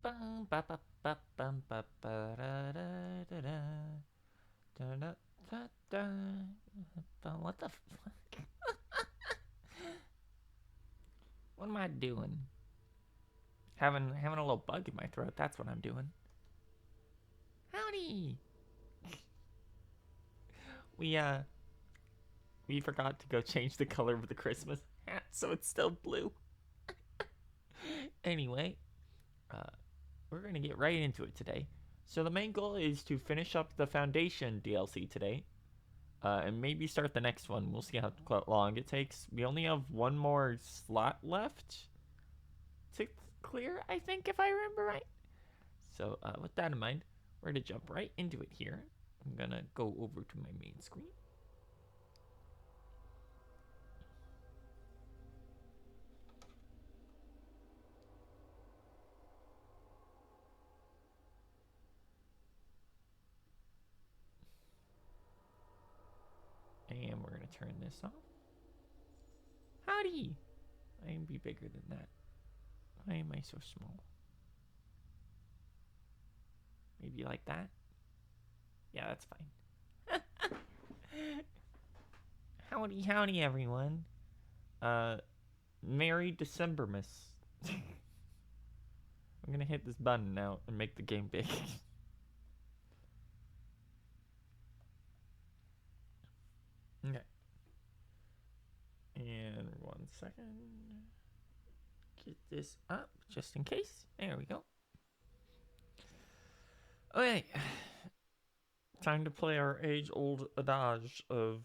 Bum, ba, ba, ba, bum, ba, ba, da, da, da, da. Da, da, da, da. What the fuck? What am I doing? Having a little bug in my throat. That's what I'm doing. Howdy. We we forgot to go change the color of the Christmas hat, so it's still blue. Anyway, uh, we're gonna get right into it today. So the main goal is to finish up the Foundation DLC today, and maybe start the next one. We'll see how long it takes. We only have one more slot left to clear, I think, if I remember right. So with that in mind, we're gonna jump right into it here. I'm gonna go over to my main screen. And we're gonna turn this off. Howdy! I can be bigger than that. Why am I so small? Maybe like that? Yeah, that's fine. Howdy, howdy, everyone. Merry Decembermas. I'm gonna hit this button now and make the game big. Okay. And 1 second. Get this up just in case. There we go. Okay. Time to play our age-old adage of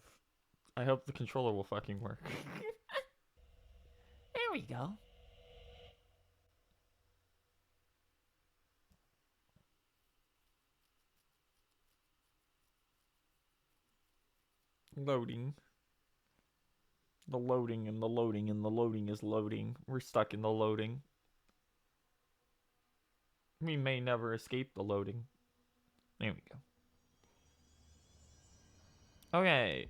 I hope the controller will fucking work. There we go. Loading. The loading and the loading and the loading is loading. We're stuck in the loading. We may never escape the loading. There we go. Okay.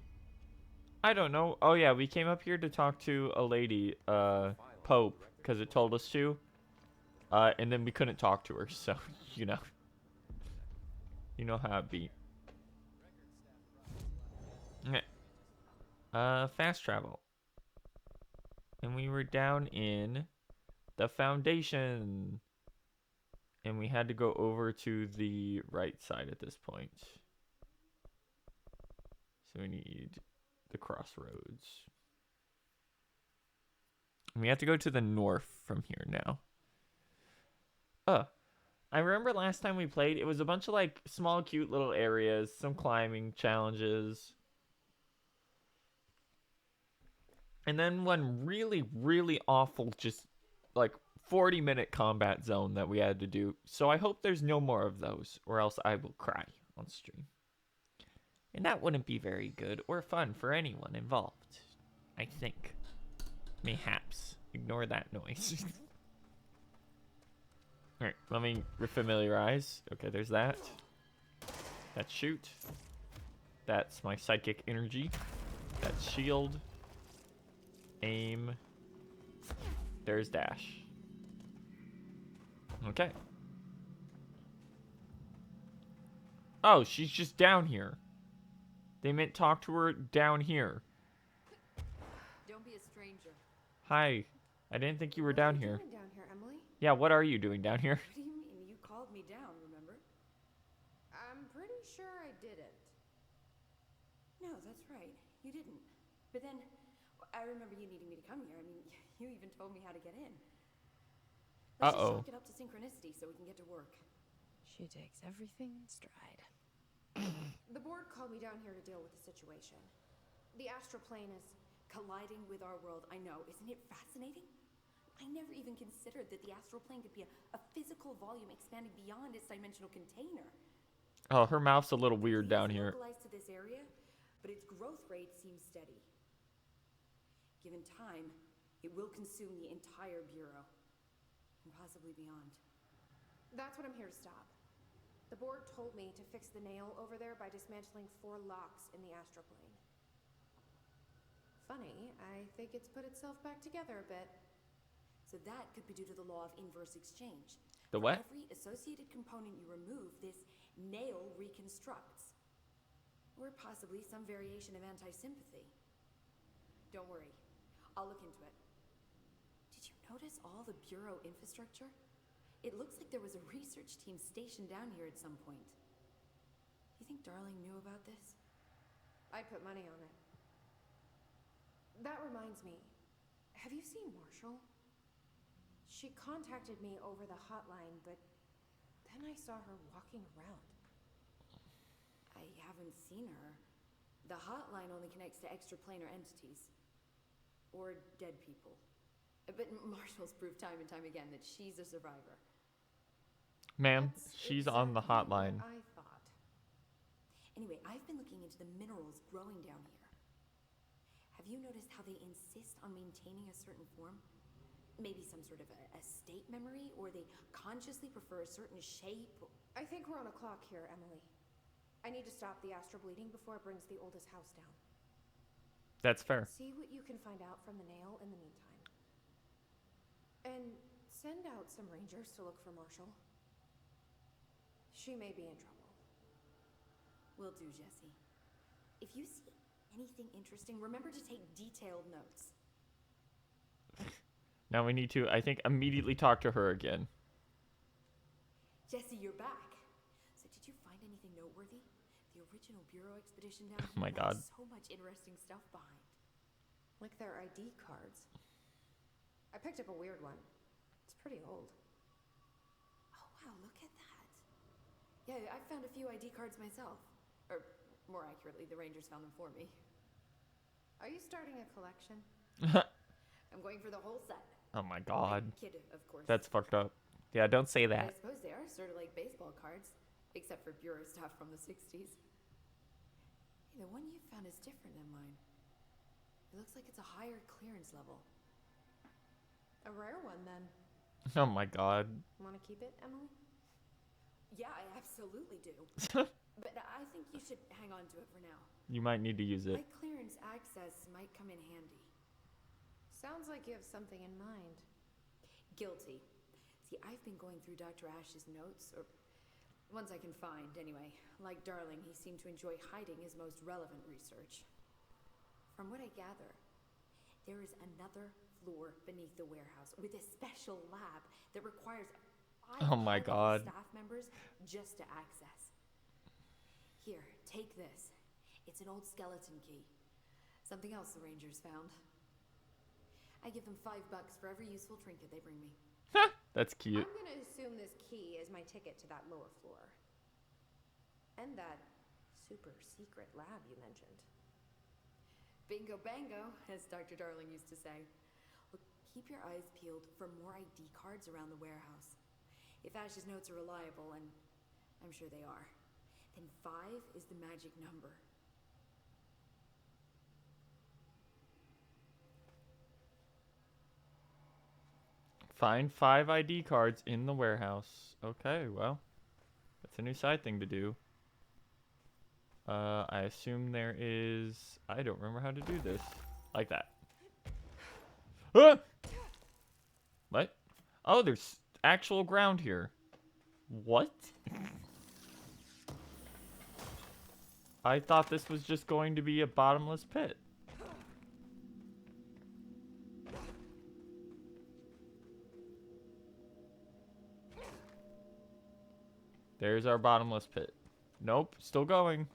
I don't know. Oh yeah, we came up here to talk to a lady, Pope, because it told us to. And then we couldn't talk to her, so, you know. You know how it be. Okay. Fast travel. And we were down in the Foundation. And we had to go over to the right side at this point. So we need the crossroads. And we have to go to the north from here now. I remember last time we played, it was a bunch of like small, cute little areas, some climbing challenges. And then one really, really awful, just like 40-minute combat zone that we had to do. So I hope there's no more of those, or else I will cry on stream. And that wouldn't be very good or fun for anyone involved, I think. Mayhaps. Ignore that noise. Alright, let me refamiliarize. Okay, there's that. That's shoot. That's my psychic energy. That's shield. Aim. There's dash. Okay. Oh, she's just down here. They meant talk to her down here. Don't be a stranger. Hi. I didn't think you were down here. What are you doing down here, Emily? Yeah, what are you doing down here? What do you mean? You called me down, remember? I'm pretty sure I didn't. No, that's right. You didn't. But then, I remember you needing me to come here. I mean, you even told me how to get in. Let's just chalk it up to synchronicity so we can get to work. She takes everything in stride. The board called me down here to deal with the situation. The astral plane is colliding with our world. I know. Isn't it fascinating? I never even considered that the astral plane could be a physical volume expanding beyond its dimensional container. Oh, her mouth's a little weird down here. It's localized to this area, but its growth rate seems steady. Given time, it will consume the entire bureau, and possibly beyond. That's what I'm here to stop. The board told me to fix the nail over there by dismantling 4 locks in the astral plane. Funny, I think it's put itself back together a bit. So that could be due to the law of inverse exchange. The For what? every associated component you remove, this nail reconstructs. Or possibly some variation of anti-sympathy. Don't worry. I'll look into it. Did you notice all the Bureau infrastructure? It looks like there was a research team stationed down here at some point. You think Darling knew about this? I'd put money on it. That reminds me. Have you seen Marshall? She contacted me over the hotline, but then I saw her walking around. I haven't seen her. The hotline only connects to extraplanar entities. Or dead people. But Marshall's proved time and time again that she's a survivor. Ma'am, That's she's on the exactly hotline. what I thought. Anyway, I've been looking into the minerals growing down here. Have you noticed how they insist on maintaining a certain form? Maybe some sort of a state memory, or they consciously prefer a certain shape? I think we're on a clock here, Emily. I need to stop the astral bleeding before it brings the oldest house down. That's fair. See what you can find out from the nail in the meantime. And send out some rangers to look for Marshall. She may be in trouble. Will do, Jesse. If you see anything interesting, remember to take detailed notes. Now we need to, I think, immediately talk to her again. Jesse, you're back. So did you find anything noteworthy? The original Bureau expedition down here Oh my had God. so much interesting stuff behind. Like their ID cards. I picked up a weird one. It's pretty old. Oh wow, look at that. Yeah, I found a few ID cards myself. Or more accurately, the Rangers found them for me. Are you starting a collection? I'm going for the whole set. Oh my God. Kid, of course. That's fucked up. Yeah, don't say But I that. suppose they are sort of like baseball cards, except for Bureau stuff from the 60s. Hey, the one you found is different than mine. It looks like it's a higher clearance level. A rare one, then. Oh my God. Want to keep it, Emily? Yeah, I absolutely do. But I think you should hang on to it for now. You might need to use it. High clearance access might come in handy. Sounds like you have something in mind. Guilty. See, I've been going through Dr. Ash's notes, or ones I can find, anyway. Like Darling, he seemed to enjoy hiding his most relevant research. From what I gather, there is another floor beneath the warehouse with a special lab that requires Oh my 5 God. staff members just to access. Here, take this. It's an old skeleton key. Something else the Rangers found. I give them $5 for every useful trinket they bring me. That's cute. I'm gonna assume this key is my ticket to that lower floor. And that super secret lab you mentioned. Bingo bango, as Dr. Darling used to say. Look, keep your eyes peeled for more ID cards around the warehouse. If Ash's notes are reliable, and I'm sure they are, then 5 is the magic number. Find 5 ID cards in the warehouse. Okay, well, that's a new side thing to do. I assume there is... I don't remember how to do this. Like that. Ah! What? Oh, there's actual ground here. What? I thought this was just going to be a bottomless pit. There's our bottomless pit. Nope, still going.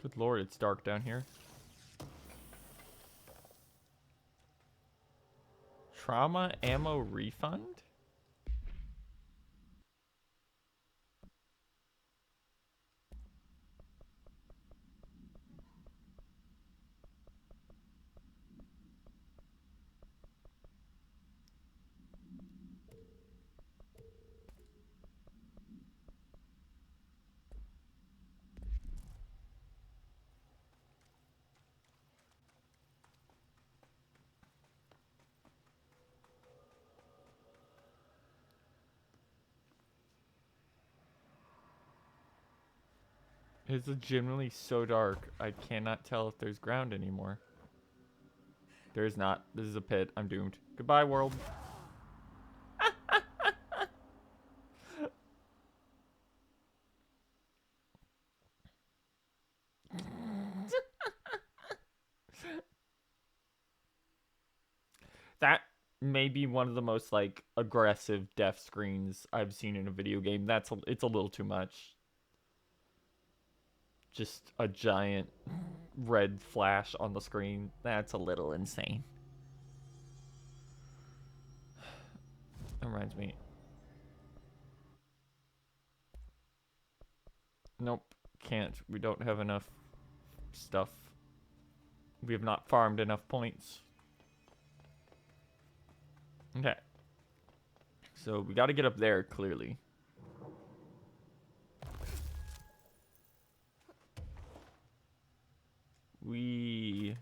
Good lord, it's dark down here. Trauma ammo refund? It's legitimately so dark. I cannot tell if there's ground anymore. There is not. This is a pit. I'm doomed. Goodbye, world. That may be one of the most like aggressive death screens I've seen in a video game. It's a little too much. Just a giant red flash on the screen. That's a little insane. That reminds me. Nope, can't. We don't have enough stuff. We have not farmed enough points. Okay. So we got to get up there, clearly. We...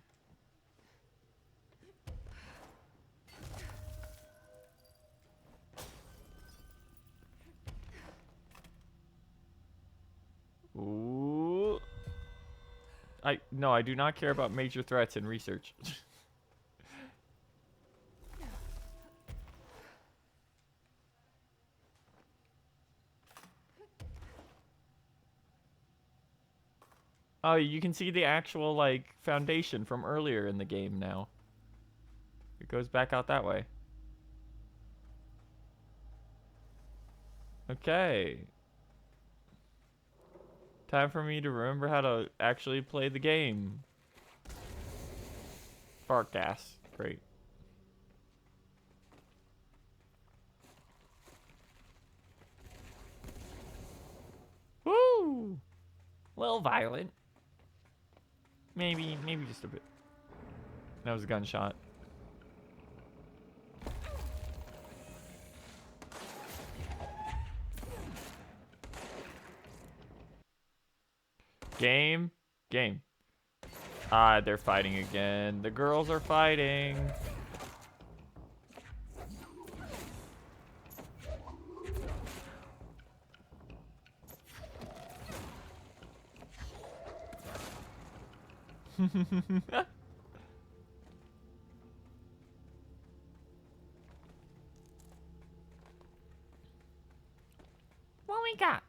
Ooh. No, I do not care about major threats in research. Oh, you can see the actual, like, foundation from earlier in the game now. It goes back out that way. Okay. Time for me to remember how to actually play the game. Fart gas. Great. Woo! A little violent. Maybe just a bit. That was a gunshot. Game. Ah, they're fighting again. The girls are fighting. What we got?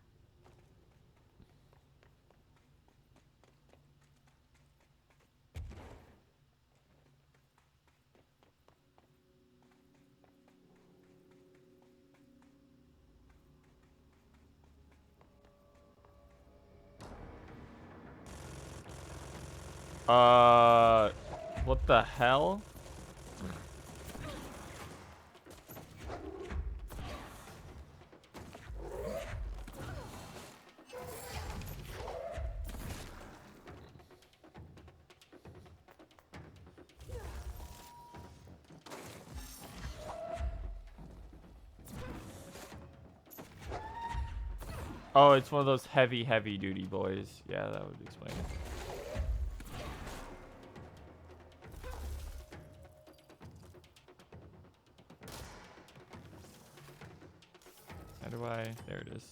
What the hell? Oh, it's one of those heavy duty boys. Yeah, that would explain it. How do I? There it is.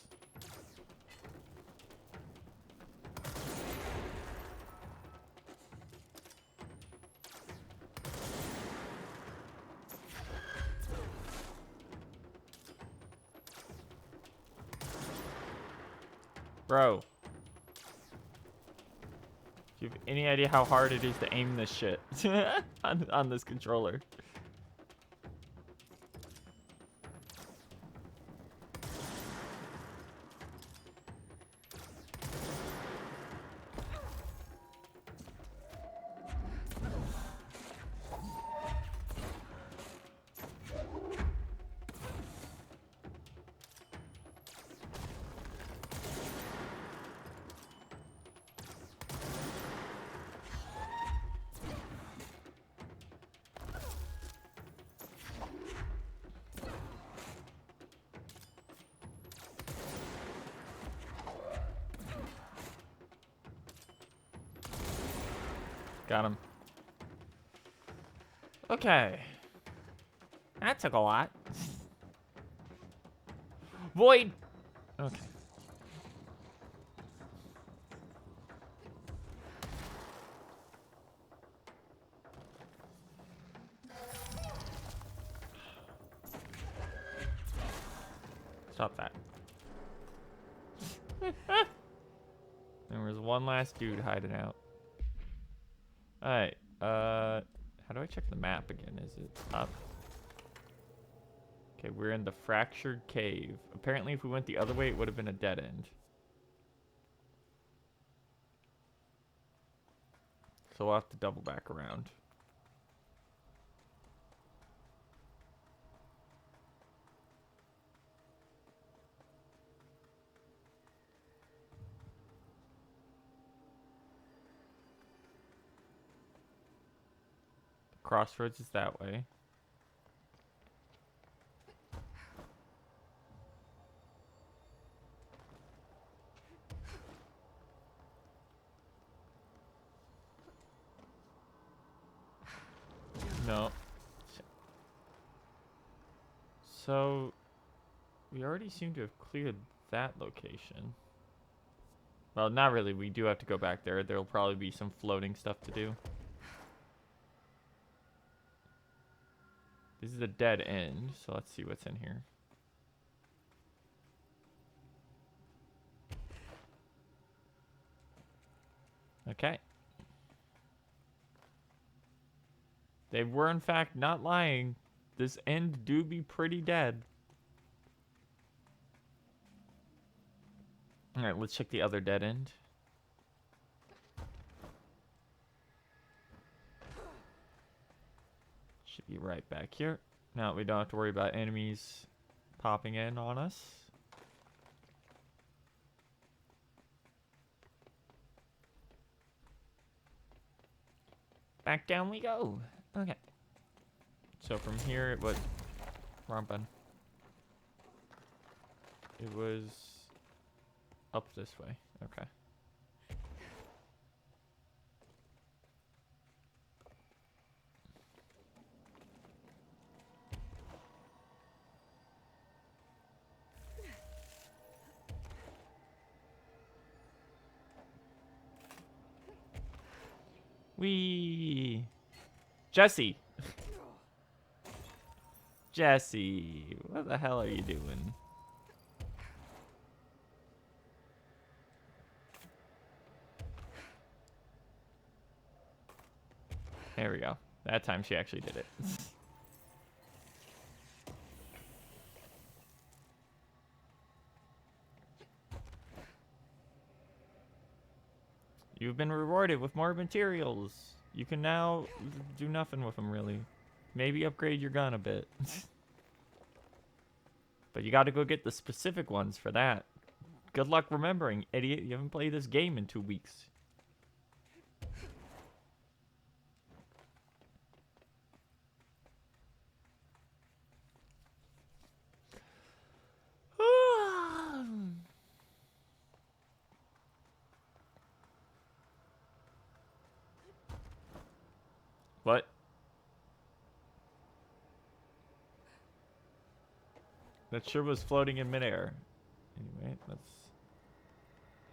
Bro. Do you have any idea how hard it is to aim this shit on this controller? Got him. Okay. That took a lot. Void! Okay. Stop that. There was one last dude hiding out. Alright, how do I check the map again? Is it up? Okay, we're in the fractured cave. Apparently if we went the other way, it would have been a dead end. So we'll have to double back around. Crossroads is that way. No. So, we already seem to have cleared that location. Well, not really. We do have to go back there. There'll probably be some floating stuff to do. This is a dead end, so let's see what's in here. Okay. They were, in fact, not lying. This end do be pretty dead. Alright, let's check the other dead end. Should be right back here. Now we don't have to worry about enemies popping in on us. Back down we go. Okay. So from here it was... Wrong button. It was... up this way. Okay. Wee. Jesse. Jesse, what the hell are you doing? There we go. That time she actually did it. You've been rewarded with more materials. You can now do nothing with them, really. Maybe upgrade your gun a bit. But you gotta go get the specific ones for that. Good luck remembering, idiot. You haven't played this game in 2 weeks. What? That sure was floating in midair. Anyway, let's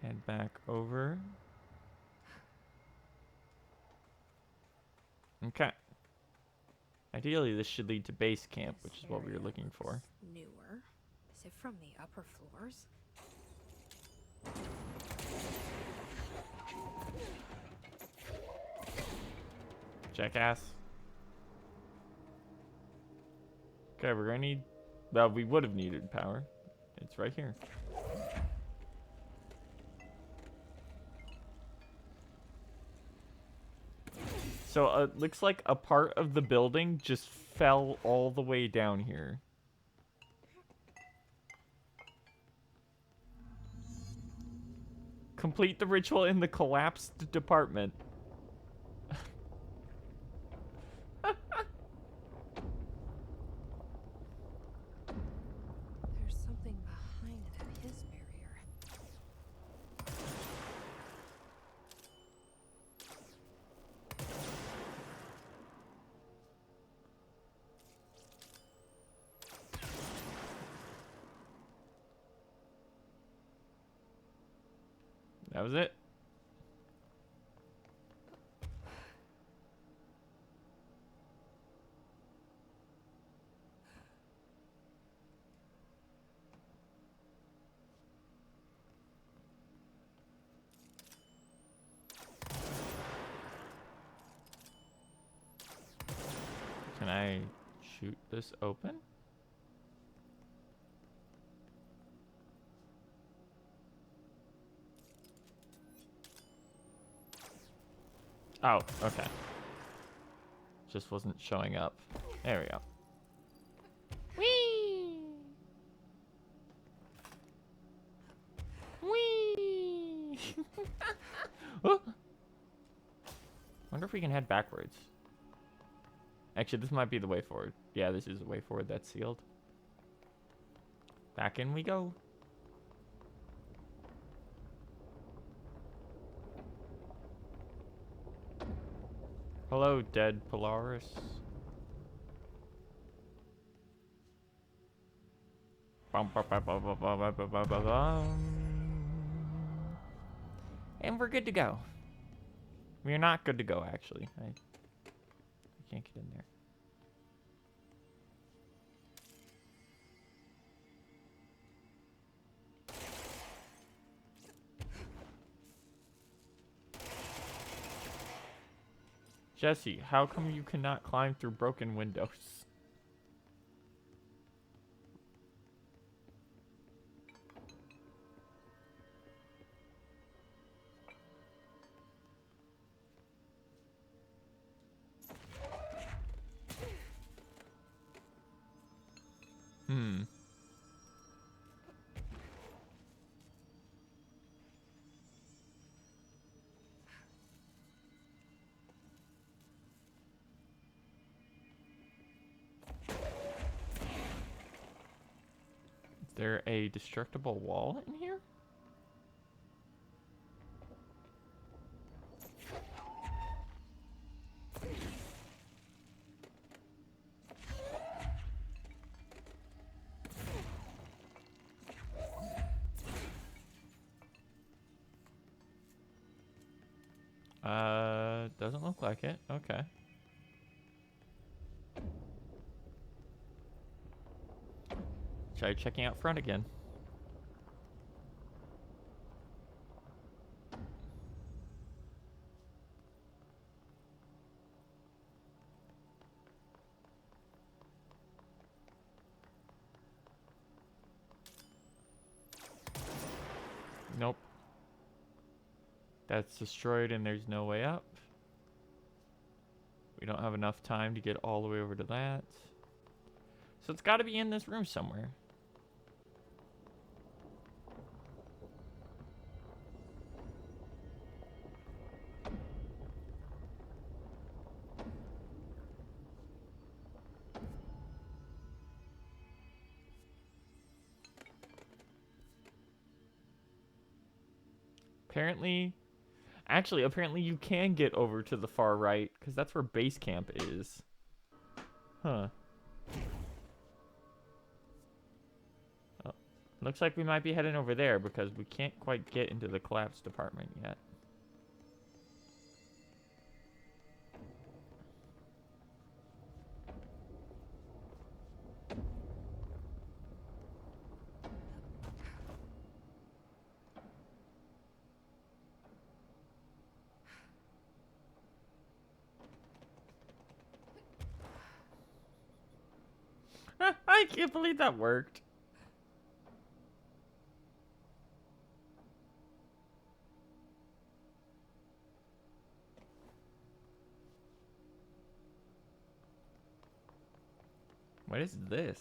head back over. Okay. Ideally, this should lead to base camp, which is what we were looking for. Newer. Is it from the upper floors? Jackass. Okay, we're gonna need... Well, we would have needed power. It's right here. So, looks like a part of the building just fell all the way down here. Complete the ritual in the collapsed department. There's something behind that his barrier. That was it. Can I shoot this open? Oh, okay. Just wasn't showing up. There we go. Whee! Whee! Oh! Wonder if we can head backwards. Actually, this might be the way forward. Yeah, this is the way forward that's sealed. Back in we go. Hello, dead Polaris. And we're good to go. We're not good to go, actually. I can't get in there. Jesse, how come you cannot climb through broken windows? Is there a destructible wall in here? Doesn't look like it. Okay. Try checking out front again. Nope. That's destroyed and there's no way up. We don't have enough time to get all the way over to that. So it's got to be in this room somewhere. Apparently you can get over to the far right, because that's where base camp is. Huh. Oh, looks like we might be heading over there, because we can't quite get into the collapse department yet. I can't believe that worked. What is this?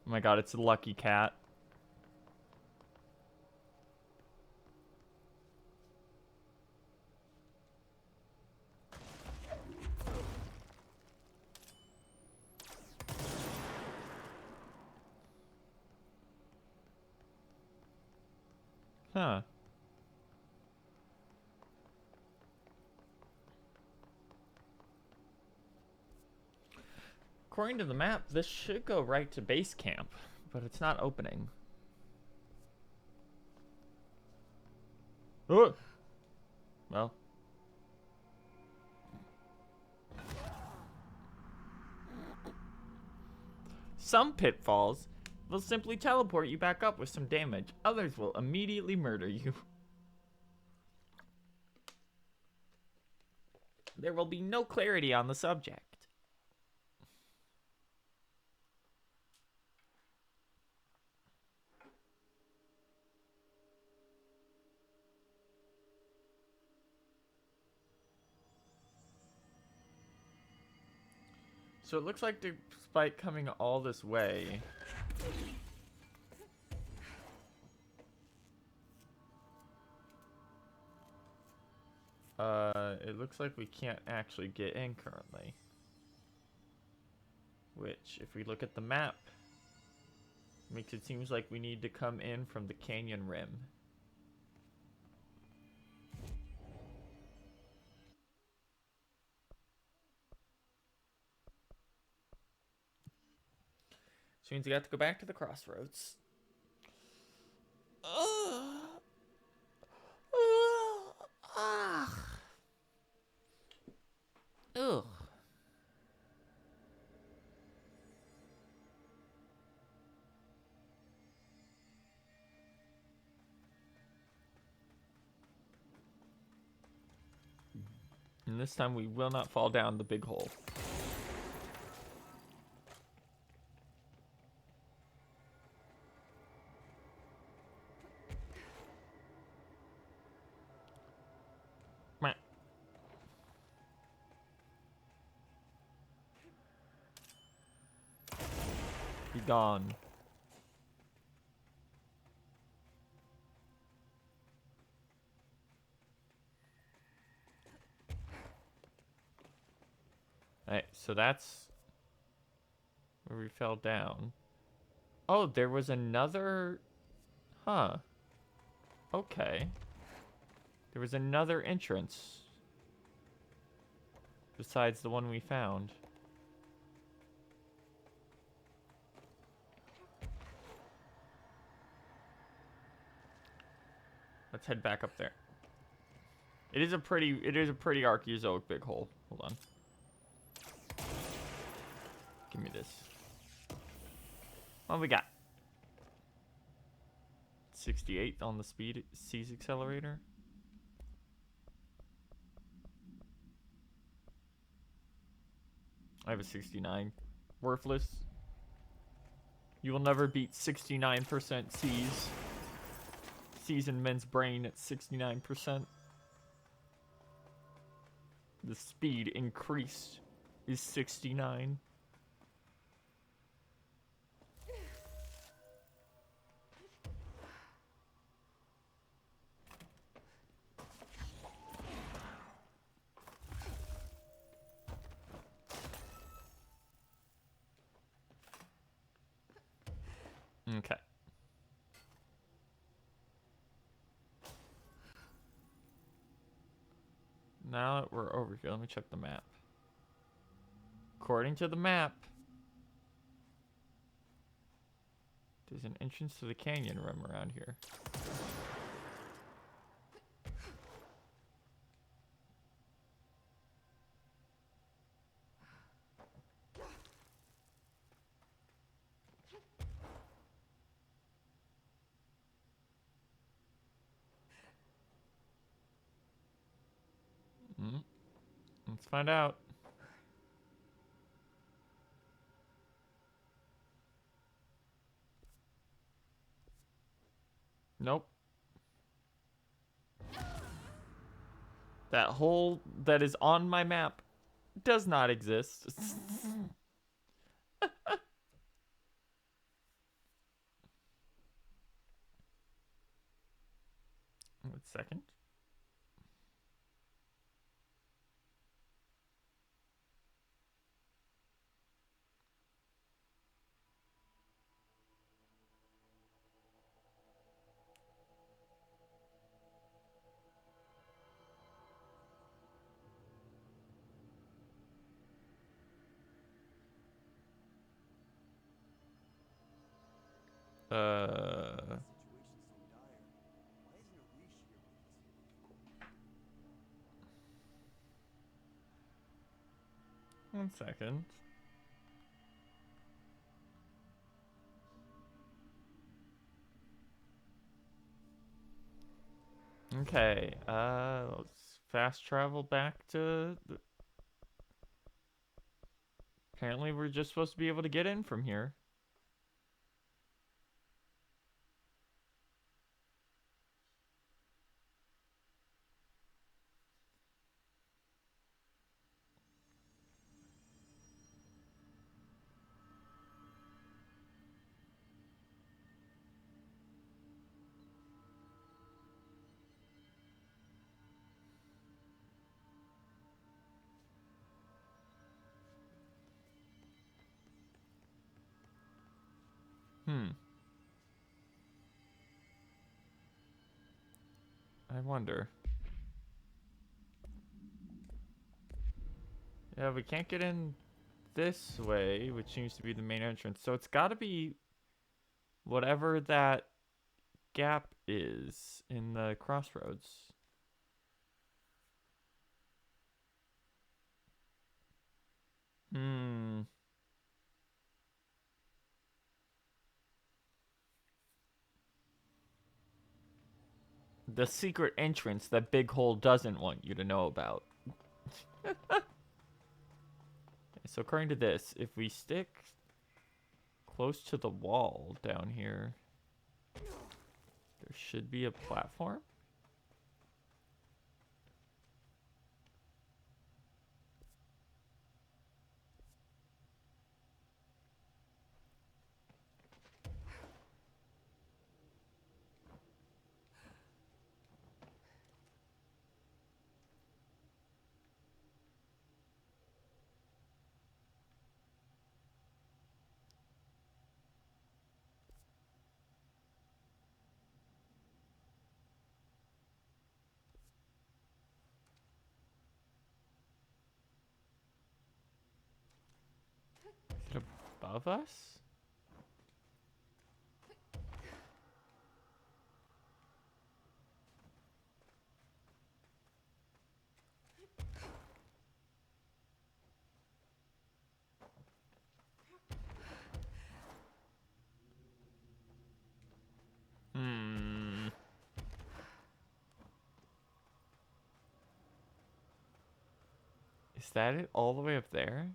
Oh my god, it's a lucky cat. Huh. According to the map, this should go right to base camp, but it's not opening. Oh! Well. Some pitfalls will simply teleport you back up with some damage. Others will immediately murder you. there will be no clarity on the subject. So it looks like despite coming all this way, it looks like we can't actually get in currently. Which, if we look at the map, makes it seems like we need to come in from the canyon rim. Which means we have to go back to the crossroads. Ugh. Ugh. Ugh. And this time we will not fall down the big hole. Be gone. Alright, so that's where we fell down. Oh, there was another... Huh. Okay. There was another entrance. Besides the one we found. Let's head back up there. It is a pretty Archaeozoic big hole. Hold on. Give me this. What we got? 68 on the speed C's accelerator. I have a 69. Worthless. You will never beat 69% C's. C's in men's brain at 69%. The speed increased is 69. Okay. Now that we're over here, let me check the map. According to the map, there's an entrance to the canyon rim around here. Let's find out. Nope. That hole that is on my map does not exist. 1 second. Uh... 1 second. Okay, let's fast travel back to Apparently we're just supposed to be able to get in from here. I wonder. Yeah, we can't get in this way, which seems to be the main entrance. So it's got to be whatever that gap is in the crossroads. Hmm. The secret entrance that Big Hole doesn't want you to know about. So according to this, if we stick close to the wall down here, there should be a platform. Is it above us? Hmm. Is that it all the way up there?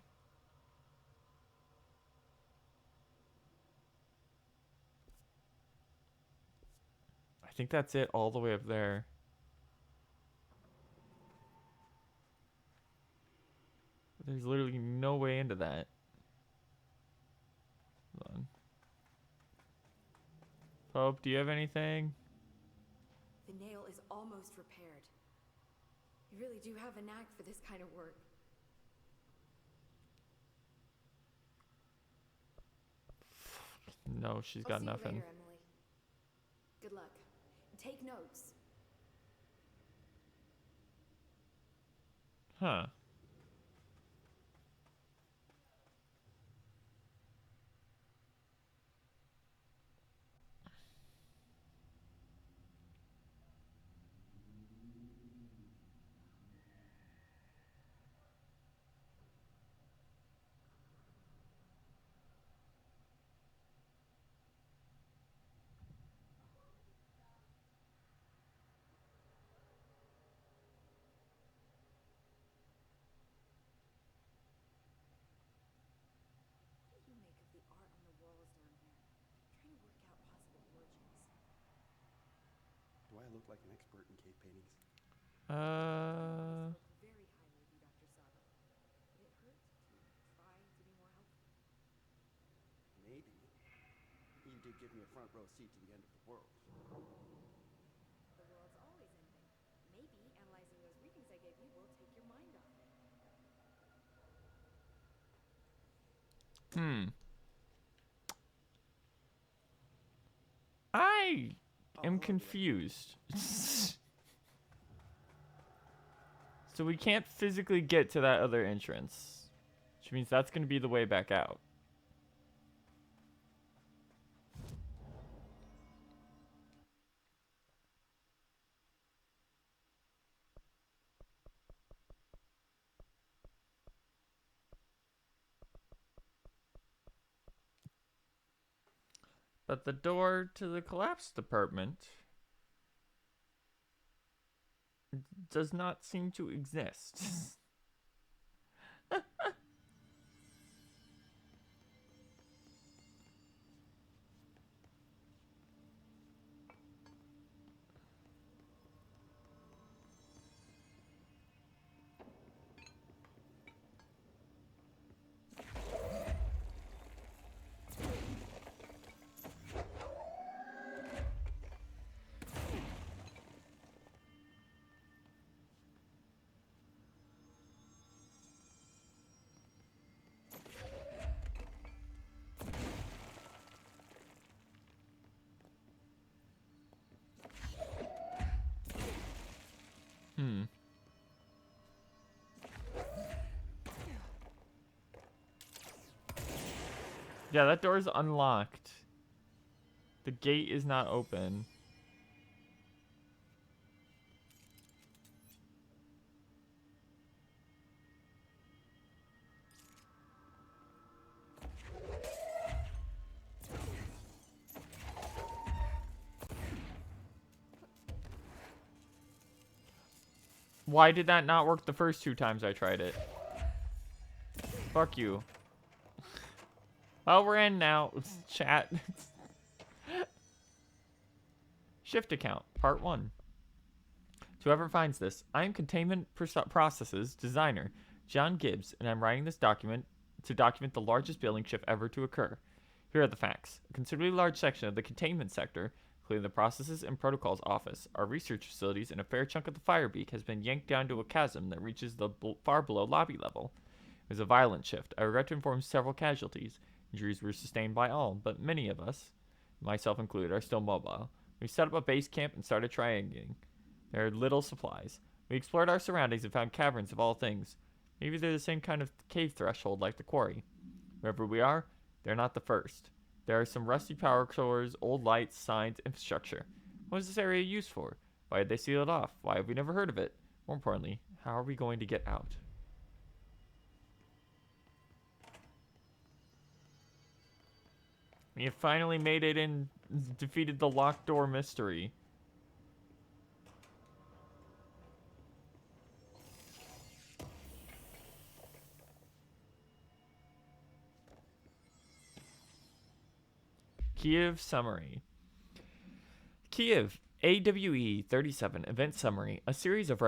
I think that's it all the way up there. There's literally no way into that. Hold on. Pope, do you have anything? The nail is almost repaired. You really do have a knack for this kind of work. No, she's I'll got see you nothing. later, Emily. Good luck. Take notes. Huh. What do you make of the art on the walls down there? I'm trying to work out possible origins. Do I look like an expert in cave paintings? Uh, Spoke very highly of you, Dr. Sabo. Would it hurt to try to be more helpful? Maybe. You did give me a front row seat to the end of the world. The world's always ending. Maybe analyzing those readings I gave you will take your mind off it. hmm. I am Hello, Director. confused. So we can't physically get to that other entrance, which means that's going to be the way back out. But the door to the collapse department does not seem to exist. Yeah, that door is unlocked. The gate is not open. Why did that not work the first 2 times I tried it? Fuck you. Well, we're in now. Chat. Shift account, part 1. To whoever finds this, I am Containment Processes Designer, John Gibbs, and I'm writing this document to document the largest building shift ever to occur. Here are the facts. A considerably large section of the containment sector, including the Processes and Protocols Office, our research facilities, and a fair chunk of the Firebeak has been yanked down to a chasm that reaches the far below lobby level. It was a violent shift. I regret to inform several casualties. Injuries were sustained by all, but many of us, myself included, are still mobile. We set up a base camp and started triangulating. There are little supplies. We explored our surroundings and found caverns of all things. Maybe they're the same kind of cave threshold like the quarry. Wherever we are, they're not the first. There are some rusty power cores, old lights, signs, infrastructure. What is this area used for? Why did they seal it off? Why have we never heard of it? More importantly, how are we going to get out? We have finally made it and defeated the locked door mystery. Kiev summary. Kiev, AWE 37 event summary. A series of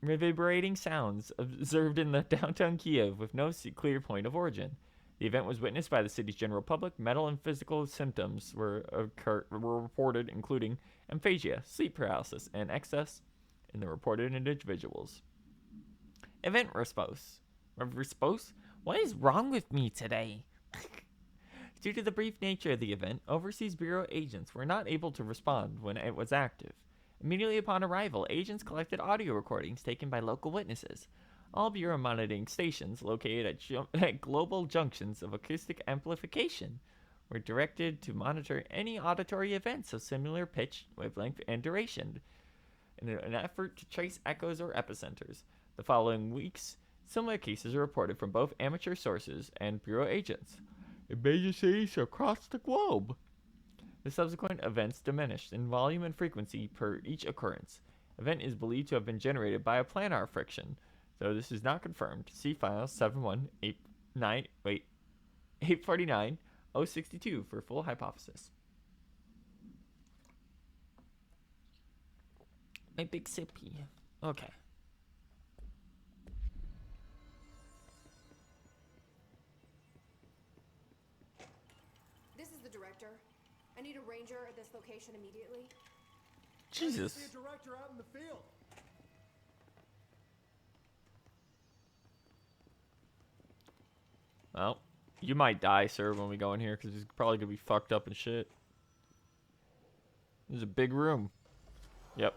reverberating sounds observed in the downtown Kiev with no clear point of origin. The event was witnessed by the city's general public. Mental and physical symptoms were reported, including aphasia, sleep paralysis, and excess in the reported individuals. Event response. What is wrong with me today? Due to the brief nature of the event, Overseas Bureau agents were not able to respond when it was active. Immediately upon arrival, agents collected audio recordings taken by local witnesses. All Bureau monitoring stations located at global junctions of acoustic amplification were directed to monitor any auditory events of similar pitch, wavelength, and duration in an effort to trace echoes or epicenters. The following weeks, similar cases were reported from both amateur sources and Bureau agents in major cities across the globe. The subsequent events diminished in volume and frequency per each occurrence. Event is believed to have been generated by a planar friction, though this is not confirmed. See files 849-062 for full hypothesis. My big sippy. Okay. This is the director. I need a ranger at this location immediately. Jesus. I see a director out in the field. Well, you might die, sir, when we go in here, because it's probably going to be fucked up and shit. This is a big room. Yep.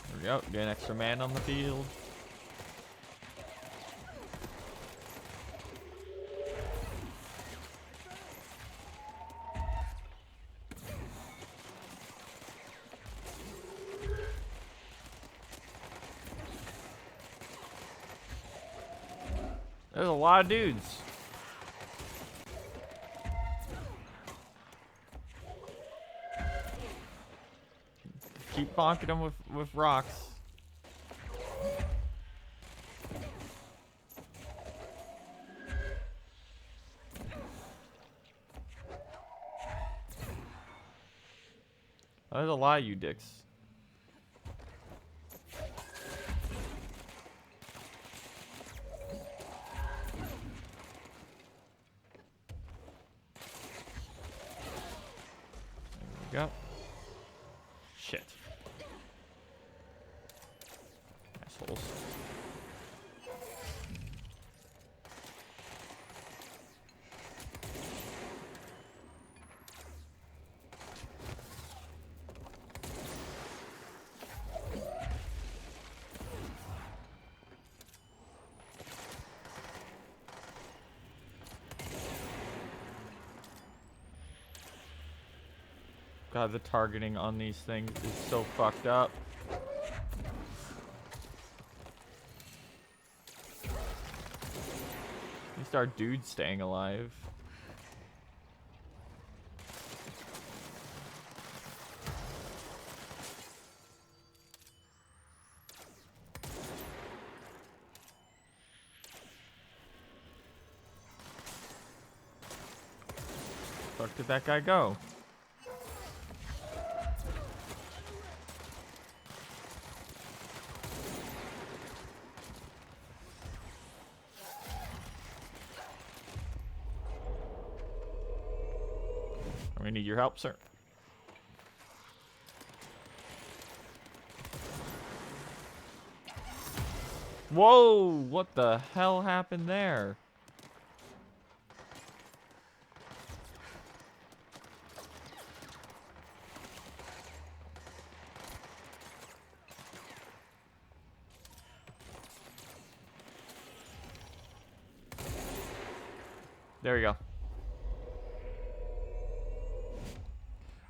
There we go. Get an extra man on the field. There's a lot of dudes. Keep bonking them with rocks. There's a lot of you dicks. There we go. Shit. Assholes. God, the targeting on these things is so fucked up. At least our dude's staying alive. Where did that guy go? We need your help, sir. Whoa! What the hell happened there? There we go.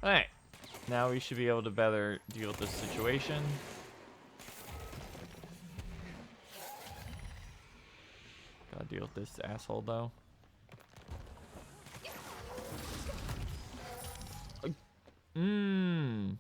Alright. Now we should be able to better deal with this situation. Gotta deal with this asshole, though. Mmm.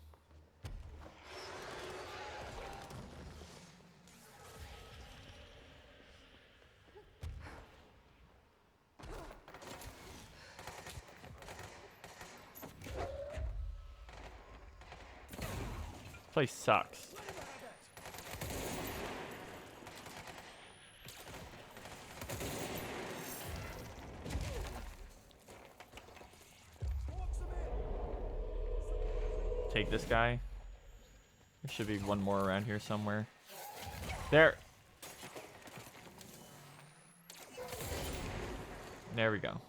Place sucks. Take this guy. There should be one more around here somewhere. There. There we go.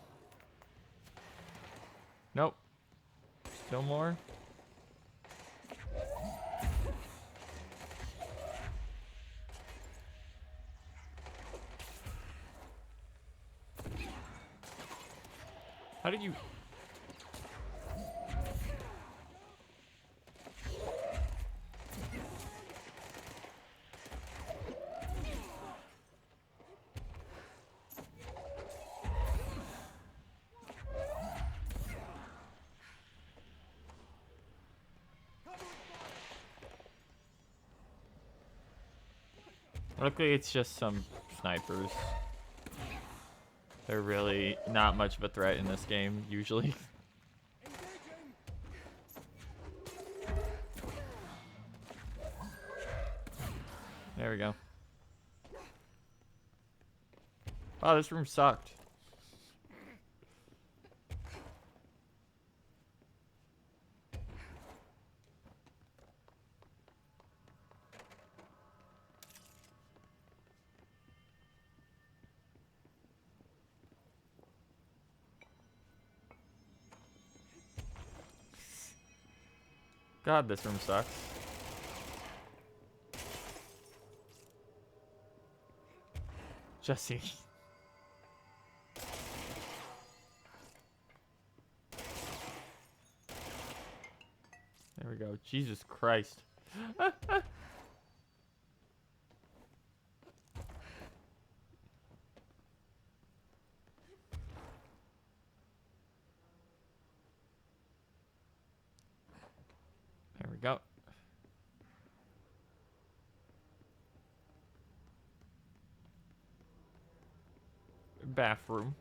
Nope. Still more. How did you... Luckily, it's just some snipers. They're really not much of a threat in this game, usually. There we go. Wow, this room sucked. God, this room sucks. Jesse. There we go. Jesus Christ. There we go. Bathroom.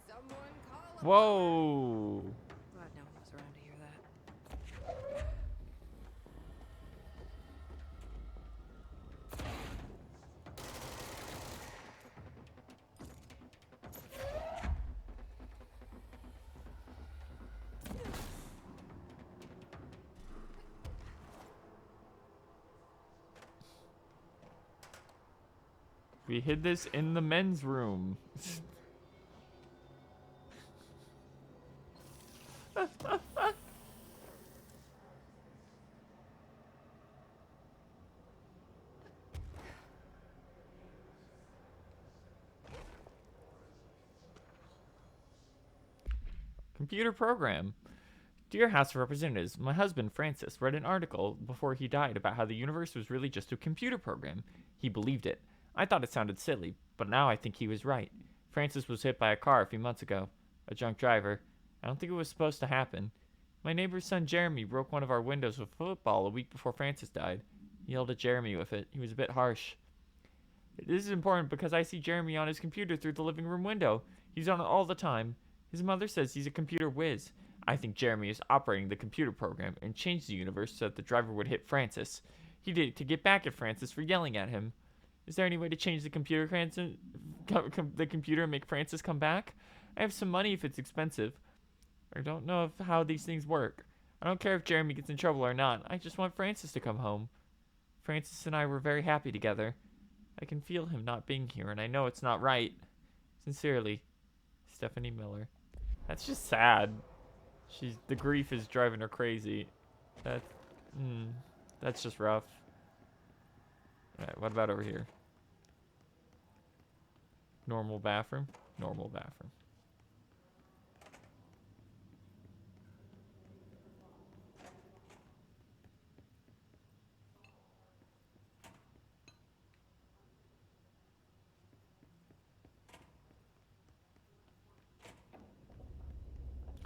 Someone call a Whoa. Glad no one was around to hear that. We hid this in the men's room. Computer program. Dear House of Representatives, my husband, Francis, read an article before he died about how the universe was really just a computer program. He believed it. I thought it sounded silly, but now I think he was right. Francis was hit by a car a few months ago. A drunk driver. I don't think it was supposed to happen. My neighbor's son Jeremy broke one of our windows with a football a week before Francis died. He yelled at Jeremy with it. He was a bit harsh. This is important because I see Jeremy on his computer through the living room window. He's on it all the time. His mother says he's a computer whiz. I think Jeremy is operating the computer program and changed the universe so that the driver would hit Francis. He did it to get back at Francis for yelling at him. Is there any way to change the computer and make Francis come back? I have some money if it's expensive. I don't know how these things work. I don't care if Jeremy gets in trouble or not. I just want Francis to come home. Francis and I were very happy together. I can feel him not being here, and I know it's not right. Sincerely, Stephanie Miller. That's just sad. The grief is driving her crazy. That's just rough. Alright, what about over here? Normal bathroom? Normal bathroom.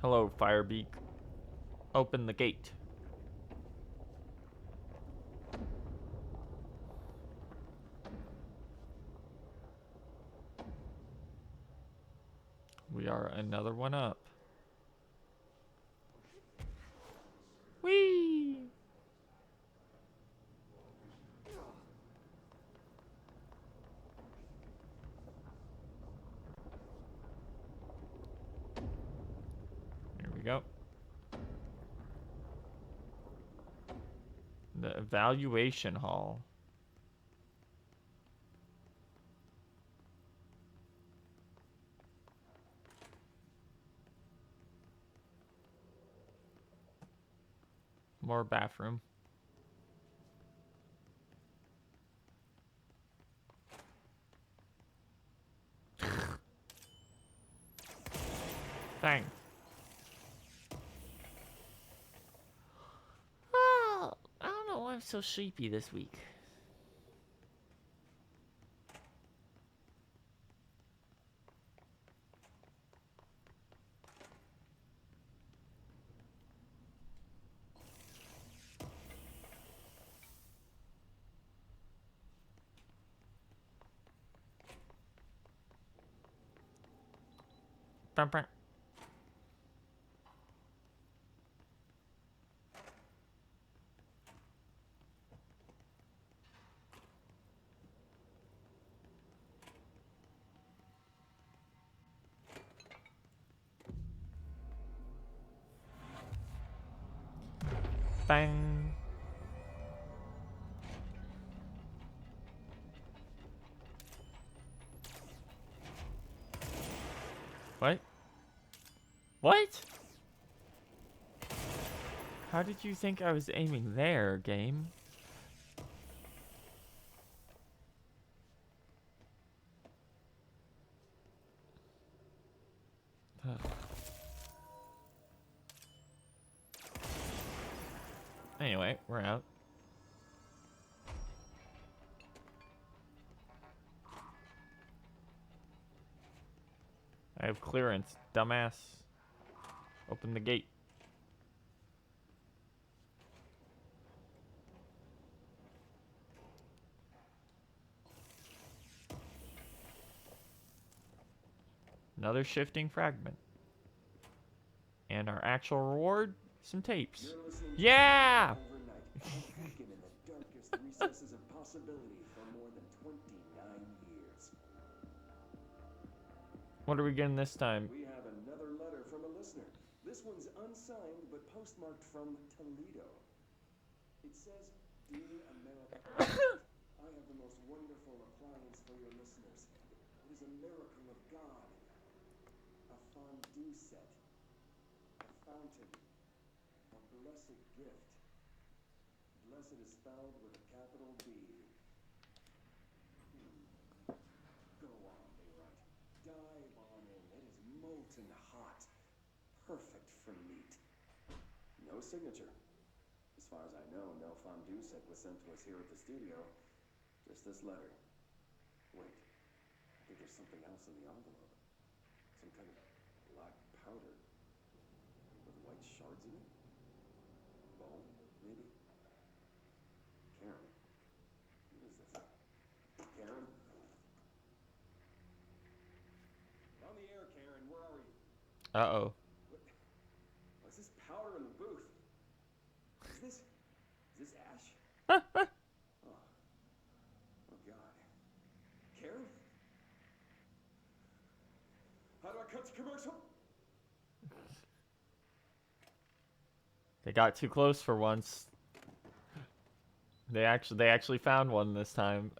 Hello, Firebeak. Open the gate. We are another one up. Whee! Here we go. The evaluation hall. More bathroom. Bang. Well, I don't know why I'm so sleepy this week. Bam, bam. Bang. What? What? How did you think I was aiming there, game? Anyway, we're out. I have clearance, dumbass. Open the gate. Another shifting fragment. And our actual reward? Some tapes. Yeah! Overnight, in the darkest recesses of possibility for more than 29 years. What are we getting this time? We have another letter from a listener. This one's unsigned but postmarked from Toledo. It says, "Dear America, I have the most wonderful appliance for your listeners. It is a miracle of God. A fondue set. A fountain. A blessed gift. Blessed is spelled with a capital B. Go on, Leroy. Dive on in. It is molten hot. Perfect. for meat. No signature. As far as I know, no fondue set was sent to us here at the studio. Just this letter. Wait, I think there's something else in the envelope. Some kind of black powder with white shards in it? Bone, maybe? Karen. What is this? Karen? On the air, Karen. Where are you? Uh-oh. What's this powder in the booth? Is this ash? Oh. Oh, God. Karen? How do I cut the commercial? They got too close for once. They actually found one this time.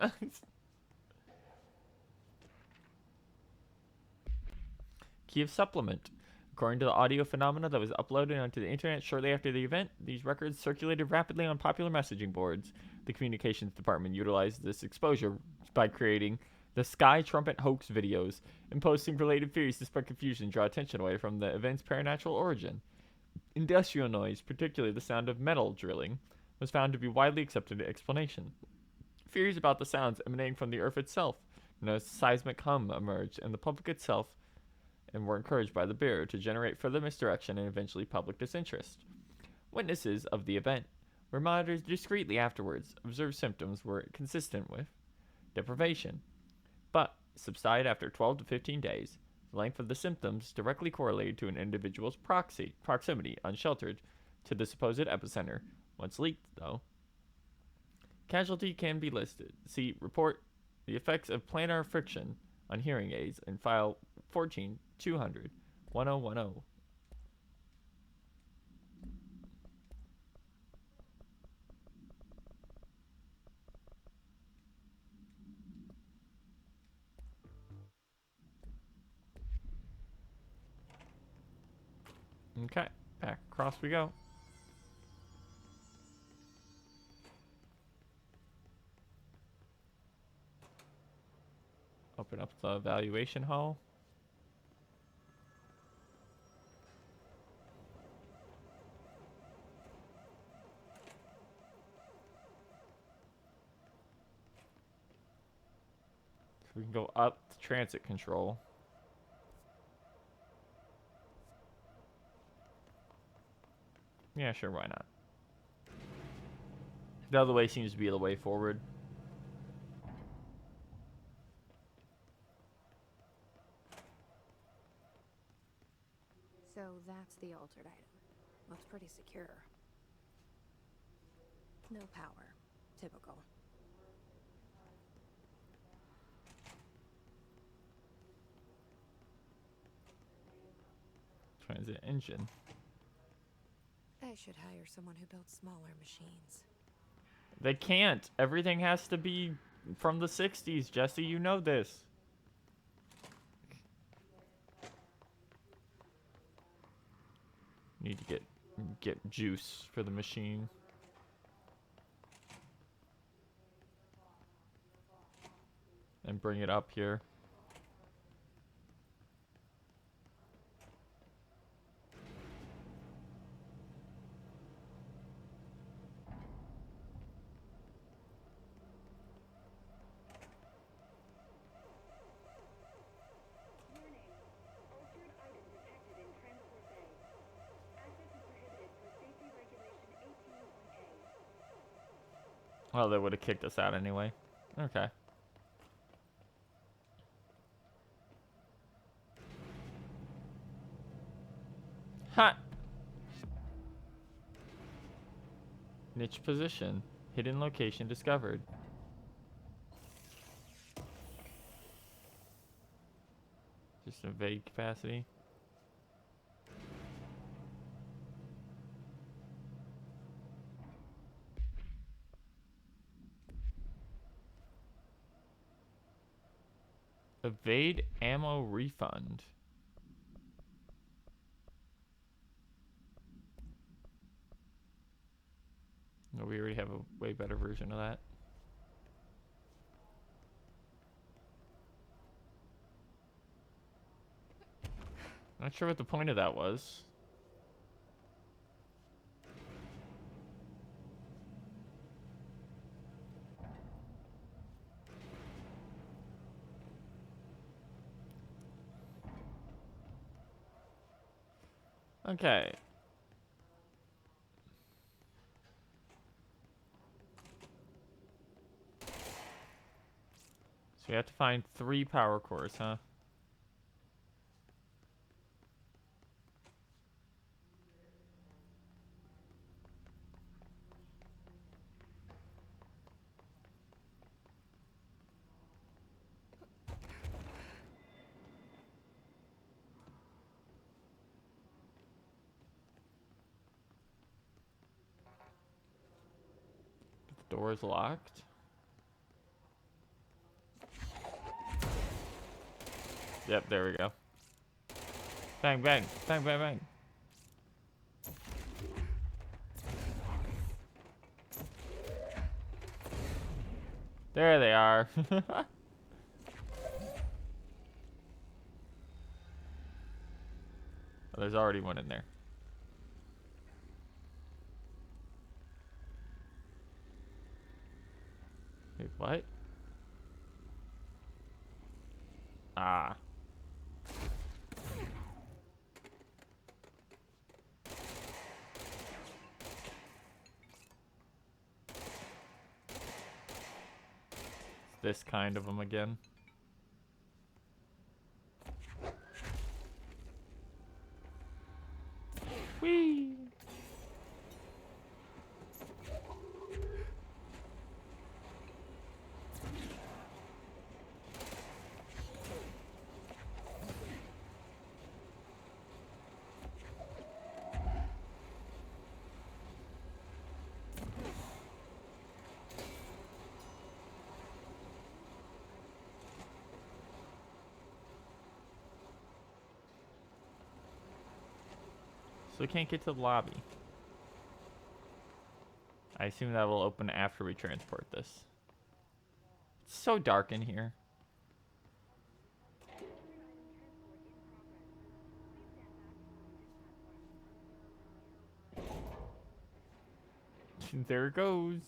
Kiev supplement. According to the audio phenomena that was uploaded onto the internet shortly after the event, these records circulated rapidly on popular messaging boards. The communications department utilized this exposure by creating the Sky Trumpet hoax videos and posting related theories to spread confusion and draw attention away from the event's paranatural origin. Industrial noise, particularly the sound of metal drilling, was found to be widely accepted explanation. Theories about the sounds emanating from the Earth itself, known as seismic hum, emerged, and the public itself and were encouraged by the Bureau to generate further misdirection and eventually public disinterest. Witnesses of the event were monitored discreetly afterwards. Observed symptoms were consistent with deprivation, but subsided after 12 to 15 days. The length of the symptoms directly correlated to an individual's proximity, unsheltered, to the supposed epicenter. Once leaked, though, casualty can be listed. See report the effects of planar friction on hearing aids in file 14 200 1010. Okay, back across we go. Open up the evaluation hall. So we can go up to transit control. Yeah, sure, why not? The other way seems to be the way forward. So that's the altered item. Looks pretty secure. No power. Typical. Transit engine. I should hire someone who builds smaller machines. They can't. Everything has to be from the 60s, Jesse. You know this. Need to get juice for the machine. And bring it up here. Well, they would have kicked us out anyway. Okay. Ha! Niche position. Hidden location discovered. Just a vague capacity. Evade ammo refund. No, we already have a way better version of that. Not sure what the point of that was. Okay. So we have to find 3 power cores, huh? The door is locked. Yep, there we go. Bang, bang, bang, bang, bang. There they are. Oh, there's already one in there. Wait, what? Ah. It's this kind of them again. Whee! So we can't get to the lobby. I assume that will open after we transport this. It's so dark in here. There it goes.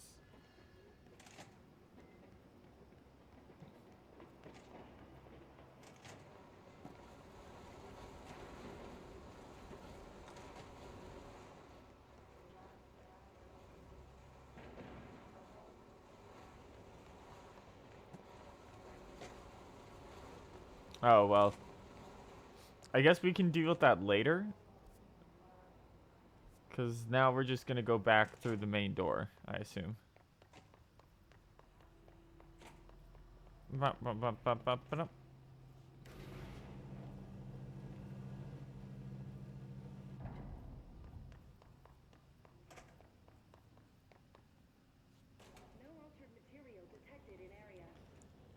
Oh, well. I guess we can deal with that later. Because now we're just going to go back through the main door, I assume. No altered material detected in area.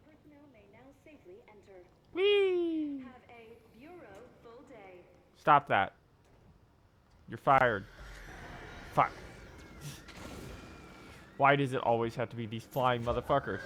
Personnel may now safely enter. Whee! Have a bureau full day. Stop that. You're fired. Fuck. Why does it always have to be these flying motherfuckers?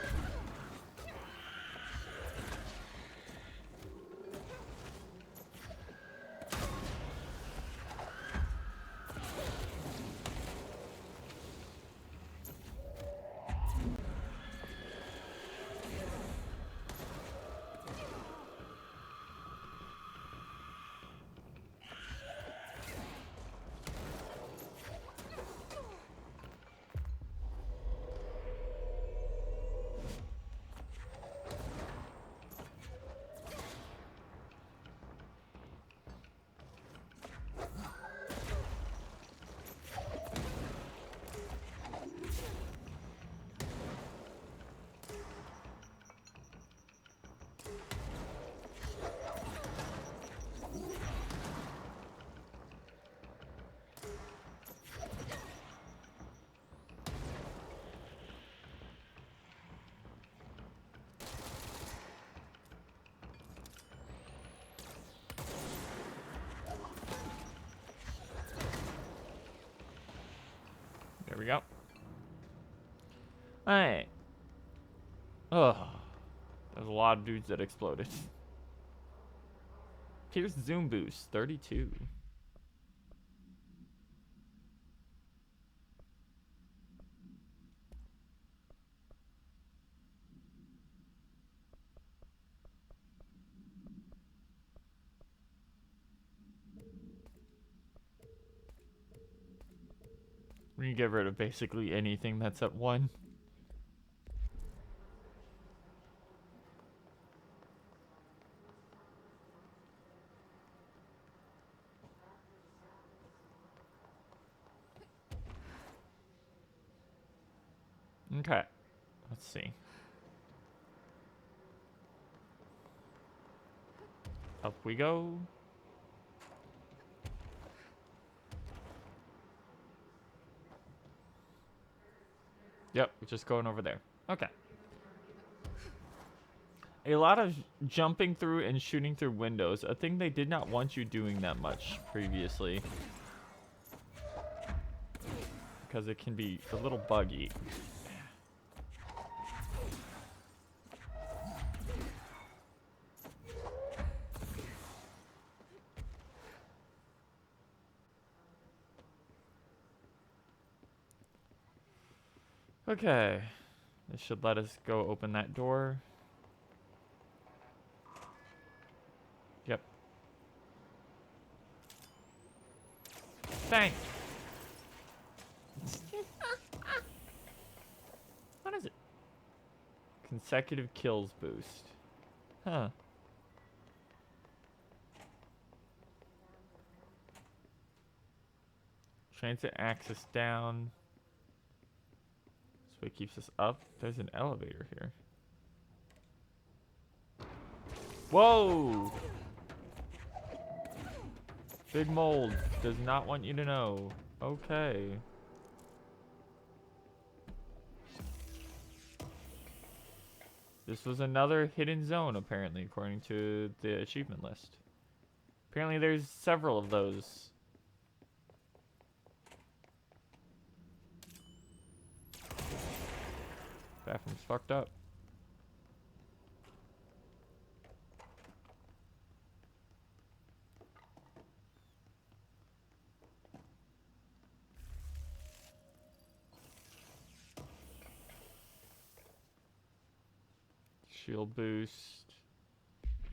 There we go. Alright. Ugh. There's a lot of dudes that exploded. Here's zoom boost, 32. We can get rid of basically anything that's at 1. Okay. Let's see. Up we go. Yep, we're just going over there. Okay. A lot of jumping through and shooting through windows. A thing they did not want you doing that much previously. Because it can be a little buggy. Okay. This should let us go open that door. Yep. Thanks. What is it? Consecutive kills boost. Huh. Transit access down. So it keeps us up. There's an elevator here. Whoa! Big mold does not want you to know. Okay. This was another hidden zone, apparently, according to the achievement list. Apparently there's several of those. Bathroom's fucked up. Shield boost.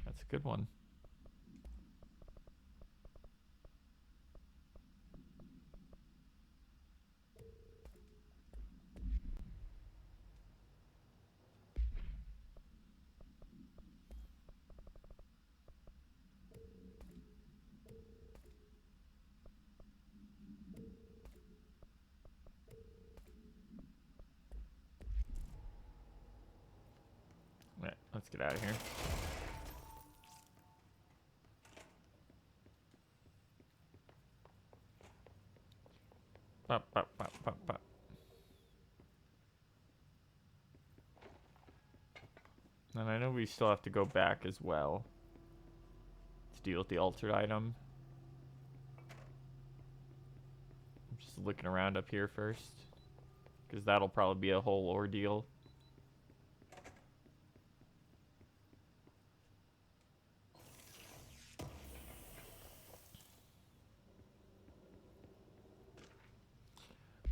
That's a good one. Alright, let's get out of here. Pop, pop, pop, pop, pop. And I know we still have to go back as well to deal with the altered item. I'm just looking around up here first, because that'll probably be a whole ordeal.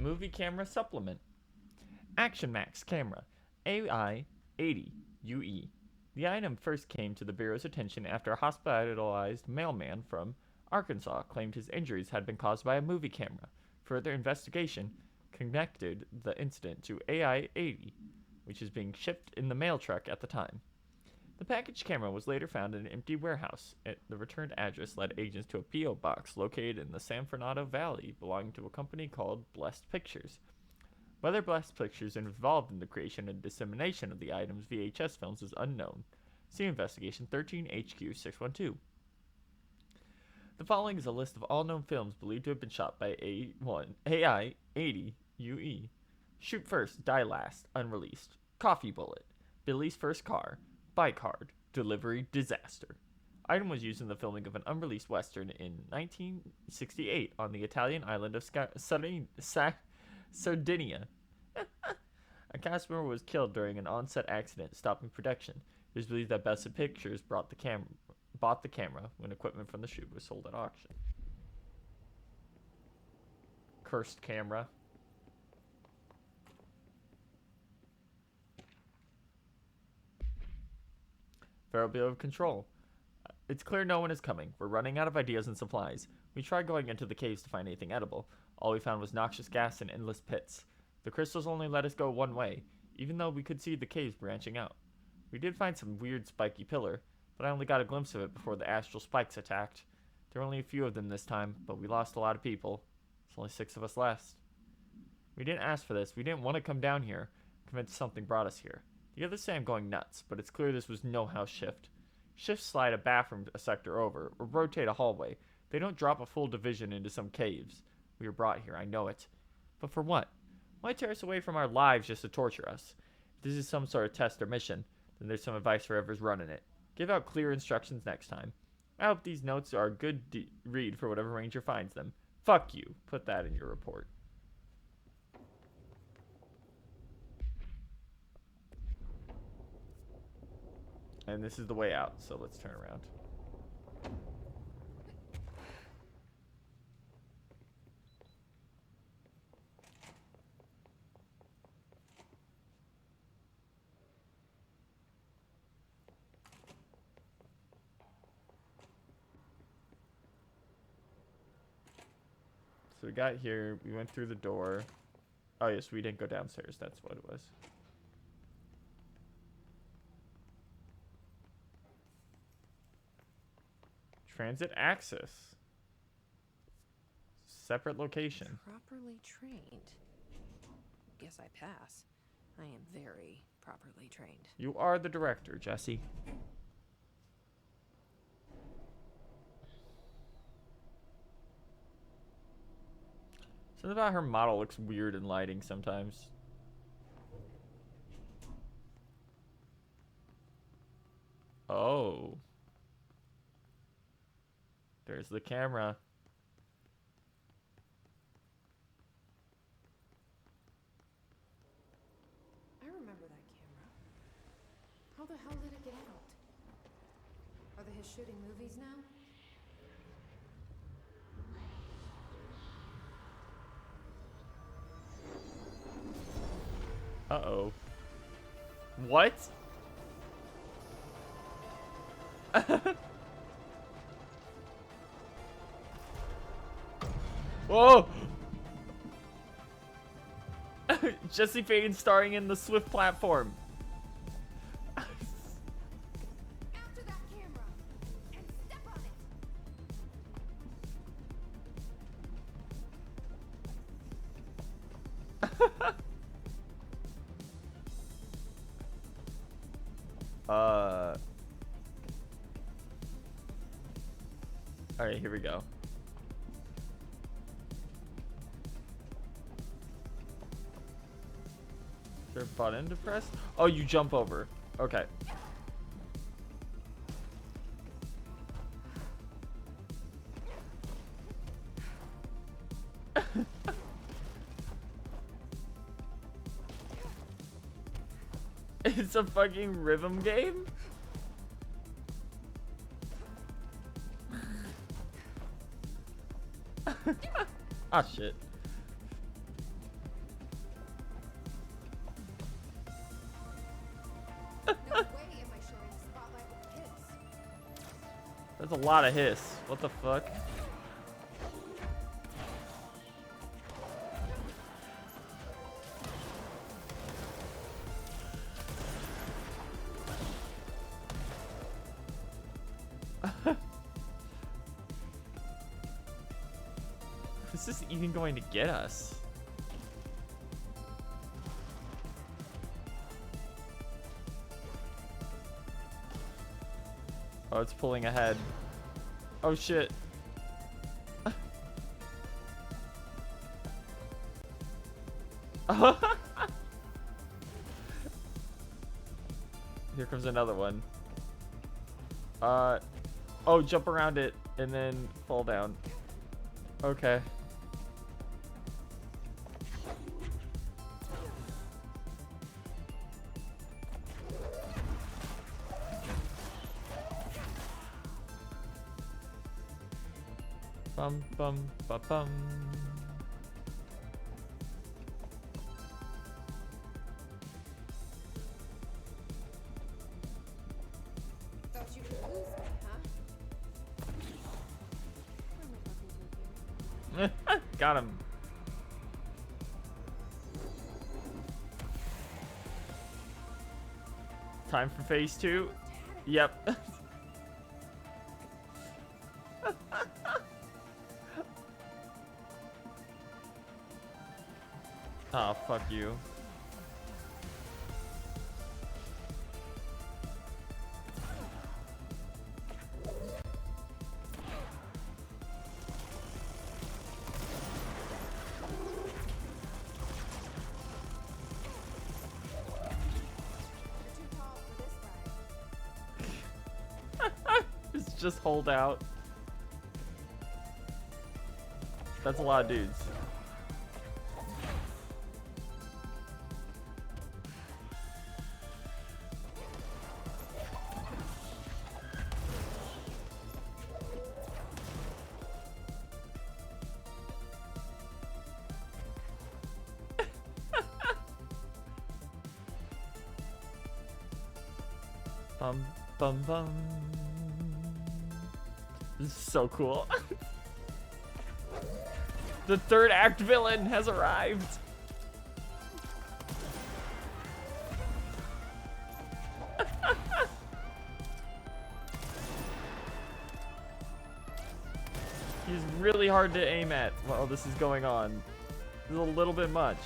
Movie camera supplement. Action Max camera. AI 80 UE. The item first came to the Bureau's attention after a hospitalized mailman from Arkansas claimed his injuries had been caused by a movie camera. Further investigation connected the incident to AI 80, which is being shipped in the mail truck at the time. The packaged camera was later found in an empty warehouse. The returned address led agents to a P.O. box located in the San Fernando Valley belonging to a company called Blessed Pictures. Whether Blessed Pictures is involved in the creation and dissemination of the item's VHS films is unknown. See Investigation 13HQ612. The following is a list of all known films believed to have been shot by AI 80 UE. Shoot First, Die Last, unreleased. Coffee Bullet, Billy's First Car, By Card, Delivery Disaster. Item was used in the filming of an unreleased western in 1968 on the Italian island of Sardinia. A cast member was killed during an on-set accident, stopping production. It is believed that Blessed Pictures bought the camera when equipment from the shoot was sold at auction. Cursed camera. Variable of control. It's clear no one is coming. We're running out of ideas and supplies. We tried going into the caves to find anything edible. All we found was noxious gas and endless pits. The crystals only let us go one way, even though we could see the caves branching out. We did find some weird spiky pillar, but I only got a glimpse of it before the astral spikes attacked. There were only a few of them this time, but we lost a lot of people. There's only 6 of us left. We didn't ask for this. We didn't want to come down here. Convinced something brought us here. The others say I'm going nuts, but it's clear this was no house shift. Shifts slide a bathroom a sector over, or rotate a hallway. They don't drop a full division into some caves. We were brought here, I know it. But for what? Why tear us away from our lives just to torture us? If this is some sort of test or mission, then there's some advice for whoever's running it. Give out clear instructions next time. I hope these notes are a good read for whatever ranger finds them. Fuck you. Put that in your report. And this is the way out, so let's turn around. So we got here, we went through the door. Oh yes, we didn't go downstairs, that's what it was. Transit access. Separate location. Properly trained. Guess I pass. I am very properly trained. You are the director, Jesse. Something about her model looks weird in lighting sometimes. Oh. There's the camera. I remember that camera. How the hell did it get out? Are they shooting movies now? Uh-oh. What? Whoa! Jesse Faden starring in the Swift platform. After that camera and step on it. Alright, here we go. Is there a button to press? Oh, you jump over. Okay. It's a fucking rhythm game? Ah, shit. No way am I sharing the spotlight with kids. That's a lot of hiss. What the fuck? Is this even going to get us? Oh, it's pulling ahead. Oh shit. Here comes another one. Oh, jump around it and then fall down. Okay. Bum bum ba bum. Thought you could lose me, huh? Who am I talking to again? Got him. Time for phase 2. Yep. Oh, fuck you. You're too tall for this ride. Just hold out. That's a lot of dudes. Bum bum bum. This is so cool. The third act villain has arrived. He's really hard to aim at while this is going on. This is a little bit much.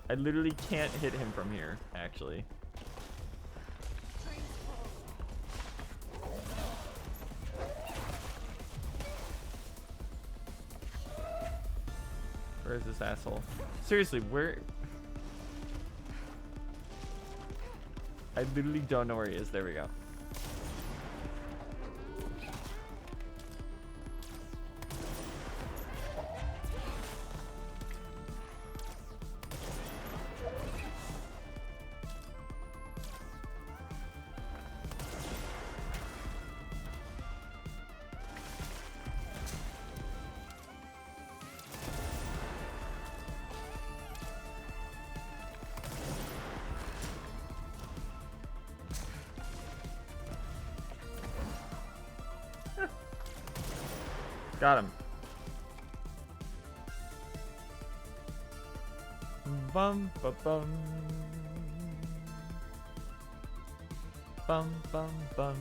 I literally can't hit him from here, actually. Where is this asshole? Seriously, where? I literally don't know where he is. There we go. Got him. Bum ba bum. Bum bum bum.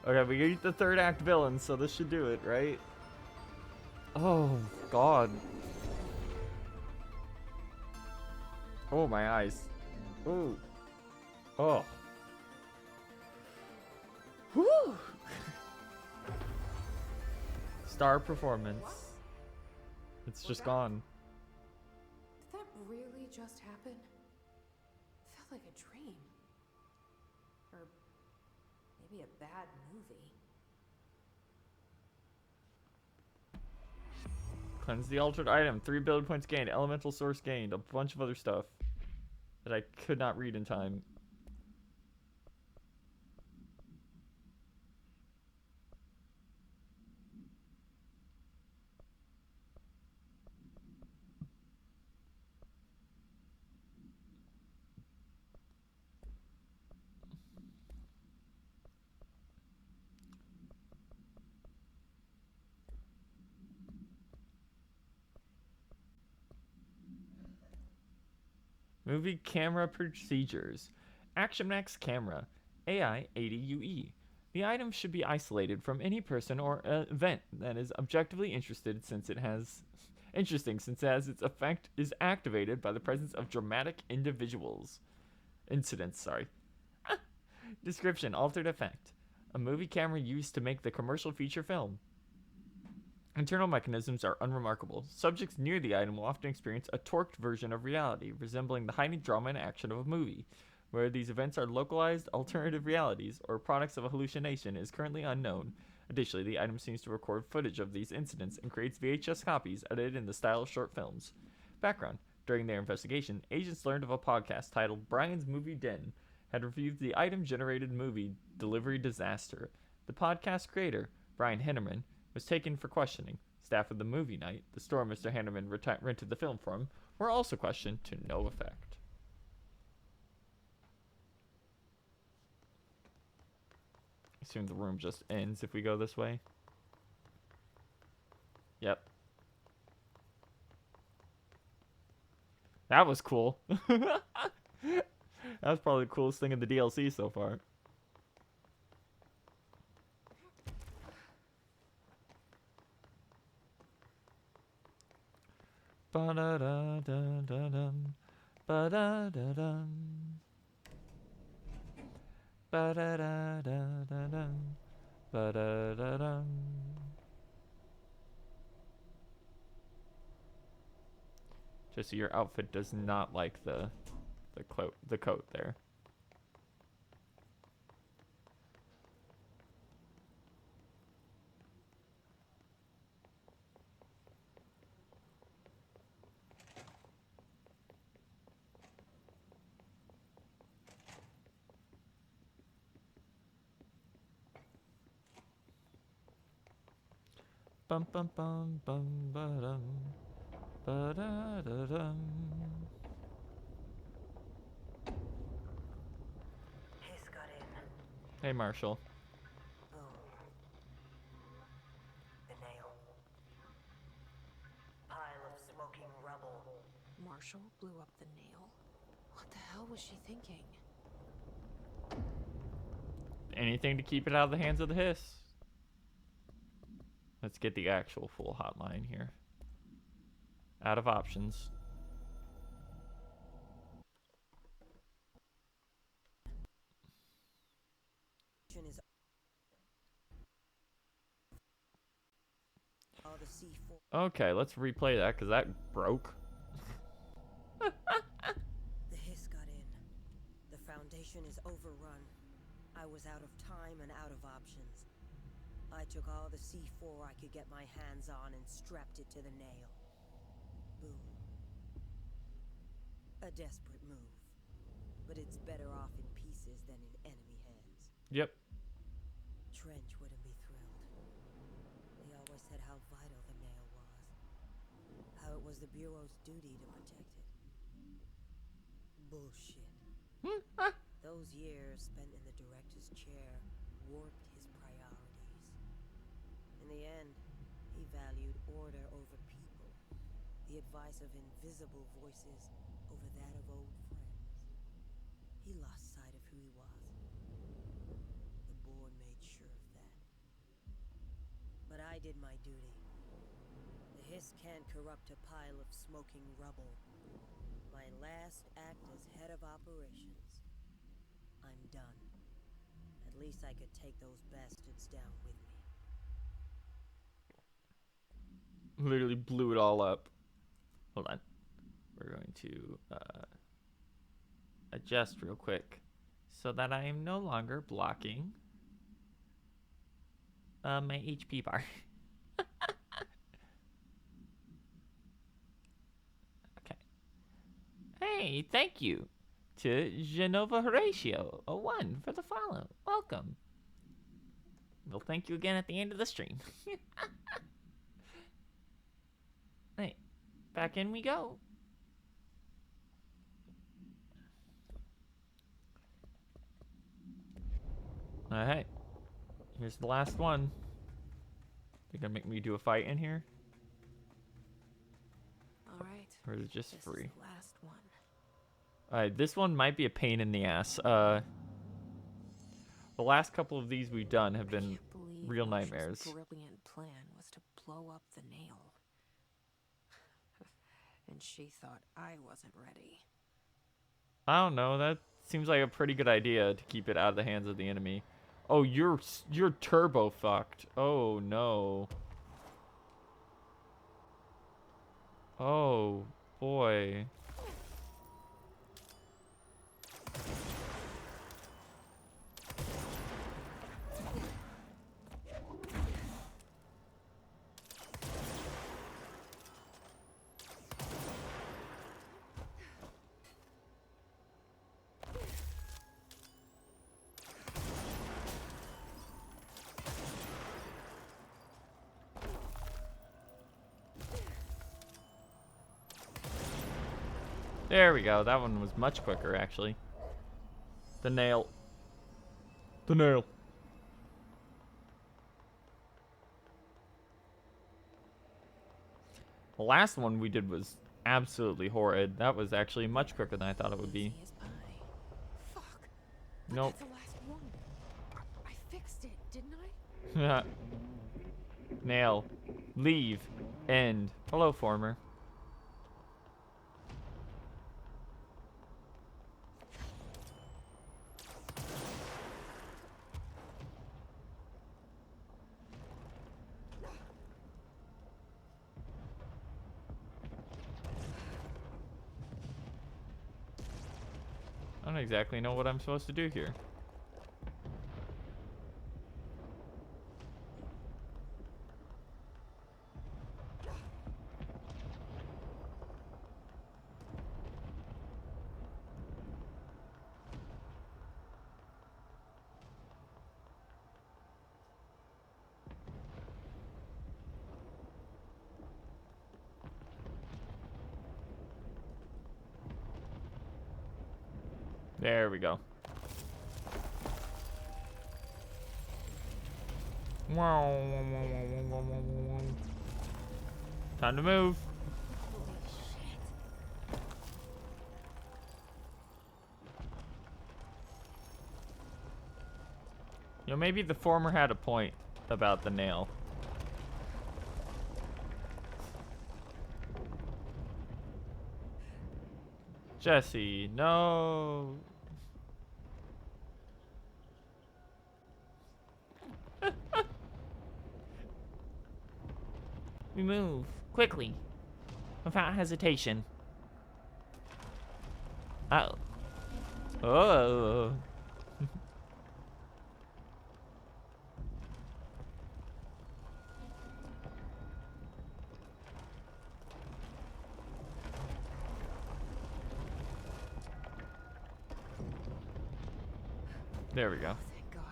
Okay, we get the third act villain, so this should do it, right? Oh, God. Oh, my eyes. Oh. Oh. Whew. Star performance. It's just gone. Did that really just happen? It felt like a dream. Or maybe a bad movie. Cleanse the altered item. 3 build points gained. Elemental source gained. A bunch of other stuff that I could not read in time. Movie camera procedures. Action Max camera. AI 80UE. The item should be isolated from any person or event that is objectively interesting since its effect is activated by the presence of dramatic incidents, sorry. Description: altered effect. A movie camera used to make the commercial feature film. Internal mechanisms are unremarkable. Subjects near the item will often experience a torqued version of reality, resembling the heightened drama and action of a movie. Whether these events are localized alternative realities or products of a hallucination is currently unknown. Additionally, the item seems to record footage of these incidents and creates VHS copies edited in the style of short films. Background: during their investigation, agents learned of a podcast titled Brian's Movie Den had reviewed the item-generated movie Delivery Disaster. The podcast creator, Brian Henneman, was taken for questioning. staff of the movie night, the store Mr. Hanneman rented the film from, were also questioned to no effect. I assume the room just ends if we go this way. Yep. That was cool. That was probably the coolest thing in the DLC so far. Ba-da-da-da-da-dum. Ba-da-da-dum. Ba-da-da-da-da-dum. Ba-da-da-dum. Just so your outfit does not like the coat there. Bum bum bum bum ba-dum. Ba-da-da-dum. Hiss got in. Hey, Marshall. Boom. The nail. Pile of smoking rubble. Marshall blew up the nail? What the hell was she thinking? Anything to keep it out of the hands of the hiss. Let's get the actual full hotline here. Out of options. Is all the C4. Okay, let's replay that because that broke. The hiss got in. The Foundation is overrun. I was out of time and out of options. I took all the C4 I could get my hands on and strapped it to the nail. Boom. A desperate move. But it's better off in pieces than in enemy hands. Yep. Trench wouldn't be thrilled. He always said how vital the nail was. How it was the Bureau's duty to protect it. Bullshit. Those years spent in the director's chair warped his priorities. In the end, he valued order over people. The advice of invisible voices over that of old friends. He lost sight of who he was. The board made sure of that. But I did my duty. The hiss can't corrupt a pile of smoking rubble. My last act as head of operations. I'm done. At least I could take those bastards down with me. Literally blew it all up. Hold on. We're going to adjust real quick so that I am no longer blocking my HP bar. Okay. Hey, thank you to Genova Horatio 01 for the follow. Welcome. We'll thank you again at the end of the stream. Hey, back in we go. Alright. Here's the last one. They're gonna make me do a fight in here? Alright. Or is it just This free? is the last one. Alright, this one might be a pain in the ass. The last couple of these we've done have been Can't believe real Marshall's nightmares. brilliant plan was to blow up the nail. And she thought I wasn't ready. I don't know, that seems like a pretty good idea to keep it out of the hands of the enemy. Oh, you're turbo fucked. Oh no. Oh boy. There we go. That one was much quicker, actually. The nail. The nail. The last one we did was absolutely horrid. That was actually much quicker than I thought it would be. Easy as pie. Fuck. But Nope. that's the last one. I fixed it, didn't I? Nail. Leave. End. Hello, former. I don't exactly know what I'm supposed to do here. There we go. Time to move. Holy shit. You know, maybe the former had a point about the nail. Jesse, no. We move quickly, without hesitation. Oh. Oh. There we go. Thank God.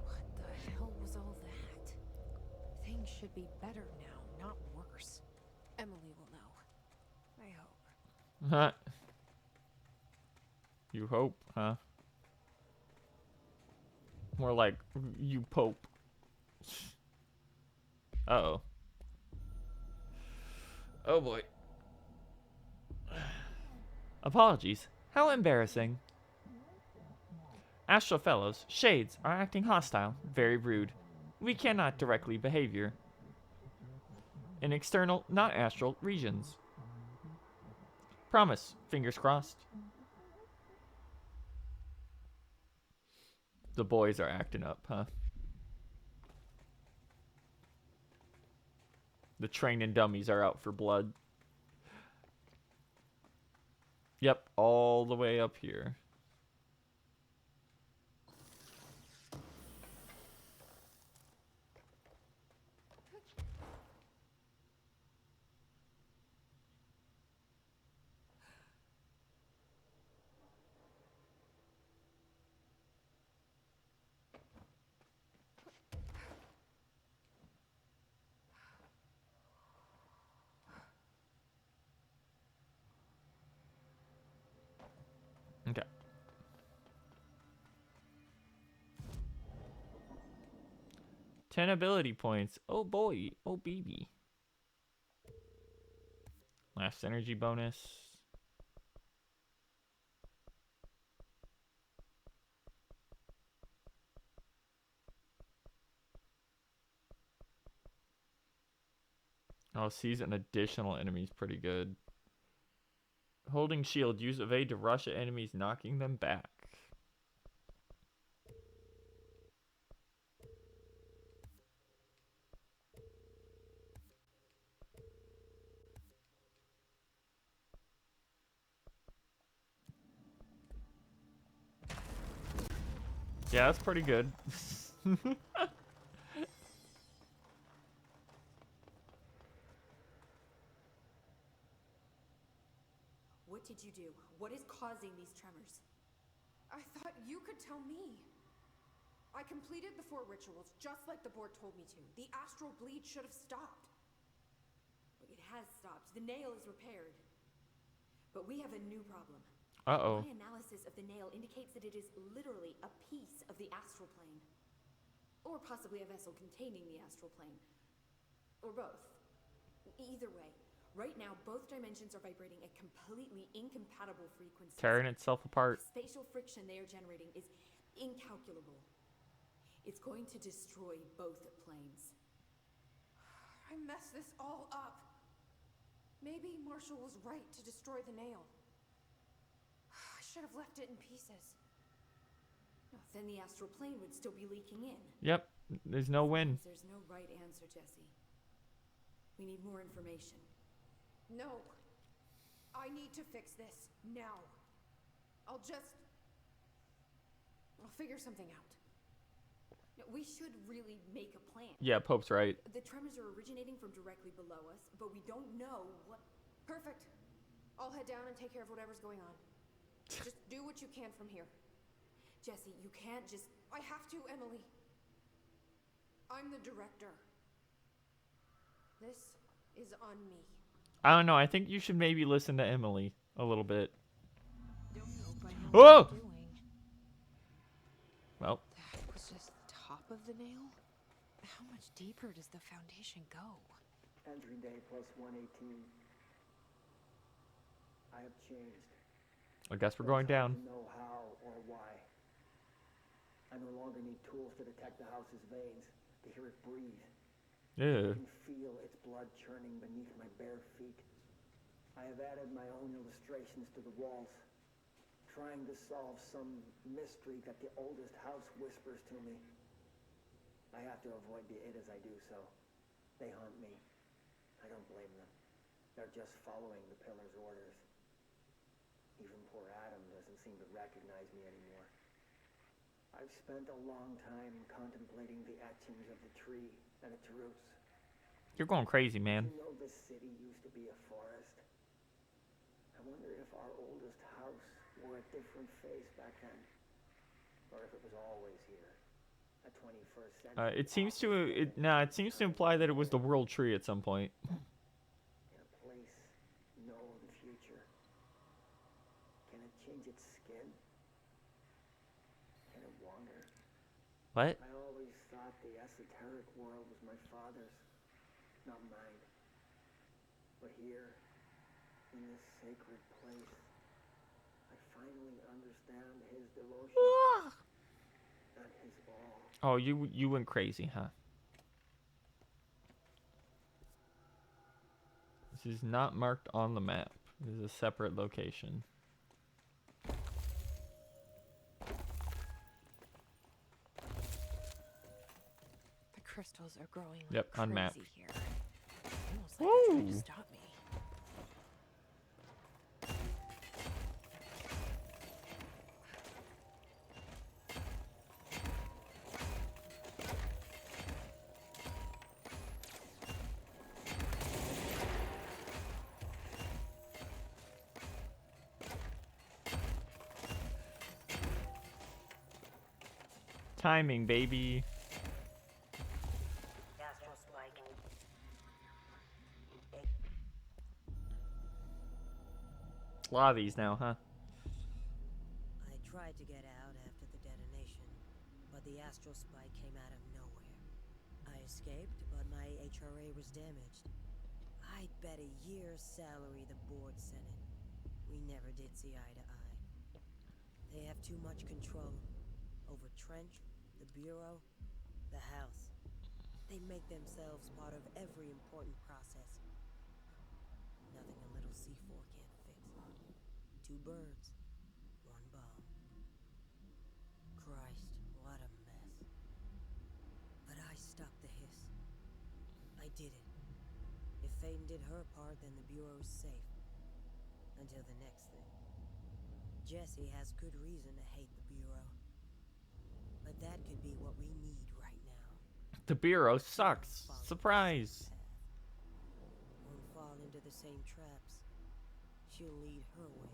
What the hell was all that? Things should be better now, not worse. Emily will know. I hope. Huh. You hope, huh? More like you pope. Uh-oh. Oh boy. Apologies. How embarrassing. Astral fellows, shades, are acting hostile, very rude. We cannot directly behavior in external, not astral regions. Promise, fingers crossed. The boys are acting up, huh? The training dummies are out for blood. Yep, all the way up here. Okay. Ten ability points. Oh boy. Oh baby. Last energy bonus. Oh, seize an additional enemy is pretty good. Holding shield. Use evade to rush at enemies, knocking them back. Yeah, that's pretty good. What did you do? What is causing these tremors? I thought you could tell me. I completed the 4 rituals just like the board told me to. The astral bleed should have stopped. Look, it has stopped. The nail is repaired. But we have a new problem. Uh-oh. My analysis of the nail indicates that it is literally a piece of the astral plane. Or possibly a vessel containing the astral plane. Or both. Either way, right now both dimensions are vibrating at completely incompatible frequencies. Tearing itself apart. The spatial friction they are generating is incalculable. It's going to destroy both planes. I messed this all up. Maybe Marshall was right to destroy the nail. I should have left it in pieces. No, then the astral plane would still be leaking in. Yep. There's no win. There's no right answer, Jesse. We need more information. No. I need to fix this now. I'll figure something out. No, we should really make a plan. Yeah, Pope's right. The tremors are originating from directly below us, but we don't know what... Perfect. I'll head down and take care of whatever's going on. Just do what you can from here. Jesse, you can't just... I have to, Emily. I'm the director. This is on me. I don't know. I think you should maybe listen to Emily a little bit. Don't know if I know Whoa! what I'm doing. Well, That was just the top of the nail? How much deeper does the foundation go? Entry day plus 118. I have changed. I guess we're going I down. don't know how or why. I no longer need tools to detect the house's veins, to hear it breathe. Yeah. I can feel its blood churning beneath my bare feet. I have added my own illustrations to the walls, trying to solve some mystery that the oldest house whispers to me. I have to avoid the it as I do so. They haunt me. I don't blame them. They're just following the pillar's orders. Even poor Adam doesn't seem to recognize me anymore. I've spent a long time contemplating the etchings of the tree and its roots. You're going crazy, man. You know this city used to be a forest. I wonder if our oldest house wore a different face back then. Or if it was always here. A 21st century. It seems to imply that it was the world tree at some point. Can a place know the future? Can it change its skin? Can it wander? What? I always thought the esoteric world was my father's, not mine. But here, in this sacred place, I finally understand his devotion and his awe. Oh, you went crazy, huh? This is not marked on the map. This is a separate location. The crystals are growing like Yep, crazy unmapped. here. Almost like they're trying to Woo! stop me. Timing, baby. Astral spike. A lot of these now, huh? I tried to get out after the detonation, but the astral spike came out of nowhere. I escaped, but my HRA was damaged. I'd bet a year's salary the board sent it. We never did see eye to eye. They have too much control over Trench, the Bureau, the House. They make themselves part of every important process. Nothing a little C4 can't fix. 2 birds, 1 bomb. Christ, what a mess. But I stopped the hiss. I did it. If Faden did her part, then the Bureau's safe. Until the next thing. Jesse has good reason to hate the Bureau. But that could be what we need right now. The Bureau sucks. Surprise. Won't fall into the same traps. She'll lead her way.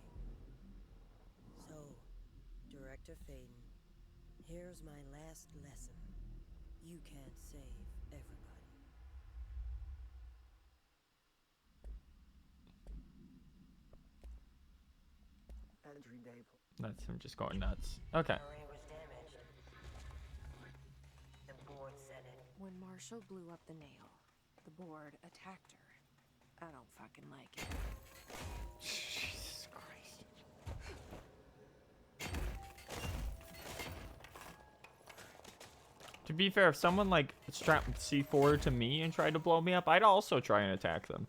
So, Director Faden, Here's my last lesson. You can't save everybody. Entry day. That's him just going nuts. Okay. Array was damaged. The board said it. When Marshall blew up the nail, the board attacked her. I don't fucking like it. Jesus Christ. To be fair, if someone like strapped C4 to me and tried to blow me up, I'd also try and attack them.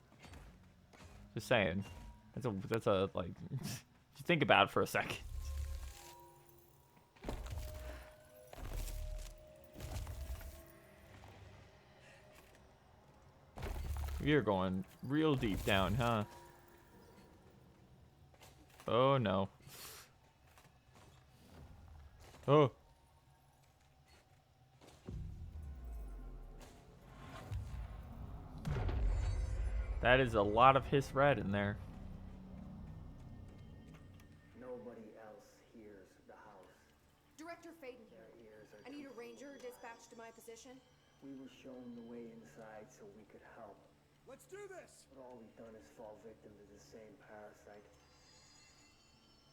Just saying. That's a like think about it for a second. You're going real deep down, huh? Oh no. Oh. That is a lot of hiss red in there. Nobody else hears the house. Director Faden here. Their ears are I need a ranger dispatched to my position. We were shown the way inside so we could help. Let's do this! But all we've done is fall victim to the same parasite.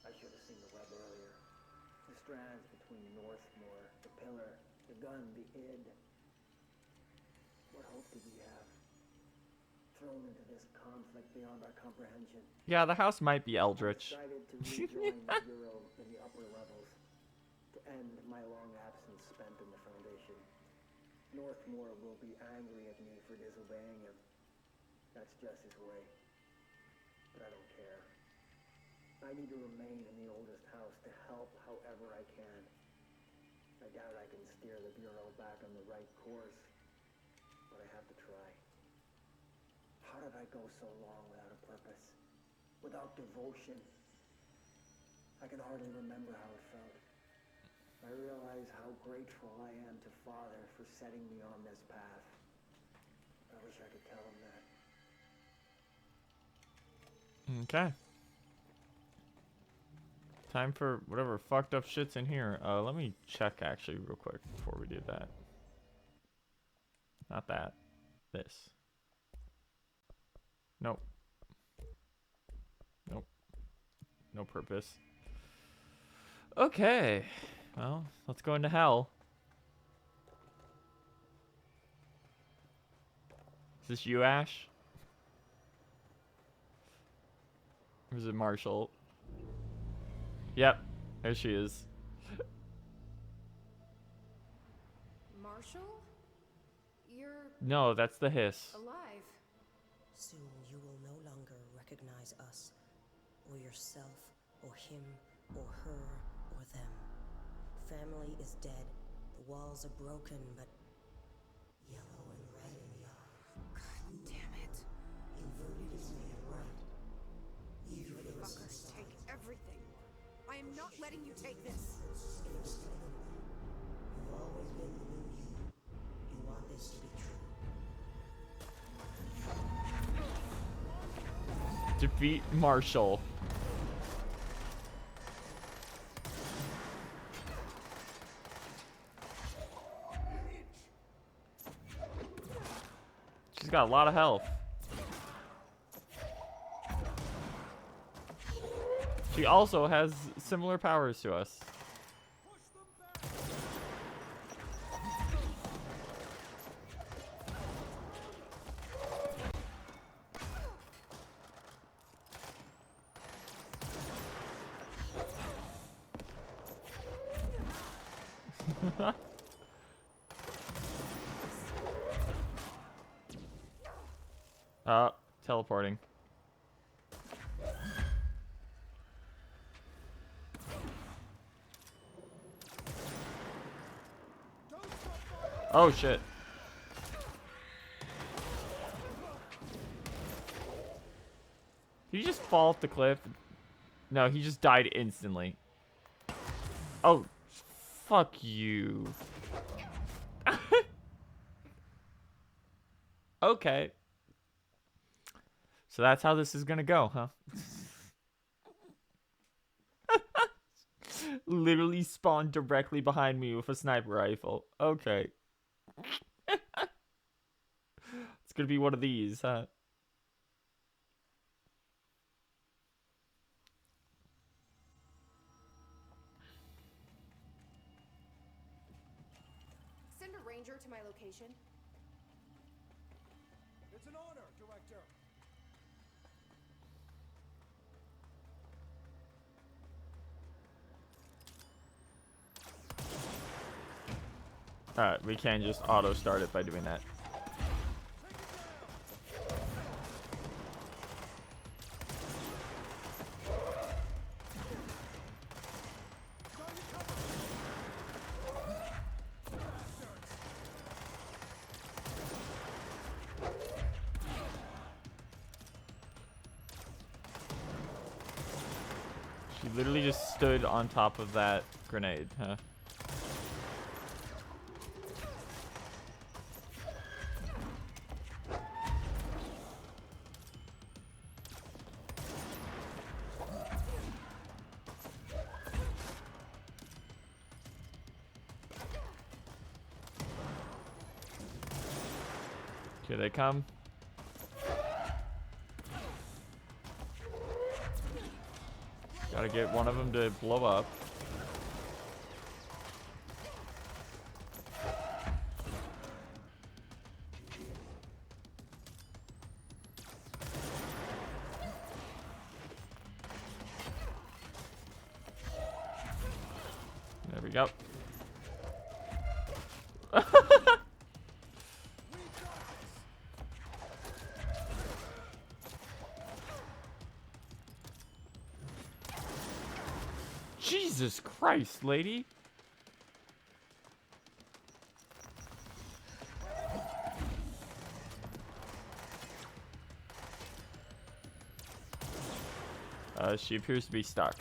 I should have seen the web earlier. The strands between Northmore, the pillar, the gun, the id. What hope did we have? Thrown into this conflict beyond our comprehension. Yeah, the house might be eldritch. Decided to rejoin the Bureau in the upper levels. To end my long absence spent in the Foundation. Northmore will be angry at me for disobeying him. That's just his way. But I don't care. I need to remain in the oldest house to help however I can. I doubt I can steer the Bureau back on the right course, but I have to try. How did I go so long without a purpose? Without devotion? I can hardly remember how it felt. I realize how grateful I am to Father for setting me on this path. I wish I could tell him that. Okay. Time for whatever fucked up shit's in here. Let me check actually real quick before we do that. Not that. This. Nope. Nope. No purpose. Okay. Well, let's go into hell. Is this you, Ash? Or is it Marshall? Yep. There she is. Marshall? You're No, that's the hiss. alive. Soon you will no longer recognize us, or yourself, or him, or her, or them. Family is dead. The walls are broken, but yellow and red in the eye. God damn it. Inverted is made right. You fuckers take everything. I am not letting you take this. You've always been the new you. You want this to be true. Defeat Marshall. She's got a lot of health. She also has similar powers to us. Teleporting. Oh shit. Did he just fall off the cliff? No, he just died instantly. Oh, fuck you. Okay. So that's how this is gonna go, huh? literally spawned directly behind me with a sniper rifle. Okay. It's gonna be one of these, huh? Send a ranger to my location. It's an honor, Director. Alright, we can just auto start it by doing that. She literally just stood on top of that grenade, huh? Here they come. Gotta get one of them to blow up. There we go. Jesus Christ, lady. She appears to be stuck.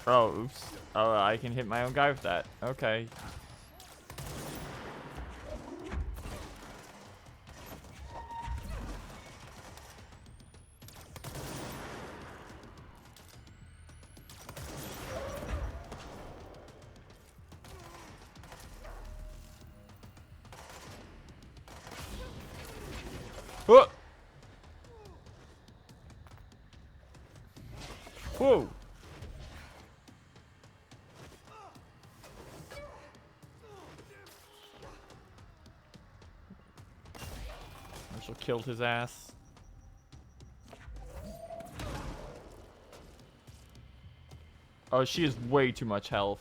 Oh, oops. Oh, I can hit my own guy with that. Okay. Whoa! Whoa! Marshall killed his ass. Oh, she has way too much health.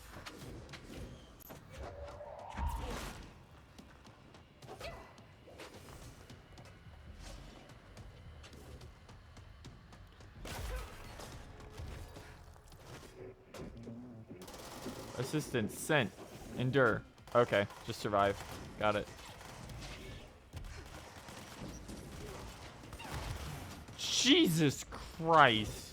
Assistance sent. Endure. Okay, just survive. Got it. Jesus Christ.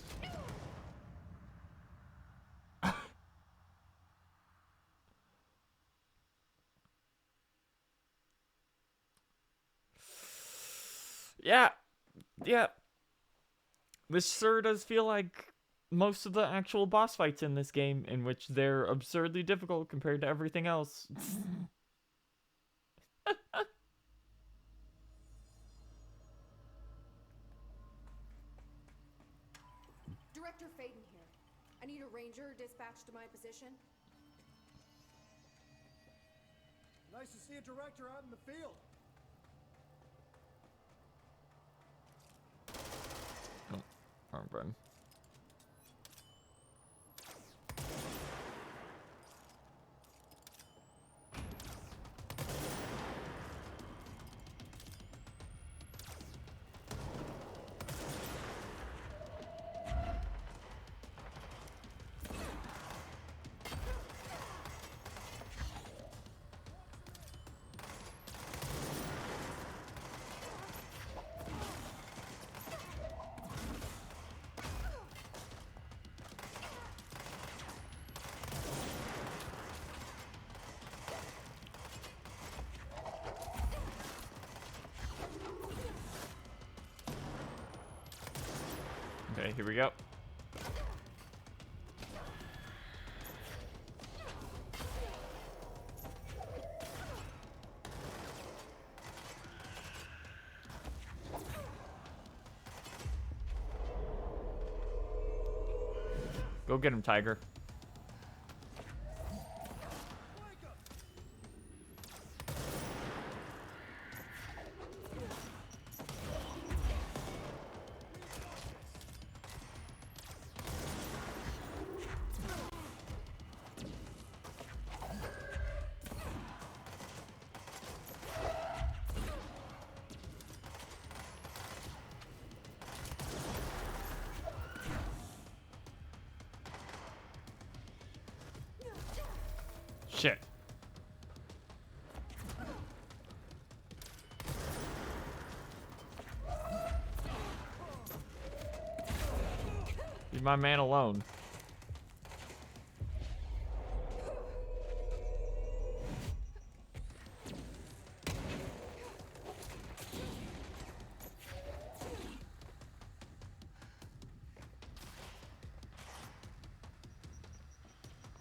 Yeah. Yeah. This sure does feel like most of the actual boss fights in this game, in which they're absurdly difficult compared to everything else. Director Faden here. I need a ranger dispatched to my position. Nice to see a director out in the field. Oh, wrong button. Okay, here we go. Go get him, Tiger. Shit. Leave my man alone.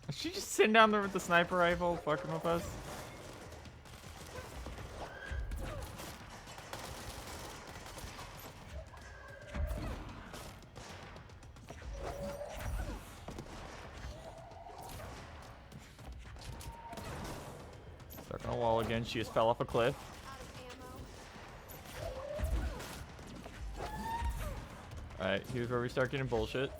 Is she just sitting down there with the sniper rifle, fucking with us? Stuck on a wall again. She just fell off a cliff. Alright, here's where we start getting bullshit.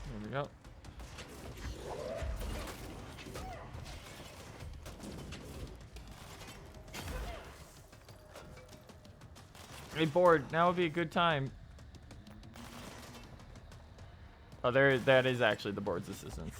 There we go. Hey, board. Now would be a good time. Oh, there. That is actually the board's assistance.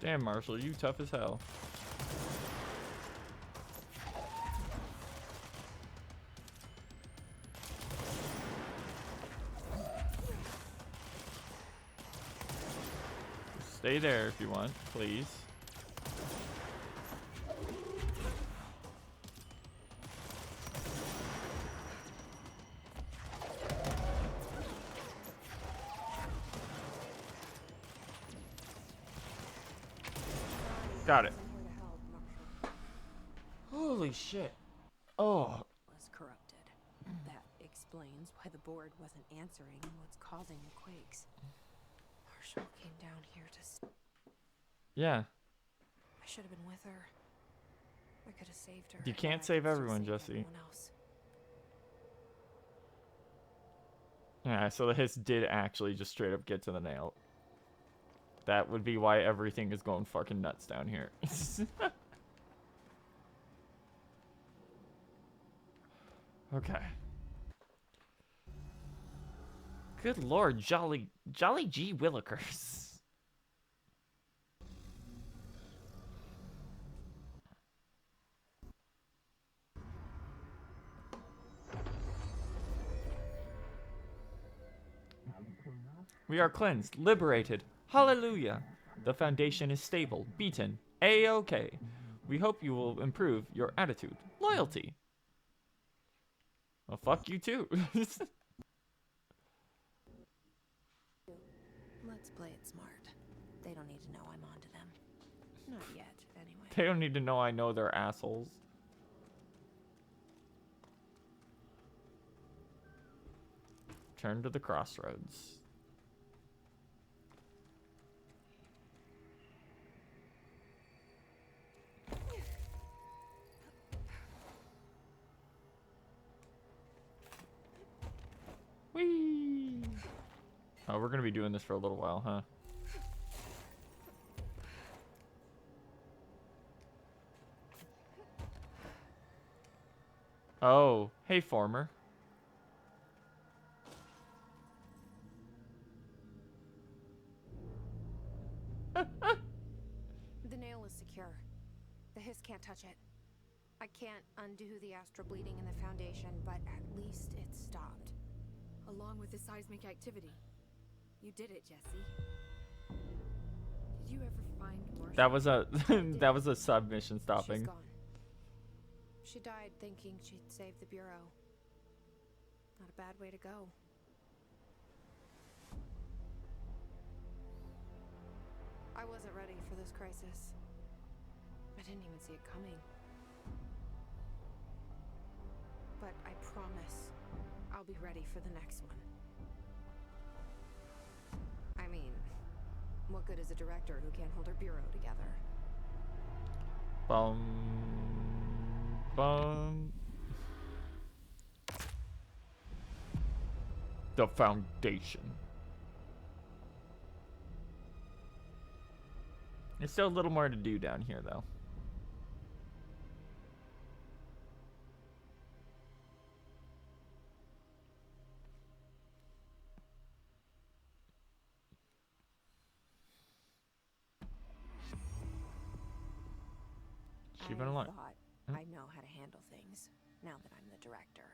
Damn, Marshall, you tough as hell. Stay there if you want, please. Got it. Holy shit. Oh. Was corrupted. That explains why the board wasn't answering and what's causing the quakes. Marshall came down here to... Yeah. I should have been with her. I could have saved her. You can't save everyone, Jesse. Yeah, so the hiss did actually just straight up get to the nail. That would be why everything is going fucking nuts down here. Okay. Good lord, Jolly G Willikers. We are cleansed, liberated. Hallelujah. The foundation is stable, beaten, A-OK. We hope you will improve your attitude, loyalty. Well, fuck you too. Let's play it smart. They don't need to know I'm onto them. Not yet, anyway. They don't need to know I know they're assholes. Turn to the crossroads. Whee! Oh, we're gonna be doing this for a little while, huh? Oh, hey, former. The nail is secure. The hiss can't touch it. I can't undo the astral bleeding in the Foundation, but at least it's stopped. Along with the seismic activity. You did it, Jesse. Did you ever find Marshall? That was a that was a submission stopping. She's gone. She died thinking she'd save the Bureau. Not a bad way to go. I wasn't ready for this crisis. I didn't even see it coming. But I promise I'll be ready for the next one. I mean, what good is a director who can't hold her bureau together? Bum, bum. The Foundation. There's still a little more to do down here, though. She's been alive. I know how to handle things, now that I'm the director.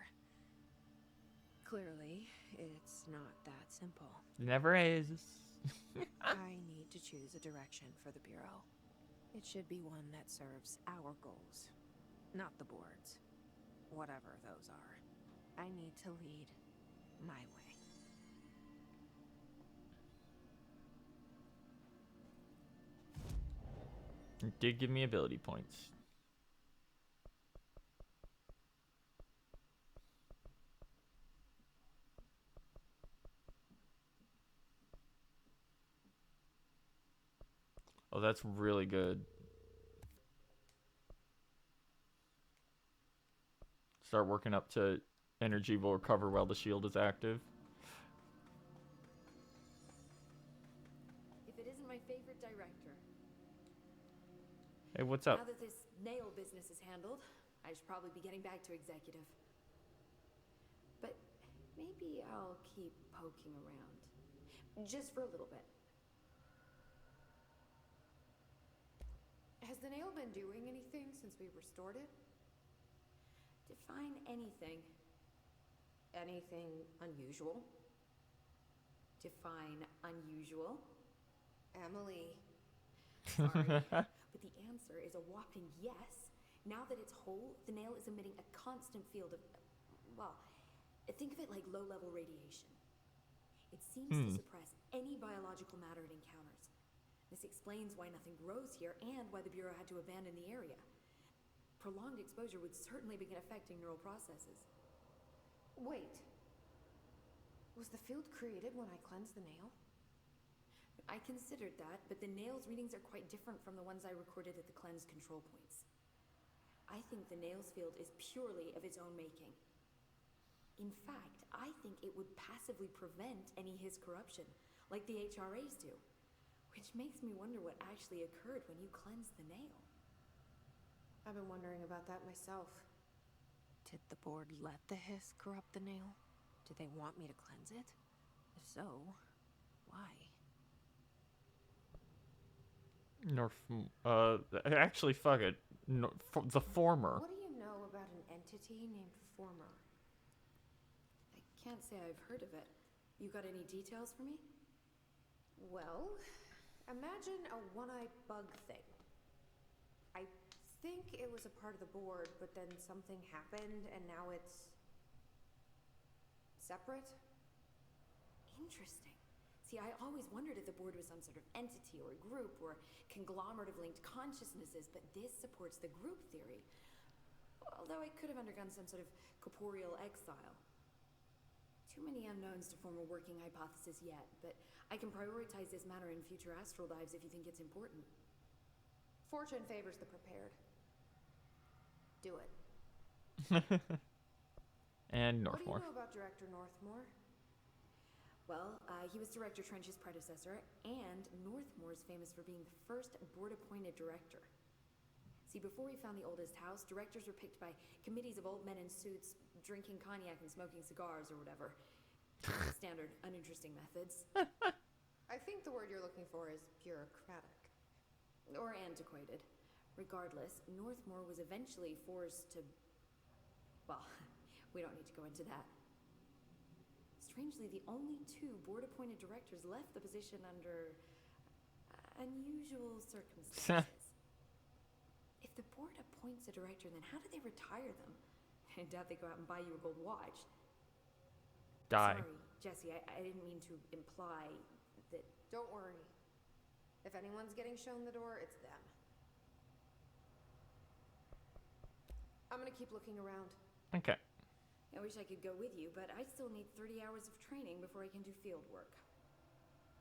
Clearly, it's not that simple. Never is. I need to choose a direction for the Bureau. It should be one that serves our goals, not the board's. Whatever those are. I need to lead my way. It did give me ability points. Oh, that's really good. Start working up to energy will recover while the shield is active. If it isn't my favorite director. Hey, what's up? Now that this nail business is handled, I should probably be getting back to executive. But maybe I'll keep poking around. Just for a little bit. Has the nail been doing anything since we restored it? Define anything. Anything unusual? Define unusual. Emily. Sorry. But the answer is a whopping yes. Now that it's whole, the nail is emitting a constant field of, well, think of it like low-level radiation. It seems to suppress any biological matter it encounters. This explains why nothing grows here and why the Bureau had to abandon the area. Prolonged exposure would certainly begin affecting neural processes. Wait. Was the field created when I cleansed the nail? I considered that, but the nail's readings are quite different from the ones I recorded at the cleanse control points. I think the nail's field is purely of its own making. In fact, I think it would passively prevent any his corruption, like the HRAs do. Which makes me wonder what actually occurred when you cleansed the nail. I've been wondering about that myself. Did the board let the hiss corrupt the nail? Did they want me to cleanse it? If so, why? Actually, fuck it. The former. What do you know about an entity named Former? I can't say I've heard of it. You got any details for me? Well, imagine a one-eyed bug thing. I think it was a part of the board, but then something happened and now it's separate? Interesting. See, I always wondered if the board was some sort of entity or group or conglomerate of linked consciousnesses, but this supports the group theory. Although it could have undergone some sort of corporeal exile. Too many unknowns to form a working hypothesis yet, but I can prioritize this matter in future astral dives if you think it's important. Fortune favors the prepared. Do it. And What do you Northmore. know about Director Northmore? Well, he was Director Trench's predecessor, and Northmore's famous for being the first board-appointed director. See, before we found the oldest house, directors were picked by committees of old men in suits drinking cognac and smoking cigars or whatever. Standard, uninteresting methods. I think the word you're looking for is bureaucratic. Or antiquated. Regardless, Northmore was eventually forced to... Well, we don't need to go into that. Strangely, the only two board-appointed directors left the position under unusual circumstances. If the board appoints a director, then how do they retire them? I doubt they go out and buy you a gold watch. Die. Sorry, Jesse, I didn't mean to imply that... Don't worry. If anyone's getting shown the door, it's them. I'm gonna keep looking around. Okay. I wish I could go with you, but I still need 30 hours of training before I can do field work.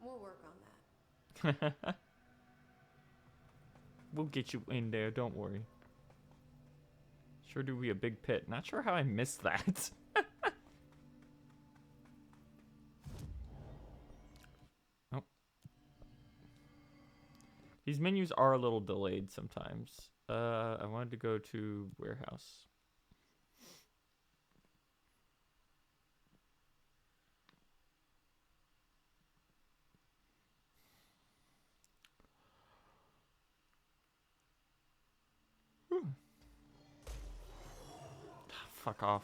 We'll work on that. We'll get you in there, don't worry. Sure do be a big pit. Not sure how I missed that. Oh. These menus are a little delayed sometimes. I wanted to go to warehouse. Fuck off.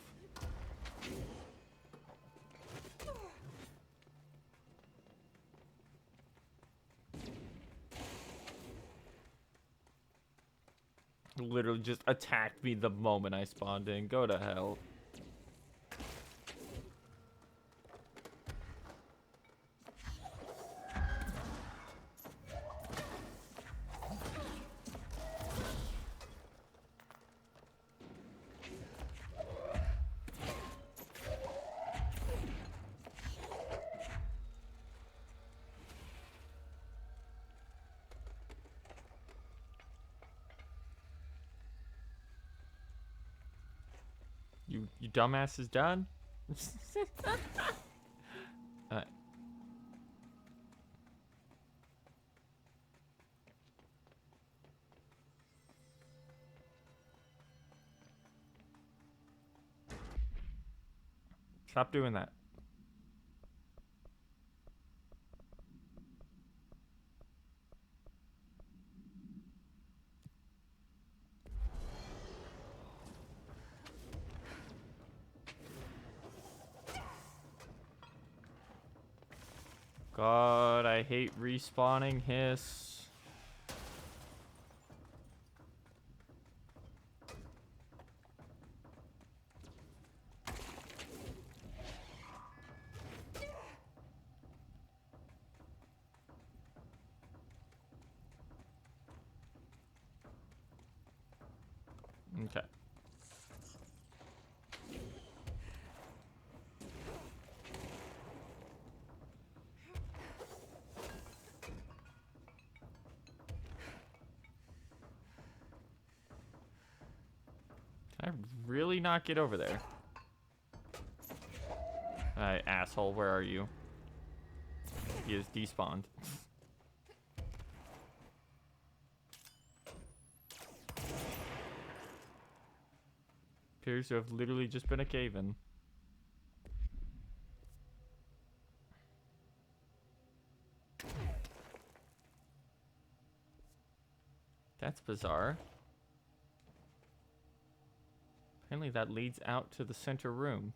Literally just attacked me the moment I spawned in. Go to hell. You dumbass is done? Stop doing that. God, I hate respawning hiss. Okay. Can I really not get over there? Alright, asshole, where are you? He is despawned. Appears to have literally just been a cave-in. That's bizarre. Apparently that leads out to the center room.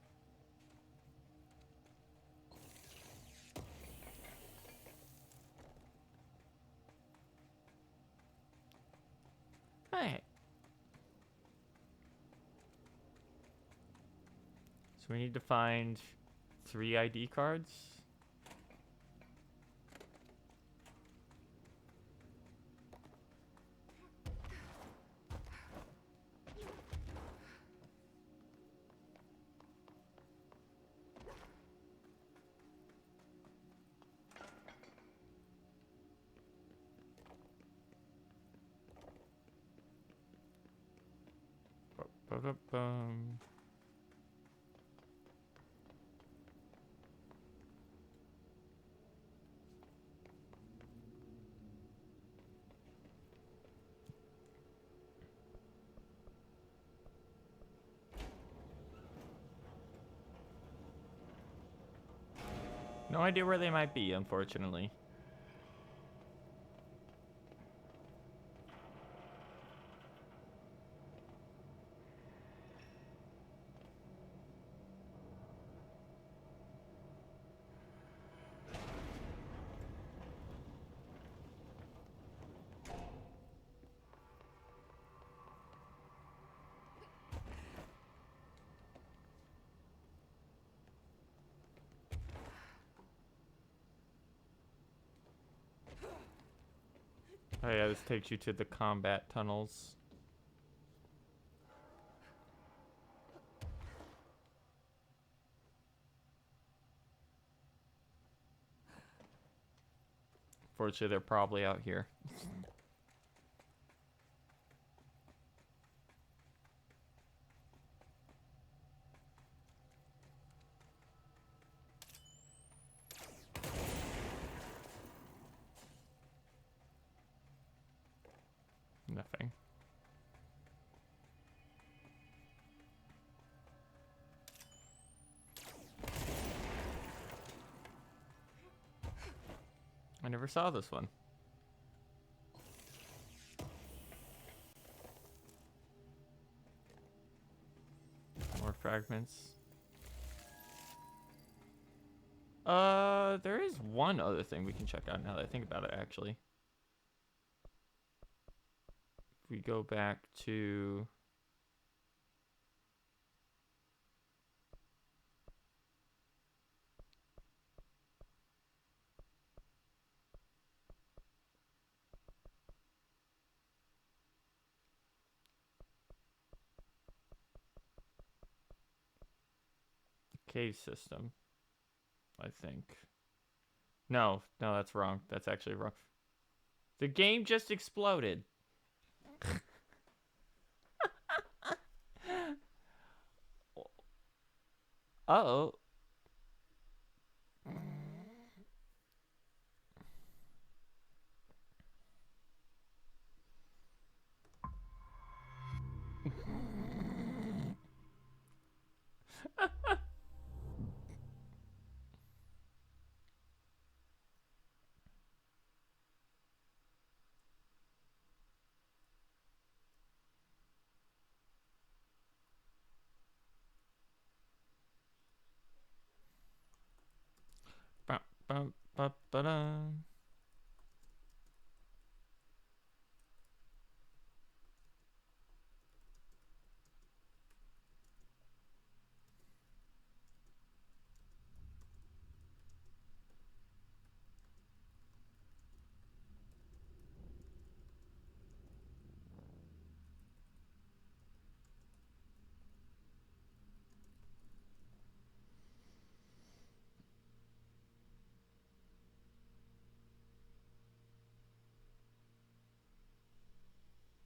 Hey. So we need to find 3 ID cards. Ba-da-bum. No idea where they might be, unfortunately. Oh yeah, this takes you to the combat tunnels. Fortunately, they're probably out here. Nothing. I never saw this one. More fragments. There is one other thing we can check out now that I think about it, actually. If we go back to... cave system, I think. No, that's wrong. That's actually wrong. The game just exploded. Uh-oh. Ba, ba, ba, ba, da.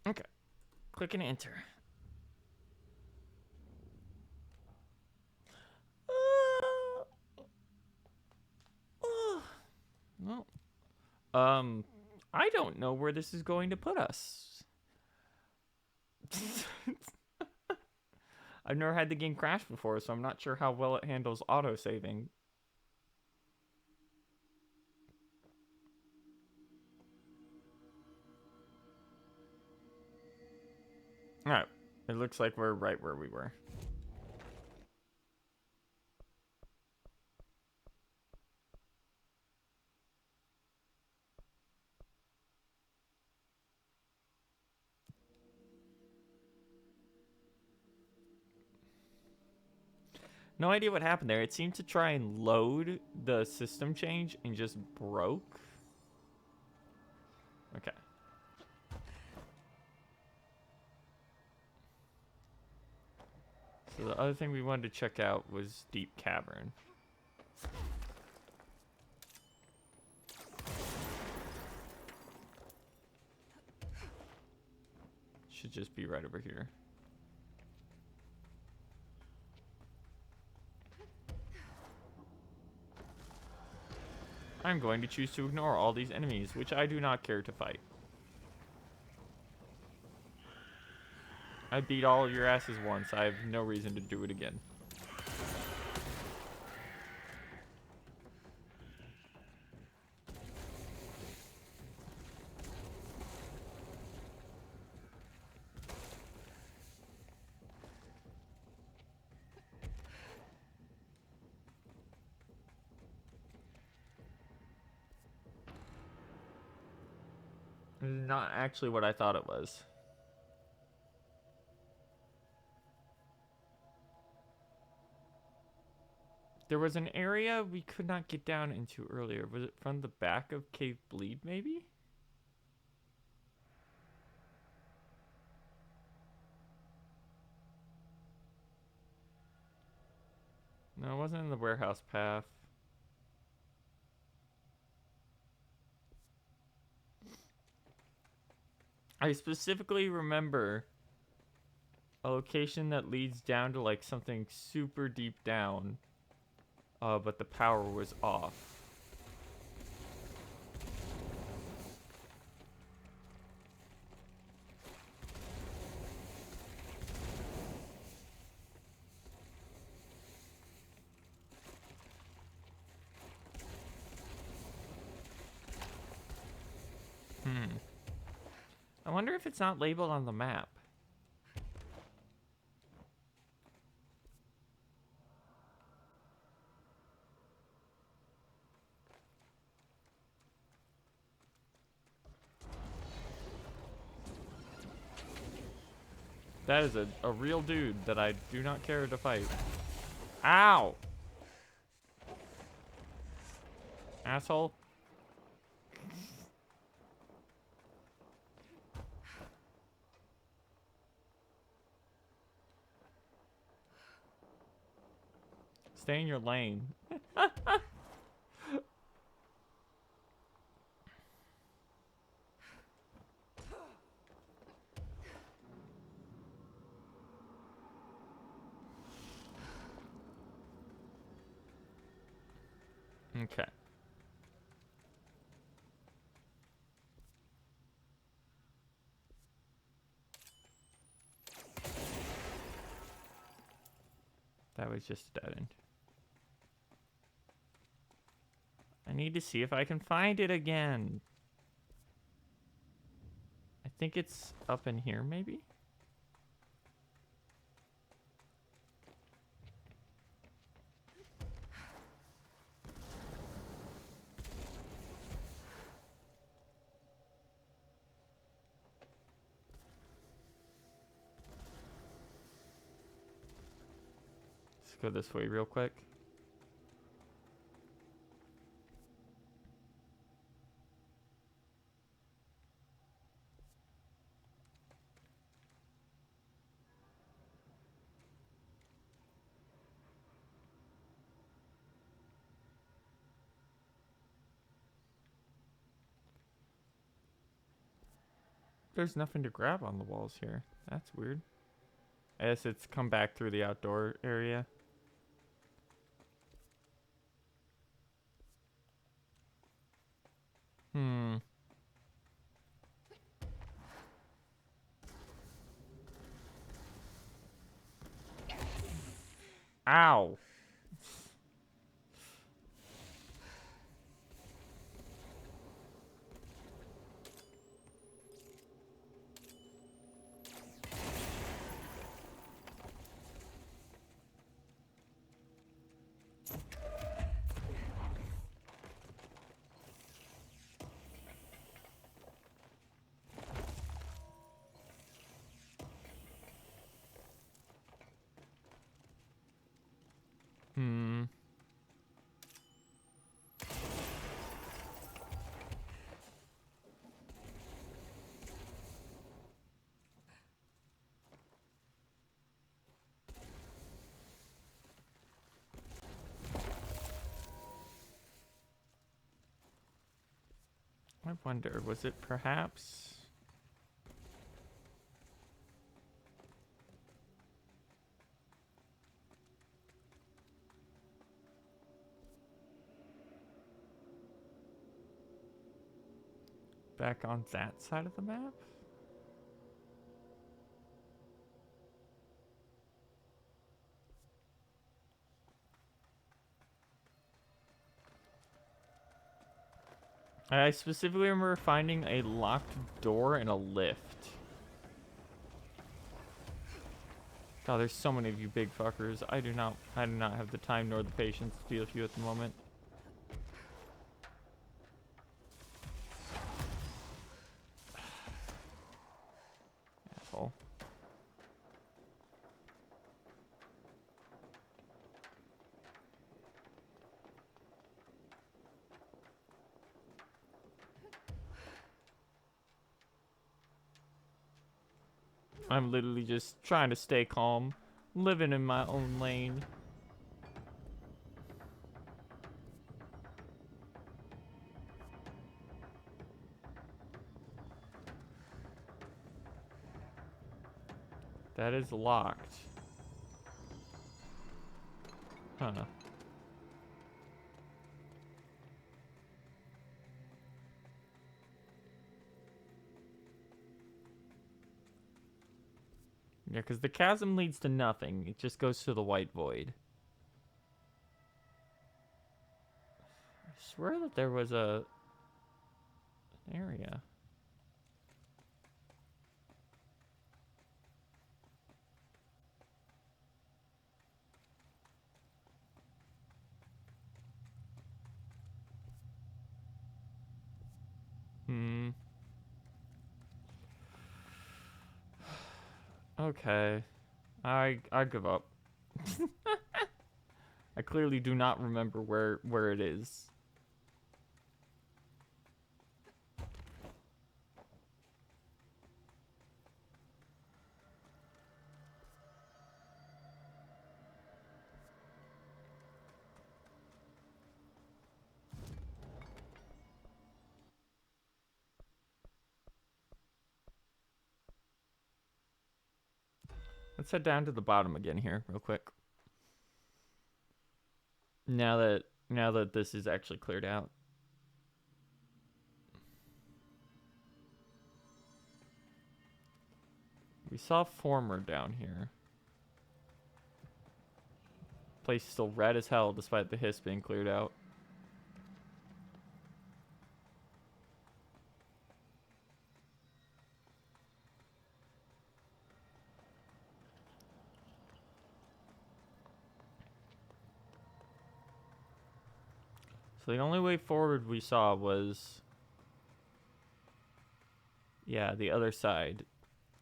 Okay. Click and enter. Well, I don't know where this is going to put us. I've never had the game crash before, so I'm not sure how well it handles auto-saving. Alright, it looks like we're right where we were. No idea what happened there. It seemed to try and load the system change and just broke. Okay. So the other thing we wanted to check out was Deep Cavern. Should just be right over here. I'm going to choose to ignore all these enemies, which I do not care to fight. I beat all of your asses once. I have no reason to do it again. Not actually what I thought it was. There was an area we could not get down into earlier. Was it from the back of Cave Bleed, maybe? No, it wasn't in the warehouse path. I specifically remember a location that leads down to like something super deep down, but the power was off. I wonder if it's not labeled on the map. That is a real dude that I do not care to fight. Ow! Asshole. Stay in your lane. Okay. That was just a dead end. I need to see if I can find it again. I think it's up in here, maybe? Let's go this way real quick. There's nothing to grab on the walls here. That's weird. I guess it's come back through the outdoor area. Ow! I wonder, was it perhaps... back on that side of the map? I specifically remember finding a locked door and a lift. God, there's so many of you big fuckers. I do not have the time nor the patience to deal with you at the moment. I'm literally just trying to stay calm, living in my own lane. That is locked. Huh. Yeah, because the chasm leads to nothing. It just goes to the white void. I swear that there was an area. Hmm. Okay. I give up. I clearly do not remember where it is. Let's head down to the bottom again here, real quick. Now that this is actually cleared out. We saw Former down here. Place still red as hell despite the hiss being cleared out. So the only way forward we saw was, yeah, the other side.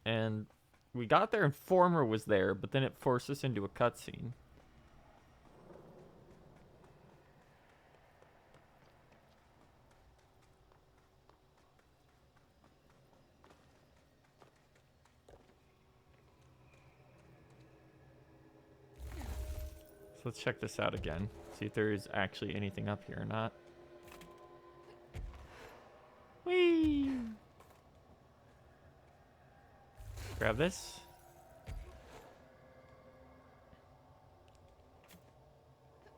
And we got there and Former was there, but then it forced us into a cutscene. So let's check this out again. See if there is actually anything up here or not. Whee! Grab this.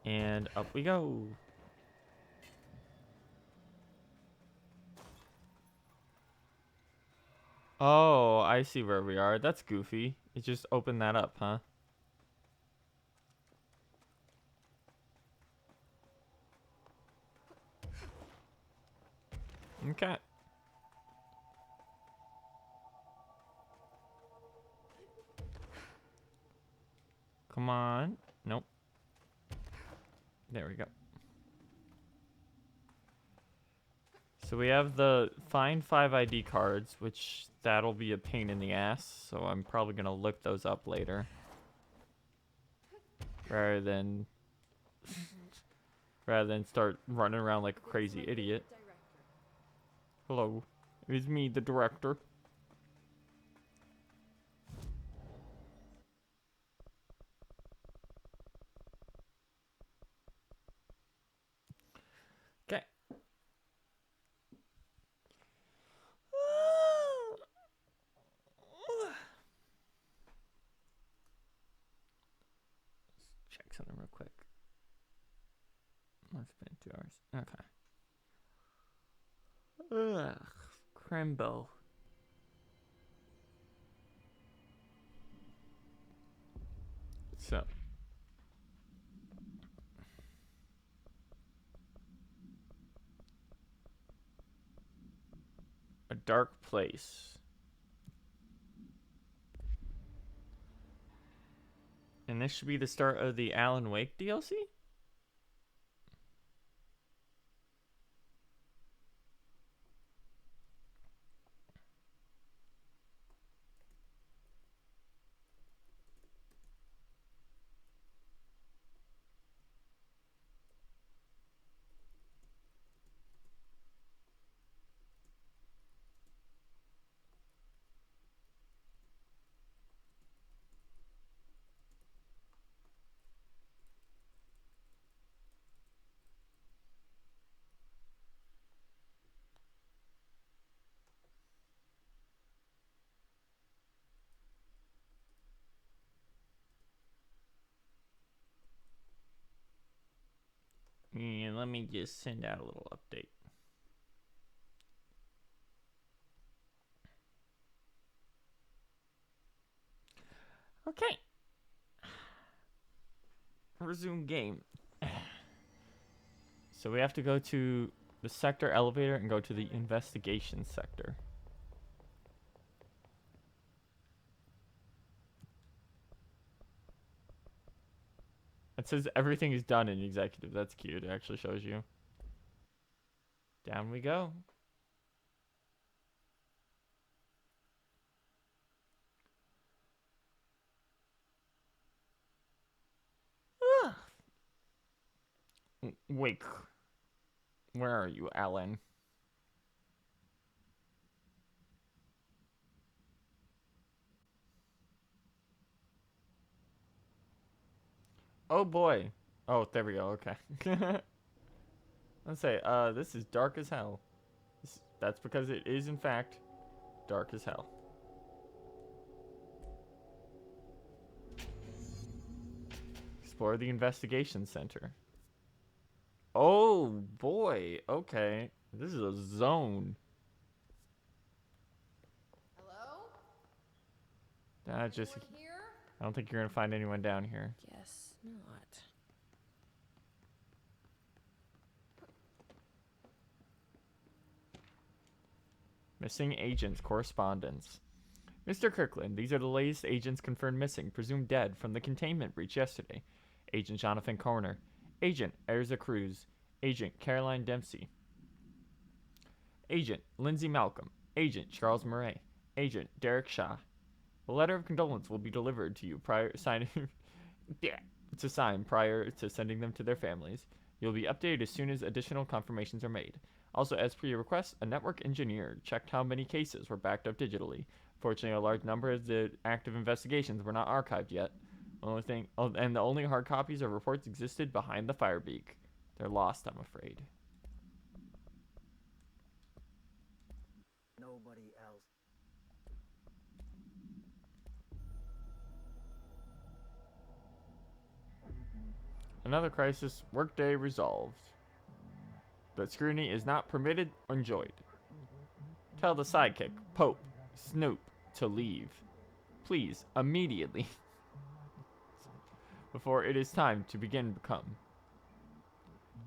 And up we go. Oh, I see where we are. That's goofy. It just opened that up, huh? Okay. Come on. Nope. There we go. So we have the find 5 ID cards, which that'll be a pain in the ass. So I'm probably going to look those up later. Rather than start running around like a crazy idiot. Hello. It is me, the director. Okay. Check something real quick. It's been 2 hours. Okay. Ugh. Crembo. So. A dark place. And this should be the start of the Alan Wake DLC? let me just send out a little update. Okay. Resume game. So we have to go to the sector elevator and go to the investigation sector. It says everything is done in executive. That's cute. It actually shows you. Down we go. Wait. Where are you, Alan? Oh boy. Oh, there we go. Okay. Let's say, this is dark as hell. That's because it is, in fact, dark as hell. Explore the investigation center. Oh boy. Okay. This is a zone. Hello? Just. Anyone here? I don't think you're gonna find anyone down here. Guess not. Missing agents correspondence. Mr. Kirkland, these are the latest agents confirmed missing, presumed dead from the containment breach yesterday. Agent Jonathan Corner. Agent Erza Cruz. Agent Caroline Dempsey. Agent Lindsay Malcolm. Agent Charles Murray. Agent Derek Shaw. A letter of condolence will be delivered to you prior to sign prior to sending them to their families. You'll be updated as soon as additional confirmations are made. Also, as per your request, a network engineer checked how many cases were backed up digitally. Fortunately, a large number of the active investigations were not archived yet. And the only hard copies of reports existed behind the Firebeak. They're lost, I'm afraid. Nobody else. Another crisis, workday resolved. But scrutiny is not permitted or enjoyed. Tell the sidekick, Pope, Snoop, to leave. Please, immediately. Before it is time to become.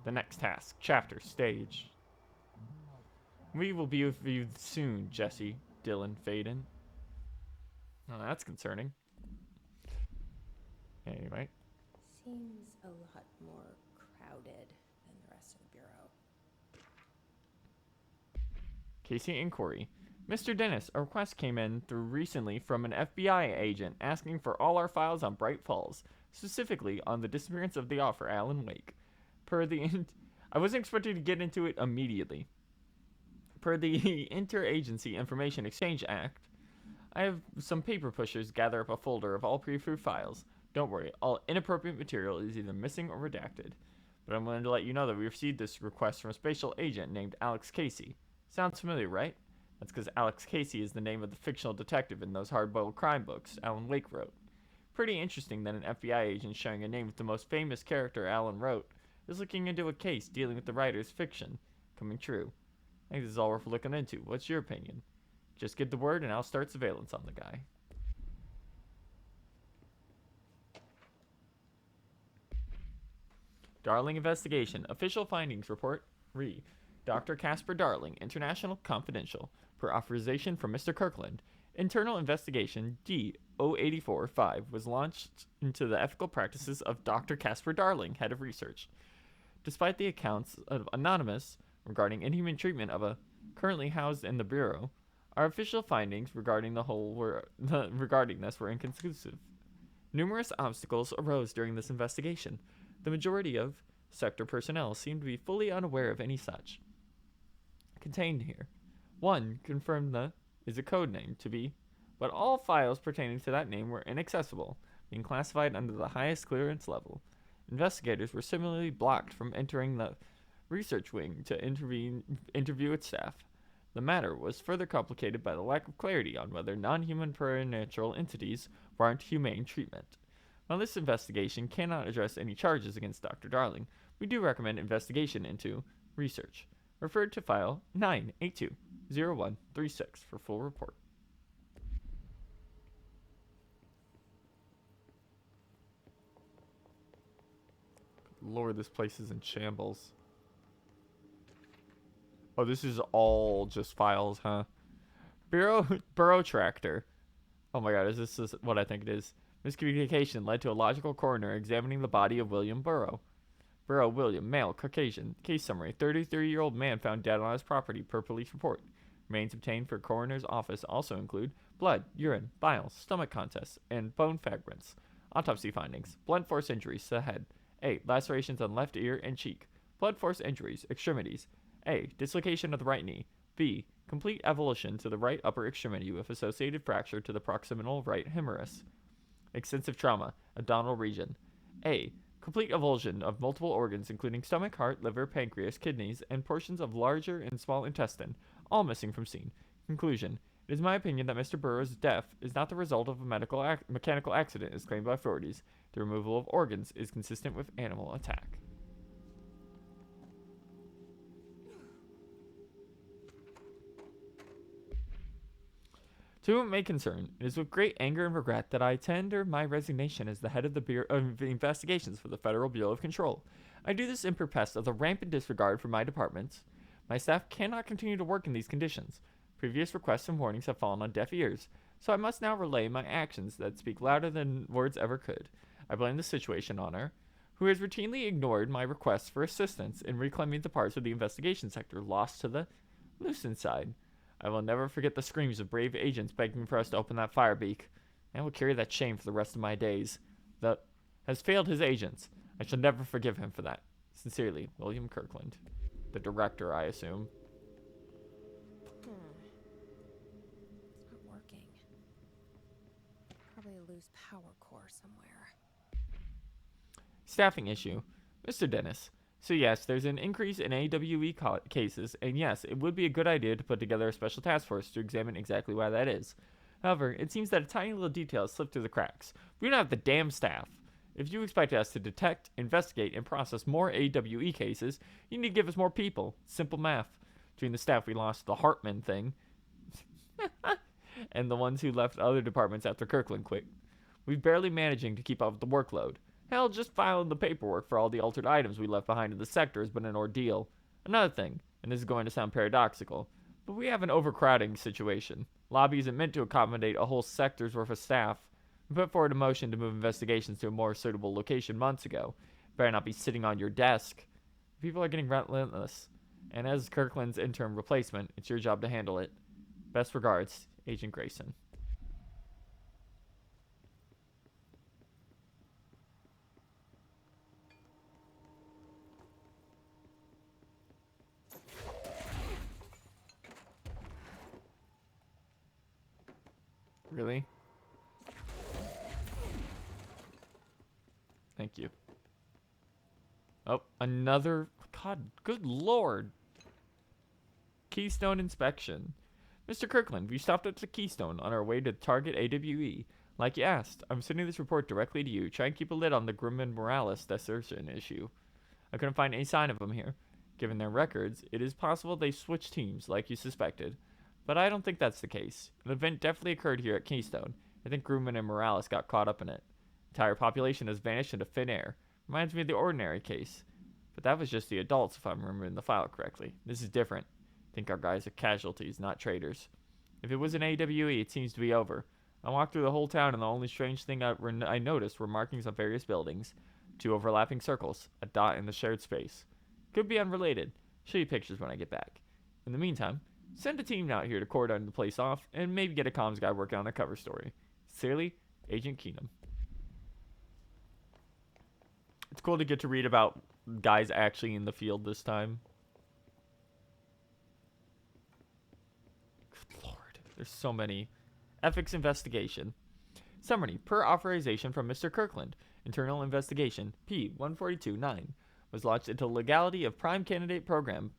The next task, chapter, stage. We will be with you soon, Jesse, Dylan, Faden. Oh, that's concerning. Anyway. Seems a lot more crowded than the rest of the bureau. Casey inquiry. Mr. Dennis, a request came in through recently from an FBI agent asking for all our files on Bright Falls, specifically on the disappearance of the author Alan Wake. I wasn't expecting to get into it immediately. Per the Interagency Information Exchange Act, I have some paper pushers gather up a folder of all pre-approved files. Don't worry, all inappropriate material is either missing or redacted. But I'm going to let you know that we received this request from a special agent named Alex Casey. Sounds familiar, right? That's because Alex Casey is the name of the fictional detective in those hard-boiled crime books Alan Wake wrote. Pretty interesting that an FBI agent sharing a name with the most famous character Alan wrote is looking into a case dealing with the writer's fiction coming true. I think this is all worth looking into. What's your opinion? Just get the word and I'll start surveillance on the guy. Darling investigation. Official findings report. Re. Dr. Casper Darling, International Confidential. Per authorization from Mr. Kirkland. Internal investigation D-084-5 was launched into the ethical practices of Dr. Casper Darling, head of research. Despite the accounts of Anonymous regarding inhuman treatment of a currently housed in the Bureau, our official findings regarding regarding this were inconclusive. Numerous obstacles arose during this investigation. The majority of sector personnel seemed to be fully unaware of any such. Contained here. 1 confirmed is a code name to be, but all files pertaining to that name were inaccessible, being classified under the highest clearance level. Investigators were similarly blocked from entering the research wing to interview its staff. The matter was further complicated by the lack of clarity on whether non-human supernatural entities warrant humane treatment. While this investigation cannot address any charges against Dr. Darling, We do recommend investigation into research. Refer to file 9820136 for full report. Lord, this place is in shambles. Oh, this is all just files, huh? Burrow tractor. Oh my god, is this what I think it is? Miscommunication led to a logical coroner examining the body of William Burrow. Burrow William, male, Caucasian. Case summary: 33-year-old man found dead on his property per police report. Remains obtained for coroner's office also include blood, urine, bile, stomach contents, and bone fragments. Autopsy findings: blunt force injuries to the head. A. Lacerations on left ear and cheek. Blood force injuries, extremities. A. Dislocation of the right knee. B. Complete avulsion to the right upper extremity with associated fracture to the proximal right humerus. Extensive trauma, abdominal region. A. Complete avulsion of multiple organs including stomach, heart, liver, pancreas, kidneys, and portions of larger and small intestine, all missing from scene. Conclusion: it is my opinion that Mr. Burroughs' death is not the result of a mechanical accident as claimed by authorities. The removal of organs is consistent with animal attack. To whom it may concern, it is with great anger and regret that I tender my resignation as the head of the Bureau of Investigations for the Federal Bureau of Control. I do this in protest of the rampant disregard for my departments. My staff cannot continue to work in these conditions. Previous requests and warnings have fallen on deaf ears, so I must now relay my actions that speak louder than words ever could. I blame the situation on her, who has routinely ignored my requests for assistance in reclaiming the parts of the investigation sector lost to the Lucent side. I will never forget the screams of brave agents begging for us to open that fire beak. I will carry that shame for the rest of my days. That has failed his agents. I shall never forgive him for that. Sincerely, William Kirkland. The director, I assume. It's not working. Probably a loose power core somewhere. Staffing issue. Mr. Dennis. So yes, there's an increase in AWE cases, and yes, it would be a good idea to put together a special task force to examine exactly why that is. However, it seems that a tiny little detail has slipped through the cracks. We don't have the damn staff. If you expect us to detect, investigate, and process more AWE cases, you need to give us more people. Simple math. Between the staff we lost the Hartman thing, and the ones who left other departments after Kirkland quit, we're barely managing to keep up with the workload. Hell, just filing the paperwork for all the altered items we left behind in the sector has been an ordeal. Another thing, and this is going to sound paradoxical, but we have an overcrowding situation. Lobby isn't meant to accommodate a whole sector's worth of staff. We put forward a motion to move investigations to a more suitable location months ago. Better not be sitting on your desk. People are getting relentless, and as Kirkland's interim replacement, it's your job to handle it. Best regards, Agent Grayson. Really? Thank you. Oh, another... God, good lord. Keystone inspection. Mr. Kirkland, we stopped at the Keystone on our way to target AWE. Like you asked, I'm sending this report directly to you. Try and keep a lid on the Grumman Morales desertion issue. I couldn't find any sign of them here. Given their records, it is possible they switched teams like you suspected. But I don't think that's the case. An event definitely occurred here at Keystone. I think Grumman and Morales got caught up in it. The entire population has vanished into thin air. Reminds me of the ordinary case. But that was just the adults, if I'm remembering the file correctly. This is different. I think our guys are casualties, not traitors. If it was an AWE, it seems to be over. I walked through the whole town, and the only strange thing I noticed were markings on various buildings. 2 overlapping circles, a dot in the shared space. Could be unrelated. Show you pictures when I get back. In the meantime, send a team out here to cordon the place off, and maybe get a comms guy working on a cover story. Sincerely, Agent Keenum. It's cool to get to read about guys actually in the field this time. Good lord, there's so many. Ethics investigation. Summary. Per authorization from Mr. Kirkland, internal investigation P-142-9 was launched into legality of prime candidate program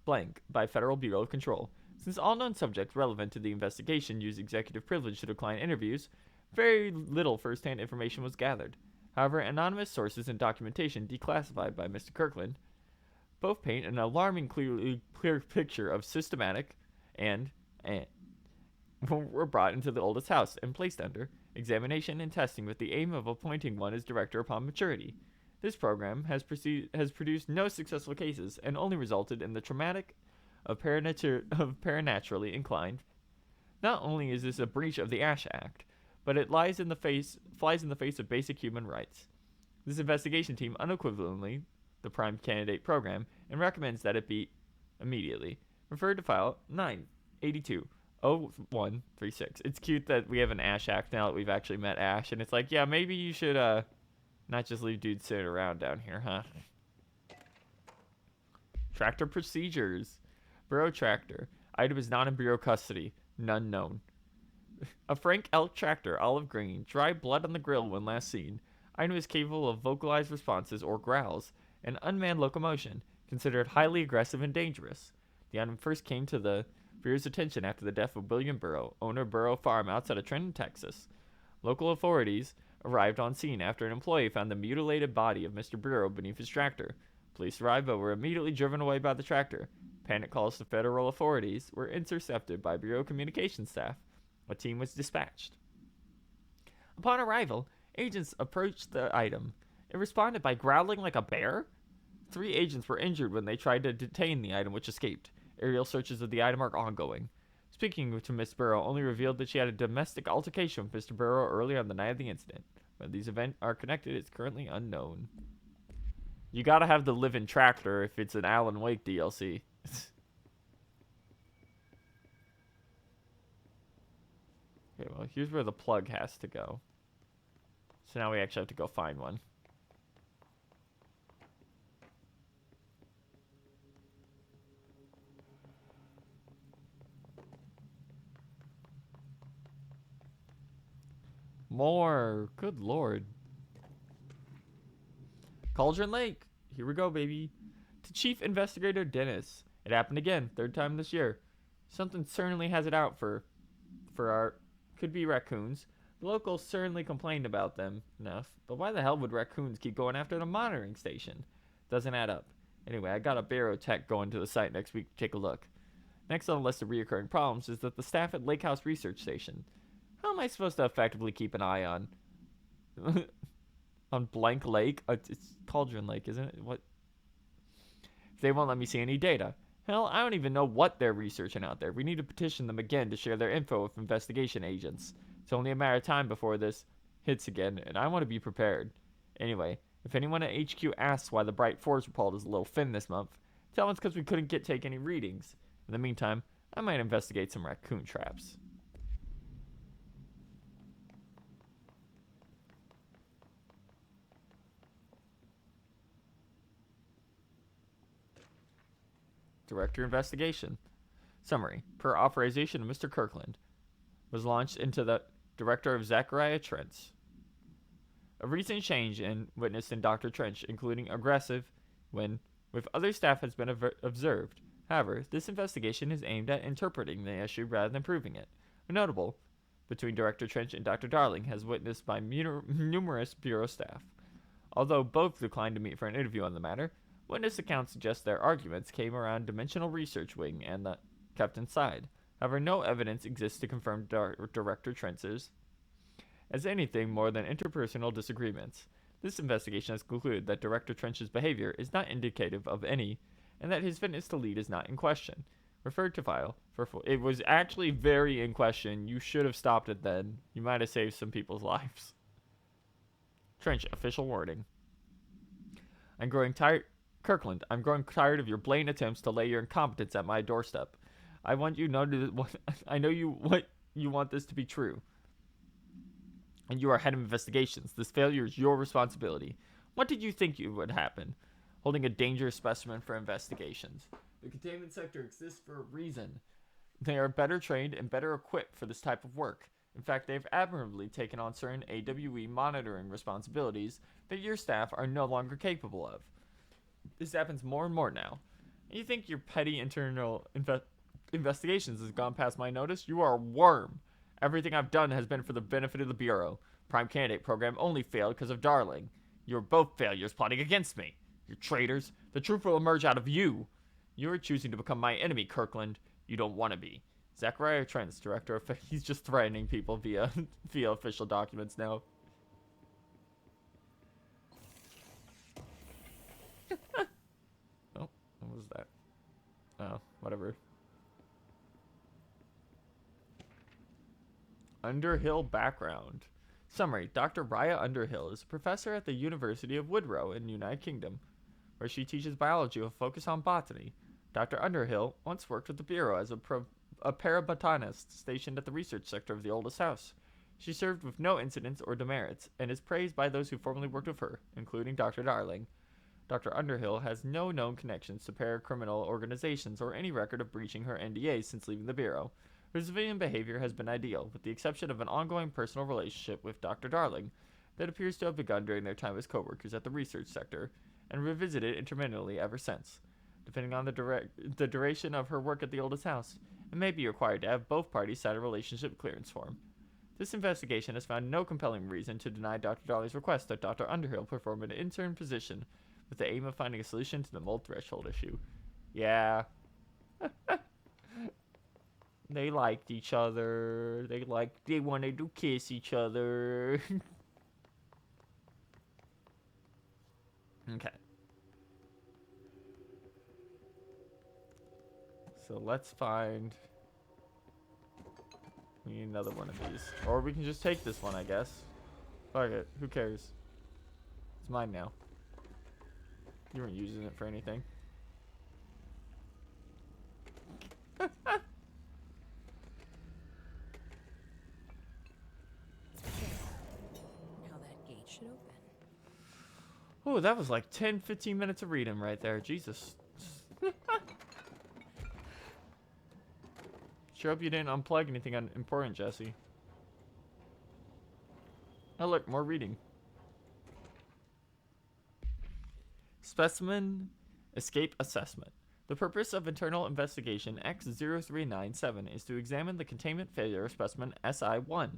blank by Federal Bureau of Control. Since all known subjects relevant to the investigation use executive privilege to decline interviews, very little first-hand information was gathered. However, anonymous sources and documentation declassified by Mr. Kirkland both paint an alarming clear picture of systematic and were brought into the oldest house and placed under examination and testing with the aim of appointing one as director upon maturity. This program has produced no successful cases and only resulted in the traumatic of paranaturally inclined. Not only is this a breach of the Ash Act, but it flies in the face of basic human rights. This investigation team unequivocally the prime candidate program and recommends that it be immediately referred to file 982-0136. It's cute that we have an Ash Act now that we've actually met Ash, and it's like, yeah, maybe you should not just leave dudes sitting around down here, huh? Tractor procedures. Bureau tractor. Item is not in Bureau custody. None known. A Frank Elk tractor, olive green, dry blood on the grill when last seen. Item is capable of vocalized responses or growls, and unmanned locomotion, considered highly aggressive and dangerous. The item first came to the Bureau's attention after the death of William Burrow, owner of Burrow Farm outside of Trenton, Texas. Local authorities arrived on scene after an employee found the mutilated body of Mr. Burrow beneath his tractor. Police arrived but were immediately driven away by the tractor. Panic calls to federal authorities were intercepted by Bureau communications staff. A team was dispatched. Upon arrival, agents approached the item. It responded by growling like a bear. 3 agents were injured when they tried to detain the item, which escaped. Aerial searches of the item are ongoing. Speaking to Miss Burrow only revealed that she had a domestic altercation with Mr. Burrow earlier on the night of the incident. Whether these events are connected is currently unknown. You gotta have the live-in tractor if it's an Alan Wake DLC. Okay, well, here's where the plug has to go. So now we actually have to go find one. More. Good lord. Cauldron Lake. Here we go, baby. To Chief Investigator Dennis. It happened again. 3rd time this year. Something certainly has it out for our... Could be raccoons. The locals certainly complained about them enough. But why the hell would raccoons keep going after the monitoring station? Doesn't add up. Anyway, I got a Barrow Tech going to the site next week to take a look. Next on the list of reoccurring problems is that the staff at Lake House Research Station. How am I supposed to effectively keep an eye on on blank lake? It's Cauldron Lake, isn't it? What? If they won't let me see any data. Hell, I don't even know what they're researching out there. We need to petition them again to share their info with investigation agents. It's only a matter of time before this hits again, and I want to be prepared. Anyway, if anyone at HQ asks why the Bright Force report is a little thin this month, tell them it's because we couldn't take any readings. In the meantime, I might investigate some raccoon traps. Director Investigation. Summary. Per authorization of Mr. Kirkland, was launched into the Director of Zachariah Trent's. A recent change in witnessed in Dr. Trench, including aggressive when with other staff has been observed. However, this investigation is aimed at interpreting the issue rather than proving it. A notable between Director Trench and Dr. Darling has witnessed by numerous Bureau staff. Although both declined to meet for an interview on the matter, witness accounts suggest their arguments came around Dimensional Research Wing and the captain's side. However, no evidence exists to confirm Director Trench's as anything more than interpersonal disagreements. This investigation has concluded that Director Trench's behavior is not indicative of any, and that his fitness to lead is not in question. Referred to file for it was actually very in question. You should have stopped it then. You might have saved some people's lives. Trench official wording. I'm growing tired. Kirkland, I'm growing tired of your blatant attempts to lay your incompetence at my doorstep. I know you want this to be true. And you are head of investigations. This failure is your responsibility. What did you think would happen? Holding a dangerous specimen for investigations. The containment sector exists for a reason. They are better trained and better equipped for this type of work. In fact, they have admirably taken on certain AWE monitoring responsibilities that your staff are no longer capable of. This happens more and more now. And you think your petty internal investigations has gone past my notice? You are a worm. Everything I've done has been for the benefit of the Bureau. Prime Candidate program only failed because of Darling. You're both failures plotting against me. You're traitors. The truth will emerge out of you. You are choosing to become my enemy, Kirkland. You don't want to be. Zachariah Trent's director of... He's just threatening people via via official documents now. Oh, what was that? Oh, whatever. Underhill background. Summary. Dr. Raya Underhill is a professor at the University of Woodrow in the United Kingdom, where she teaches biology with a focus on botany. Dr. Underhill once worked with the Bureau as a parabotanist stationed at the research sector of the oldest house. She served with no incidents or demerits, and is praised by those who formerly worked with her, including Dr. Darling. Dr. Underhill has no known connections to paracriminal organizations or any record of breaching her NDAs since leaving the Bureau. Her civilian behavior has been ideal, with the exception of an ongoing personal relationship with Dr. Darling that appears to have begun during their time as co-workers at the research sector, and revisited intermittently ever since. Depending on the duration of her work at the oldest house, it may be required to have both parties sign a relationship clearance form. This investigation has found no compelling reason to deny Dr. Darling's request that Dr. Underhill perform an intern position with the aim of finding a solution to the mold threshold issue. Yeah. They liked each other. They wanted to kiss each other. Okay. So let's find... We need another one of these. Or we can just take this one, I guess. Fuck it. Who cares? It's mine now. You weren't using it for anything. Now that gate should open. Oh, that was like 10-15 minutes of reading right there. Jesus. Sure hope you didn't unplug anything important, Jesse. Oh look, more reading. Specimen Escape Assessment. The purpose of Internal Investigation X0397 is to examine the containment failure of specimen SI-1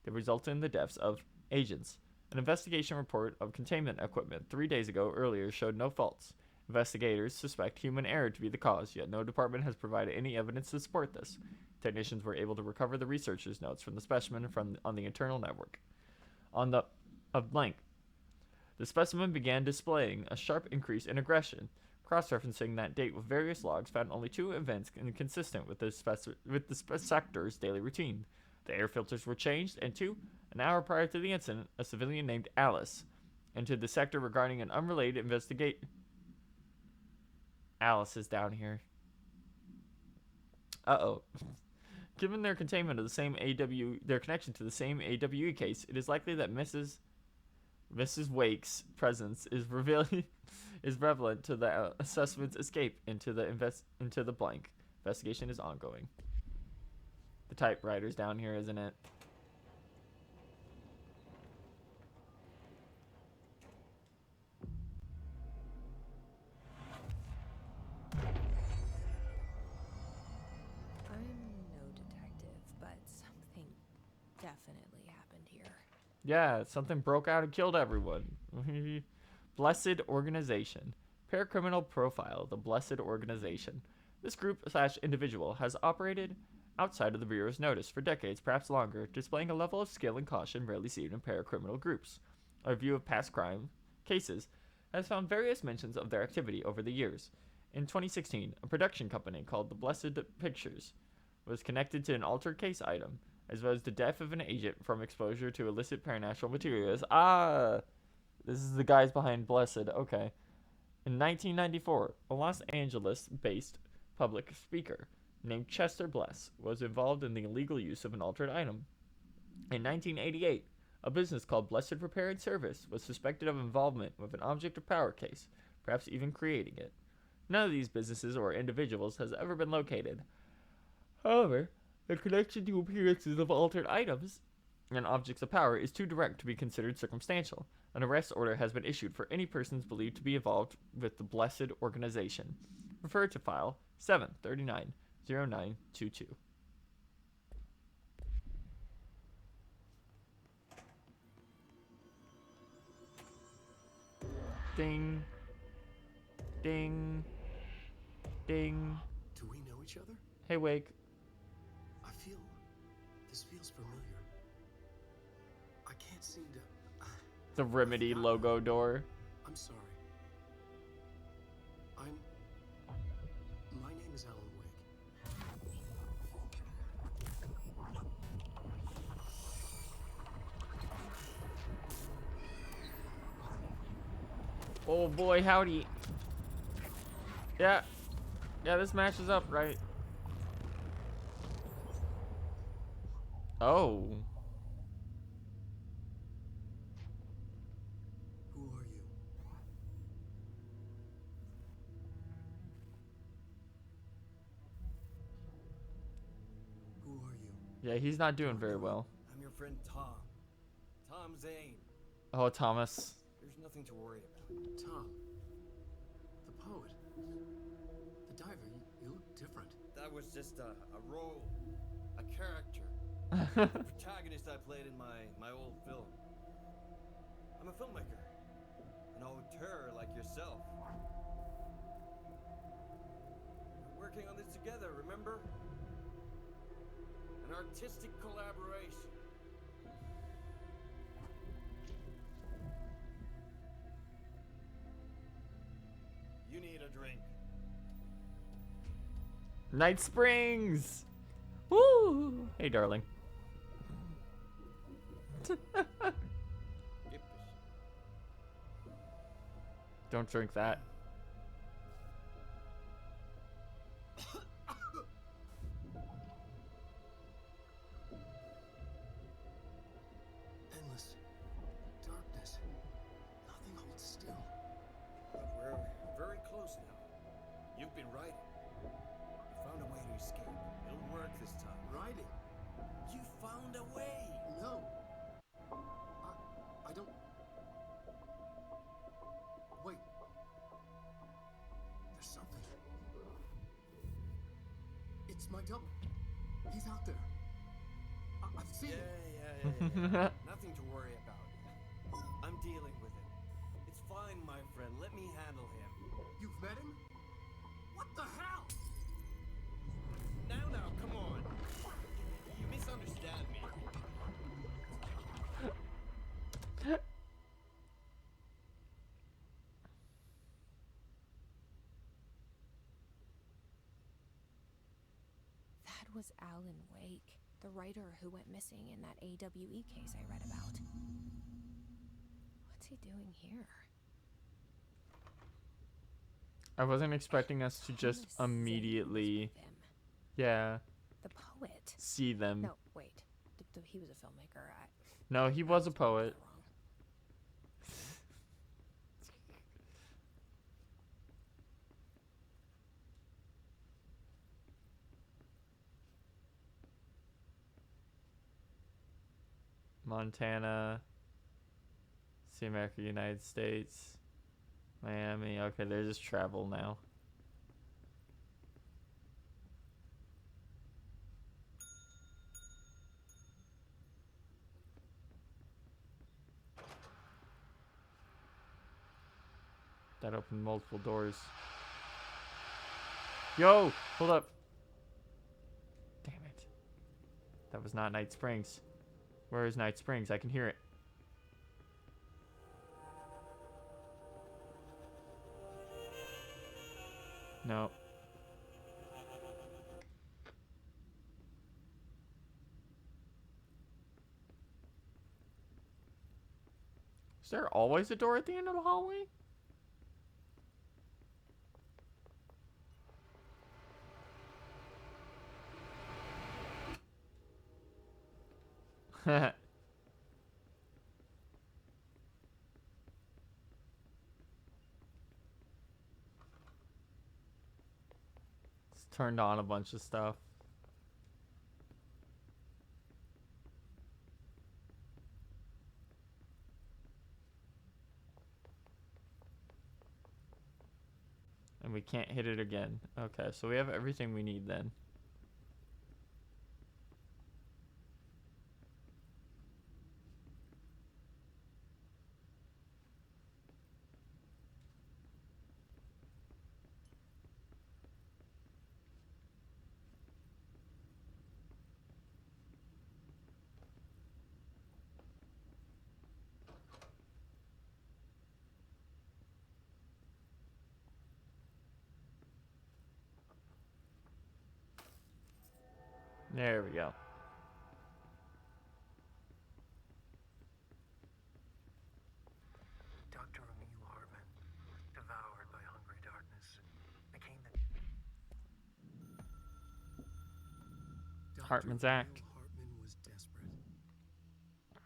that resulted in the deaths of agents. An investigation report of containment equipment 3 days ago earlier showed no faults. Investigators suspect human error to be the cause, yet no department has provided any evidence to support this. Technicians were able to recover the researchers' notes from the specimen on the internal network. On the blank. The specimen began displaying a sharp increase in aggression. Cross-referencing that date with various logs found only 2 events inconsistent with the sector's daily routine. The air filters were changed, and 2, an hour prior to the incident, a civilian named Alice entered the sector regarding an unrelated investigation. Alice is down here. Uh-oh. Given their containment of the same their connection to the same AWE case, it is likely that Mrs. Wake's presence is relevant to the assessment's escape into the blank. Investigation is ongoing. The typewriter's down here, isn't it? I'm no detective, but something definitely happened here. Yeah, something broke out and killed everyone. Blessed Organization. Paracriminal Profile, the Blessed Organization. This group/individual has operated outside of the Bureau's notice for decades, perhaps longer, displaying a level of skill and caution rarely seen in paracriminal groups. A review of past crime cases has found various mentions of their activity over the years. In 2016, a production company called The Blessed Pictures was connected to an altered case item, as well as the death of an agent from exposure to illicit paranatural materials. Ah! This is the guys behind Blessed. Okay. In 1994, a Los Angeles-based public speaker named Chester Bless was involved in the illegal use of an altered item. In 1988, a business called Blessed Repair and Service was suspected of involvement with an object of power case, perhaps even creating it. None of these businesses or individuals has ever been located. However, the connection to appearances of altered items and objects of power is too direct to be considered circumstantial. An arrest order has been issued for any persons believed to be involved with the Blessed Organization. Refer to file 7390922. Ding. Ding. Ding. Do we know each other? Hey, Wake. This feels familiar. I can't seem to... The Remedy logo door. I'm sorry. My name is Alan Wake. Oh boy, howdy. Yeah. Yeah, this matches up, right? Oh. Who are you? Who are you? Yeah, he's not doing very well. I'm your friend Tom. Tom Zane. Oh, Thomas. There's nothing to worry about. Tom. The poet. The diver. You look different. That was just a role. A character. The protagonist I played in my old film. I'm a filmmaker. An auteur like yourself. We're working on this together, remember? An artistic collaboration. You need a drink. Night Springs. Woo! Hey, darling. Don't drink that. Endless darkness. Nothing holds still. But we're very close now. You've been writing. You found a way to escape. It'll work this time. Riding? You found a way! No. I don't... Wait. There's something. It's my double. He's out there. I've seen him. Yeah. Nothing to worry about. I'm dealing with it. It's fine, my friend. Let me handle him. You've met him? What the hell? Now, come on. You misunderstand me. That was Alan Wake, the writer who went missing in that AWE case I read about. What's he doing here? I wasn't expecting us to just immediately, yeah, The poet. see them. No, wait. He was a filmmaker. No, he was a poet. Montana, see America, United States, Miami. Okay, there's just travel now. That opened multiple doors. Yo, hold up. Damn it. That was not Night Springs. Where is Night Springs? I can hear it. No. Is there always a door at the end of the hallway? It's turned on a bunch of stuff. And we can't hit it again. Okay, so we have everything we need then. There we go. Dr. Emil Hartman, devoured by hungry darkness, became the... Hartman's Dr. act. Emil Hartman was desperate.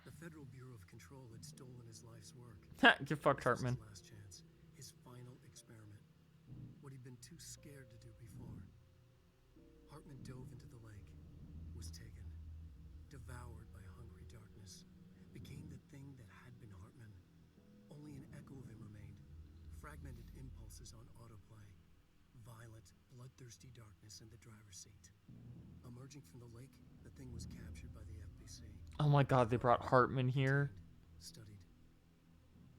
The Federal Bureau of Control had stolen his life's work. Get fucked, This was Hartman. his last chance, his final experiment. What he'd been too scared to do before. Hartman dove into the lake, was taken, devoured by hungry darkness, became the thing that had been Hartman. Only an echo of him remained, fragmented impulses on autoplay, violent, bloodthirsty darkness in the driver's seat. Emerging from the lake, the thing was captured by the FBC. Oh my god, they brought Hartman here. Studied.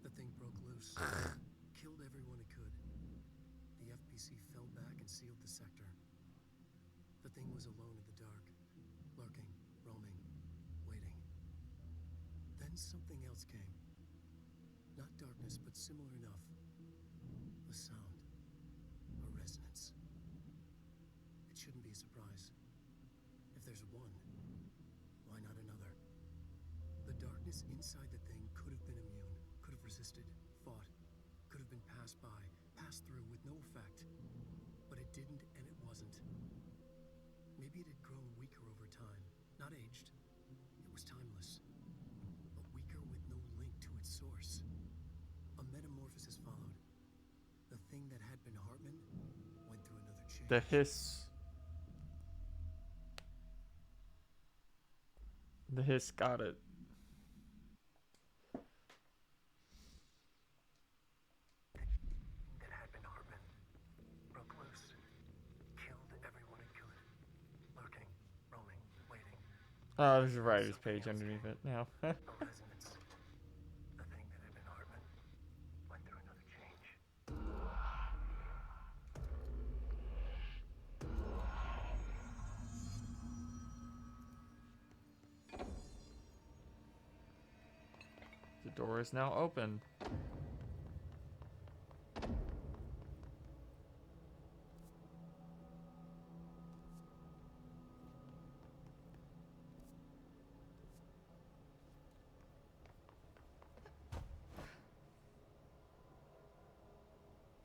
The thing broke loose, killed everyone it could. The FBC fell back and sealed the sector. The thing was alone in the dark, lurking, roaming, waiting. Then something else came. Not darkness, but similar enough. A sound. A resonance. It shouldn't be a surprise. If there's one, why not another? The darkness inside the thing could have been immune, could have resisted, fought, could have been passed by, passed through with no effect. But it didn't, and it wasn't. Maybe it had grown weaker over time, not aged. It was timeless, but weaker with no link to its source. A metamorphosis followed. The thing that had been Hartman went through another change. The hiss. The hiss got it. That had been Hartman broke loose, killed everyone it could, lurking, roaming, waiting. Oh, there's a writer's page underneath it now. A resonance. The thing that had been Hartman went through another change. The door is now open.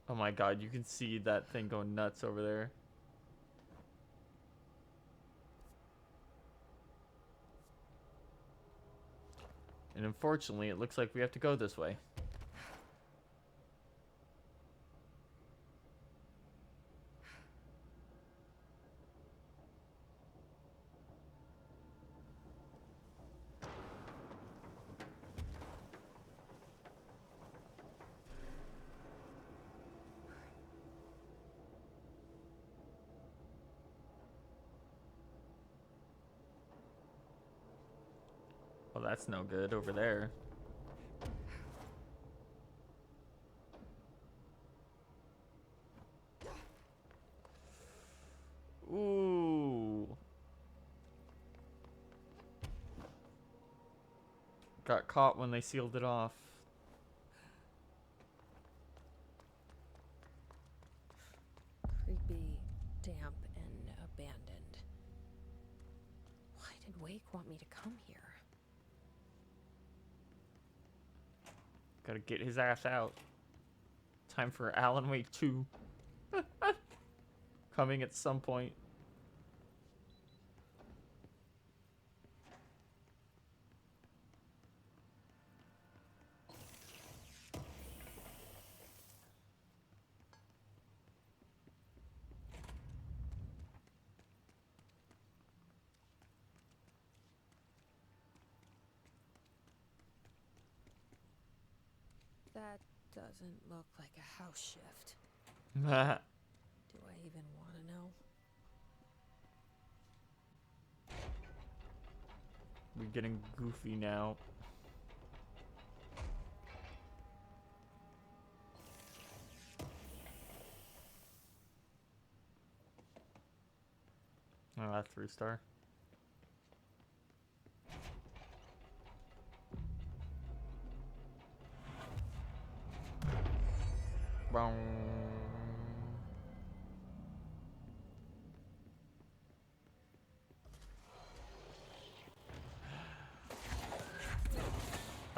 Oh my god, you can see that thing going nuts over there. And unfortunately, it looks like we have to go this way. Well, that's no good over there. Ooh. Got caught when they sealed it off. Creepy, damp, and abandoned. Why did Wake want me to come here? Gotta get his ass out. Time for Alan Wake 2. Coming at some point. That doesn't look like a house shift. We Do I even want to know? getting goofy now. Oh, that's 3-star. Boom.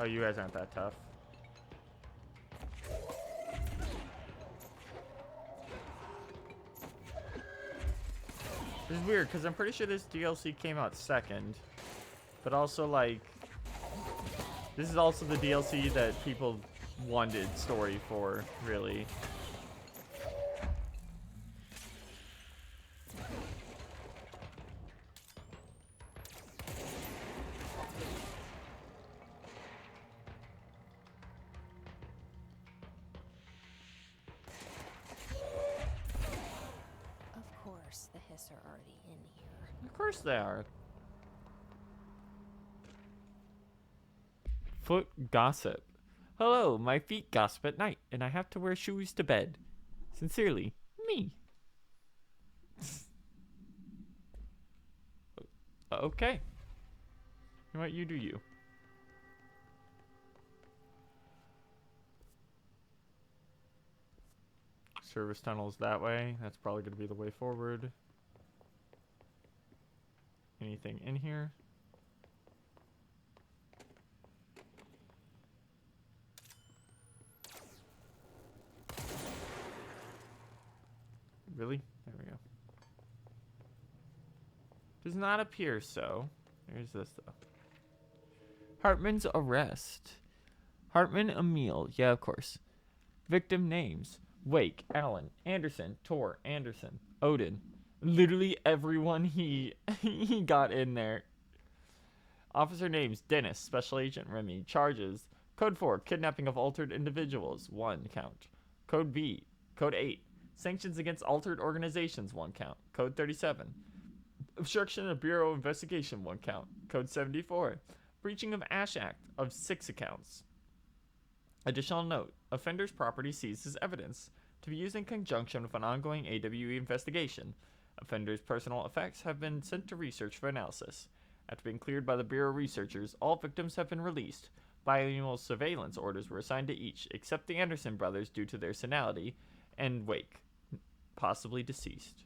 Oh, you guys aren't that tough. This is weird, because I'm pretty sure this DLC came out second. But also, like... This is also the DLC that people wanted story for, really. Of course, the Hiss are already in here. Of course they are. Foot gossip. Hello, my feet gossip at night, and I have to wear shoes to bed. Sincerely, me. Okay. You know what? You do you. Service tunnels that way. That's probably going to be the way forward. Anything in here? Really? There we go. Does not appear so. There's this though. Hartman's arrest. Hartman Emil. Yeah, of course. Victim names. Wake, Allen, Anderson, Tor, Anderson, Odin. Literally everyone he got in there. Officer names. Dennis, Special Agent Remy. Charges. Code 4. Kidnapping of altered individuals. 1 count. Code B. Code 8. Sanctions against altered organizations. 1 count. Code 37. Obstruction of Bureau Investigation. 1 count. Code 74. Breaching of Ash Act of 6 accounts. Additional note. Offender's property seized as evidence to be used in conjunction with an ongoing AWE investigation. Offender's personal effects have been sent to research for analysis. After being cleared by the Bureau researchers, all victims have been released. Biannual surveillance orders were assigned to each, except the Anderson brothers due to their senility, and Wake, possibly deceased.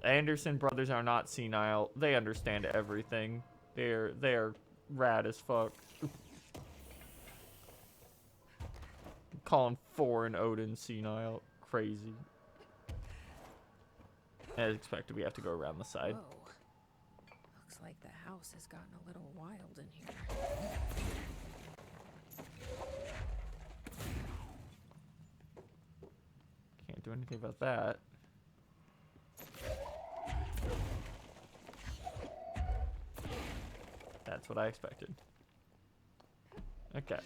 The Anderson brothers are not senile. They understand everything. They're rad as fuck. Calling Thor and Odin senile. Crazy. As expected, we have to go around the side. Whoa. Looks like the house has gotten a little wild in here. Can't do anything about that. That's what I expected. Okay.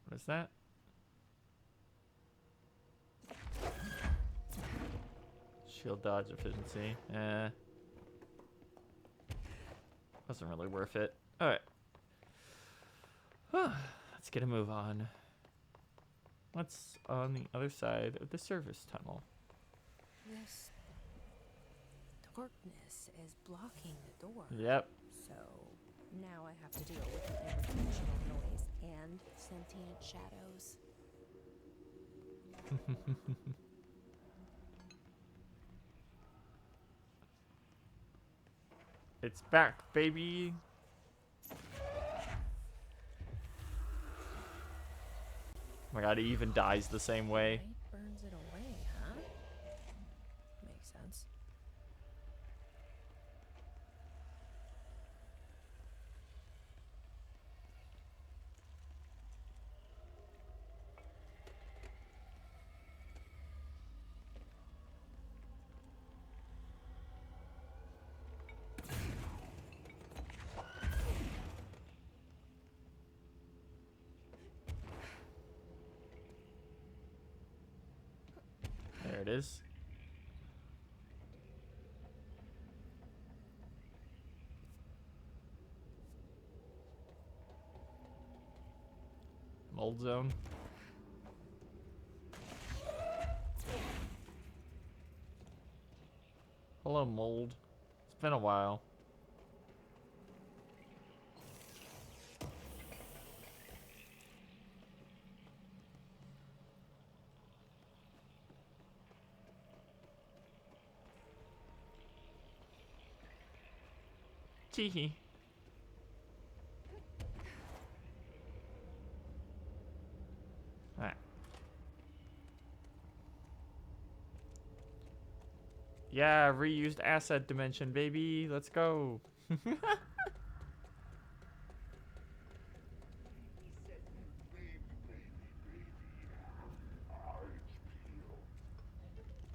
What is that? Shield dodge efficiency. Wasn't really worth it. Alright. Let's get a move on. What's on the other side of the service tunnel? This darkness is blocking the door. Yep. So now I have to deal with the irrational noise and sentient shadows. It's back, baby. Oh my god, he even dies the same way. Light burns it away, huh? Makes sense. There it is. Mold zone. Hello, mold. It's been a while. Teehee. Alright. Yeah, reused asset dimension, baby. Let's go.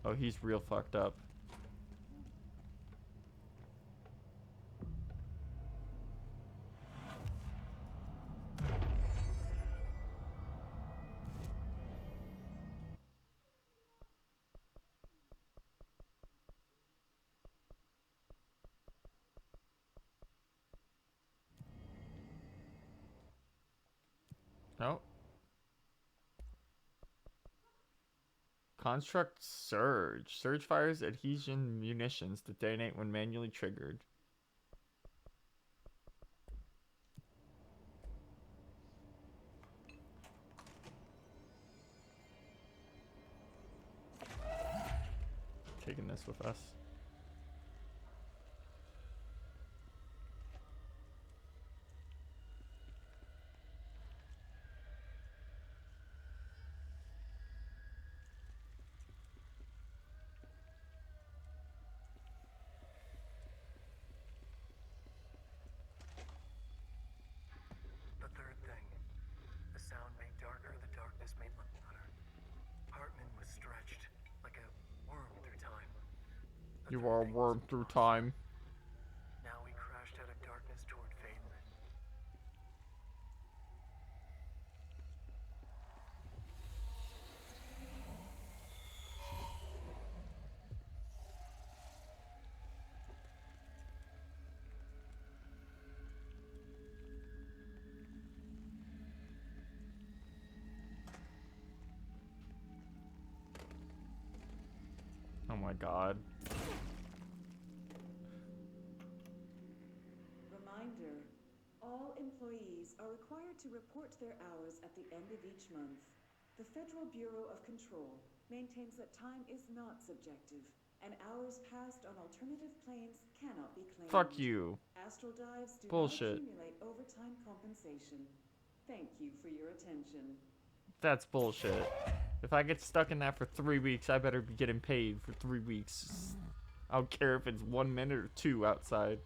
Oh, he's real fucked up. Oh. Construct Surge. Surge fires adhesion munitions that detonate when manually triggered. Taking this with us. The third thing. The sound made darker, the darkness made louder. Hartman was stretched, like a worm through time. You are a worm through time. Now we crashed out of darkness toward Faden. Oh my god. Reminder, all employees are required to report their hours at the end of each month. The Federal Bureau of Control maintains that time is not subjective, and hours passed on alternative planes cannot be claimed. Fuck you. Astral dives do Bullshit. not accumulate overtime compensation. Thank you for your attention. That's bullshit. If I get stuck in that for 3 weeks, I better be getting paid for 3 weeks. I don't care if it's 1 minute or 2 outside.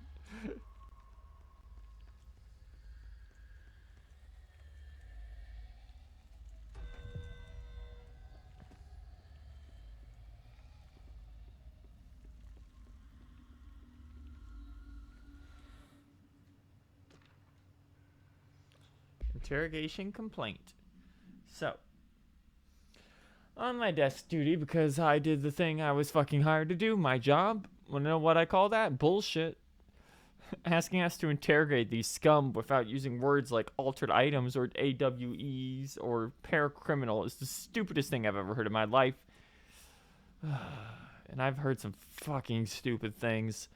Interrogation complaint. So, on my desk duty, because I did the thing I was fucking hired to do, my job, wanna know what I call that? Bullshit. Asking us to interrogate these scum without using words like altered items or AWEs or paracriminal is the stupidest thing I've ever heard in my life. And I've heard some fucking stupid things.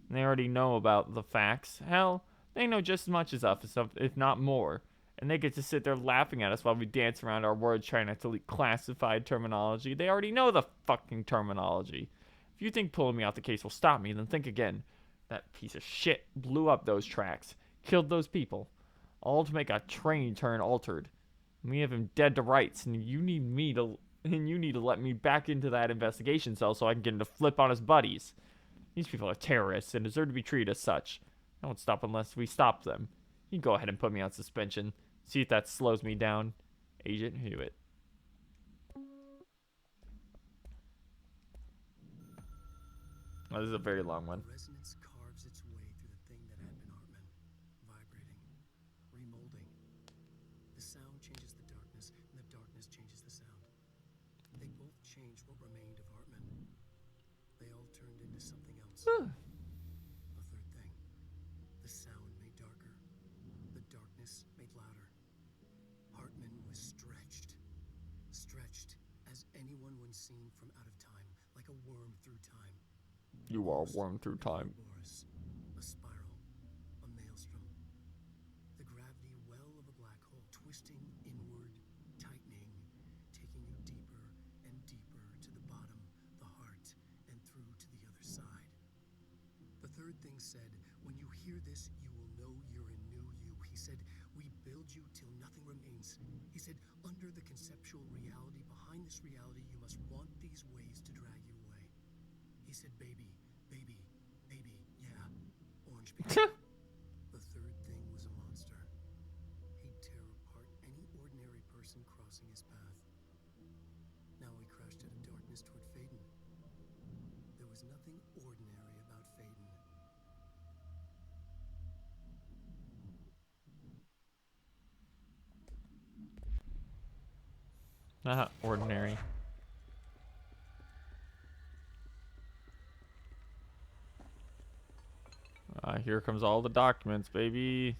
And they already know about the facts. Hell, they know just as much as us, if not more. And they get to sit there laughing at us while we dance around our words trying not to leak classified terminology. They already know the fucking terminology. If you think pulling me out the case will stop me, then think again. That piece of shit blew up those tracks, killed those people, all to make a train turn altered. We have him dead to rights, and you need to let me back into that investigation cell so I can get him to flip on his buddies. These people are terrorists and deserve to be treated as such. I won't stop unless we stop them. You can go ahead and put me on suspension. See if that slows me down. Agent Hewitt. Oh, this is a very long one. Resonance carves its way through the thing that had been Hartman, vibrating, remolding. The sound changes the darkness, and the darkness changes the sound. They both changed what remained of Hartman. They all turned into something else. The third thing. The sound made darker. The darkness made louder. Hartman was stretched. Stretched as anyone when seen from out of time, like a worm through time. You are a worm through time. A spiral, a maelstrom. The gravity well of a black hole, twisting inward, tightening, taking you deeper and deeper to the bottom, the heart, and through to the other side. The third third thing said, when you hear this, you will know you're a new you. He said, we build you till nothing remains. He said, under the conceptual reality, behind this reality, you must want these ways to drag you away. He said, baby, baby, baby, yeah, orange baby. The third thing was a monster. He'd tear apart any ordinary person crossing his path. Now we crashed out of darkness toward Faden. There was nothing ordinary about Faden. Not ordinary. Here comes all the documents, baby.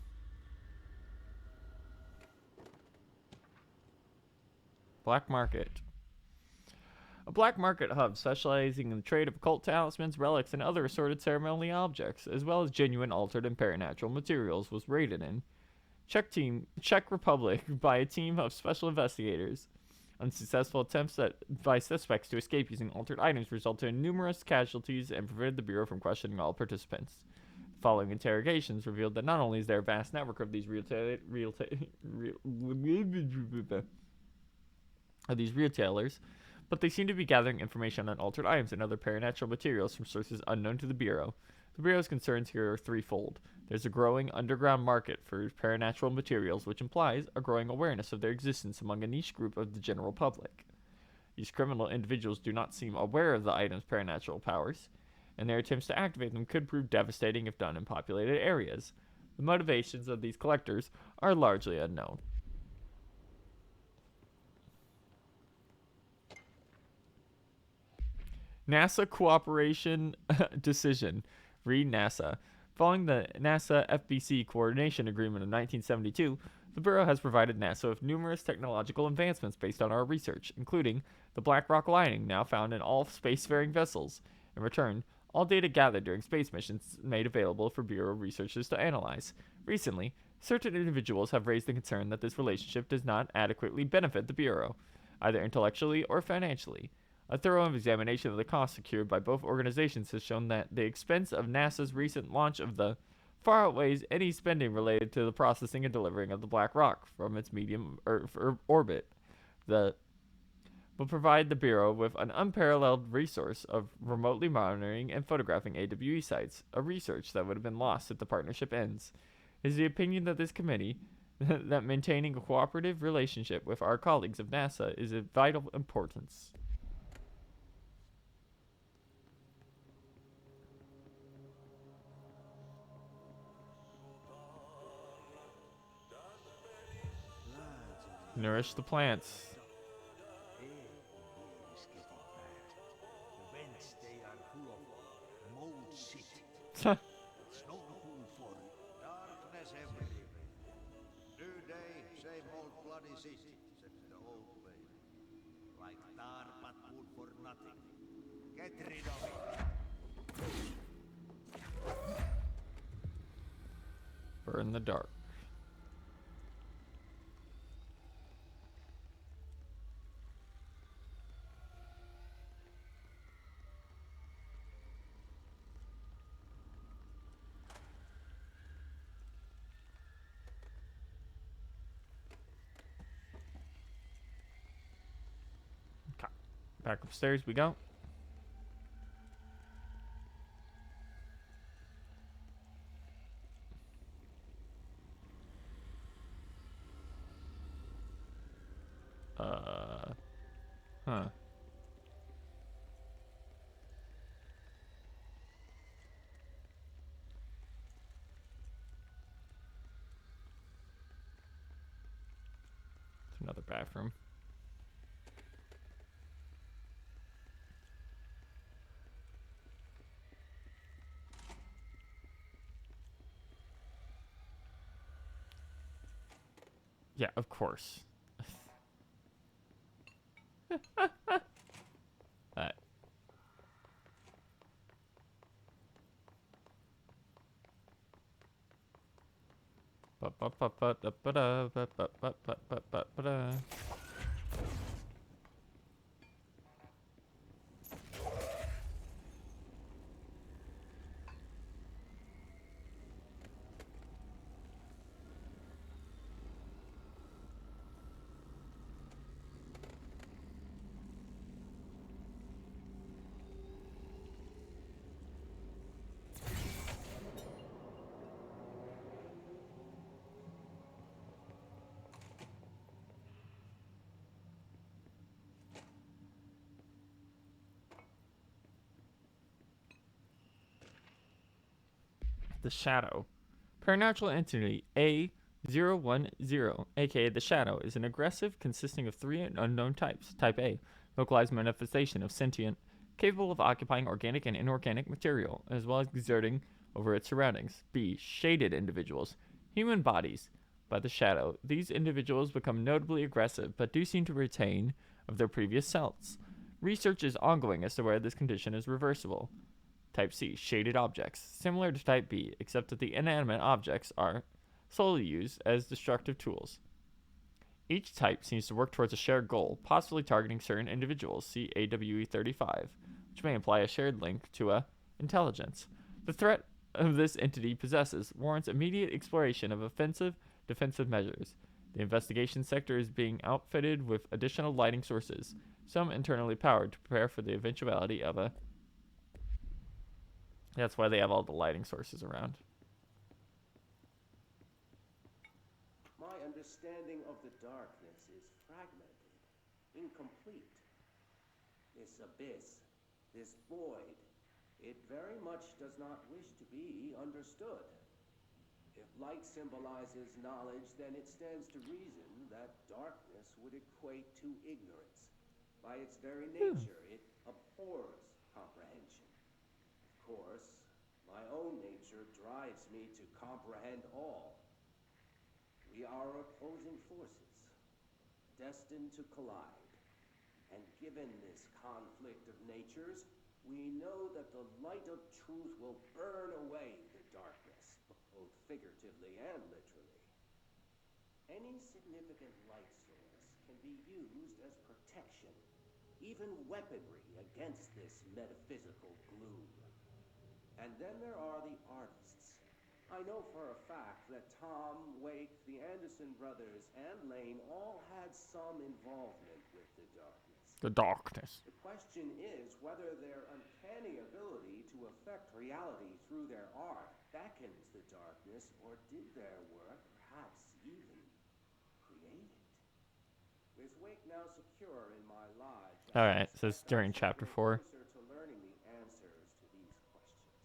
Black market. A black market hub specializing in the trade of occult talismans, relics, and other assorted ceremonial objects, as well as genuine altered and paranatural materials, was raided in Czech Republic by a team of special investigators. Unsuccessful attempts by suspects to escape using altered items resulted in numerous casualties and prevented the Bureau from questioning all participants. Following interrogations revealed that not only is there a vast network of these retailers, but they seem to be gathering information on altered items and other paranatural materials from sources unknown to the Bureau. The Bureau's concerns here are threefold. There's a growing underground market for paranatural materials, which implies a growing awareness of their existence among a niche group of the general public. These criminal individuals do not seem aware of the item's paranatural powers, and their attempts to activate them could prove devastating if done in populated areas. The motivations of these collectors are largely unknown. NASA cooperation decision. Read NASA. Following the NASA FBC coordination agreement of 1972, the Bureau has provided NASA with numerous technological advancements based on our research, including the black rock lining now found in all spacefaring vessels. In return, all data gathered during space missions made available for Bureau researchers to analyze. Recently, certain individuals have raised the concern that this relationship does not adequately benefit the Bureau, either intellectually or financially. A thorough examination of the costs secured by both organizations has shown that the expense of NASA's recent launch of the far outweighs any spending related to the processing and delivering of the black rock from its medium orbit. Will provide the Bureau with an unparalleled resource of remotely monitoring and photographing AWE sites, a research that would have been lost if the partnership ends. It is the opinion that this committee that maintaining a cooperative relationship with our colleagues of NASA is of vital importance. Nourish the plants. It's not cool for darkness everywhere. New day, same old bloody city, except the old way. Like tar but good for nothing. Get rid of it. Burn the dark. Back upstairs we go. Huh. It's another bathroom. Yeah, of course. That. The Shadow. Paranormal entity A010, aka The Shadow, is an aggressive consisting of 3 unknown types. Type A, localized manifestation of sentient, capable of occupying organic and inorganic material, as well as exerting over its surroundings. B, shaded individuals, human bodies. By the Shadow, these individuals become notably aggressive, but do seem to retain of their previous selves. Research is ongoing as to whether this condition is reversible. Type C, shaded objects, similar to Type B, except that the inanimate objects are solely used as destructive tools. Each type seems to work towards a shared goal, possibly targeting certain individuals. See AWE 35, which may imply a shared link to a intelligence. The threat of this entity possesses warrants immediate exploration of offensive defensive measures. The investigation sector is being outfitted with additional lighting sources, some internally powered, to prepare for the eventuality of a... That's why they have all the lighting sources around. My understanding of the darkness is fragmented, incomplete. This abyss, this void, it very much does not wish to be understood. If light symbolizes knowledge, then it stands to reason that darkness would equate to ignorance. By its very nature, it abhors comprehension. Of course, my own nature drives me to comprehend all. We are opposing forces, destined to collide. And given this conflict of natures, we know that the light of truth will burn away the darkness, both figuratively and literally. Any significant light source can be used as protection, even weaponry against this metaphysical gloom. And then there are the artists. I know for a fact that Tom, Wake, the Anderson brothers, and Lane all had some involvement with the darkness. The darkness. The question is whether their uncanny ability to affect reality through their art beckons the darkness, or did their work perhaps even create it? With Wake now secure in my lodge, Alright, so it's during chapter 4. closer to learning the answers to these questions.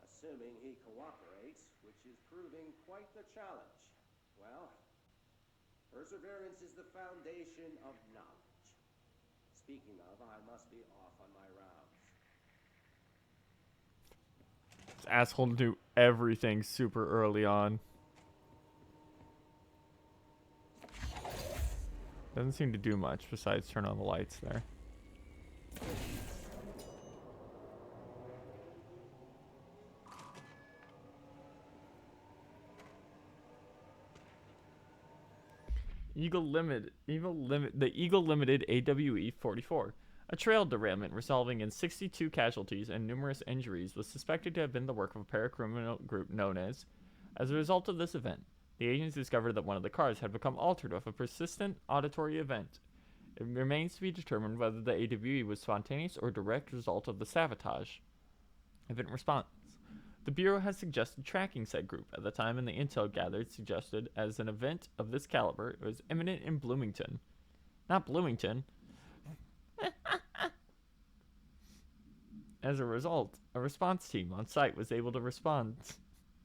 Assuming he cooperates, which is proving quite the challenge. Well, perseverance is the foundation of knowledge. Speaking of, I must be off on my rounds. This asshole do everything super early on. Doesn't seem to do much besides turn on the lights there. The Eagle Limited AWE 44. A trail derailment resulting in 62 casualties and numerous injuries was suspected to have been the work of a paracriminal group known as. As a result of this event, the agents discovered that one of the cars had become altered with a persistent auditory event. It remains to be determined whether the AWE was spontaneous or direct result of the sabotage. Event response. The Bureau has suggested tracking said group at the time, and the intel gathered suggested as an event of this caliber it was imminent in Bloomington. Not Bloomington. As a result, a response team on site was able to respond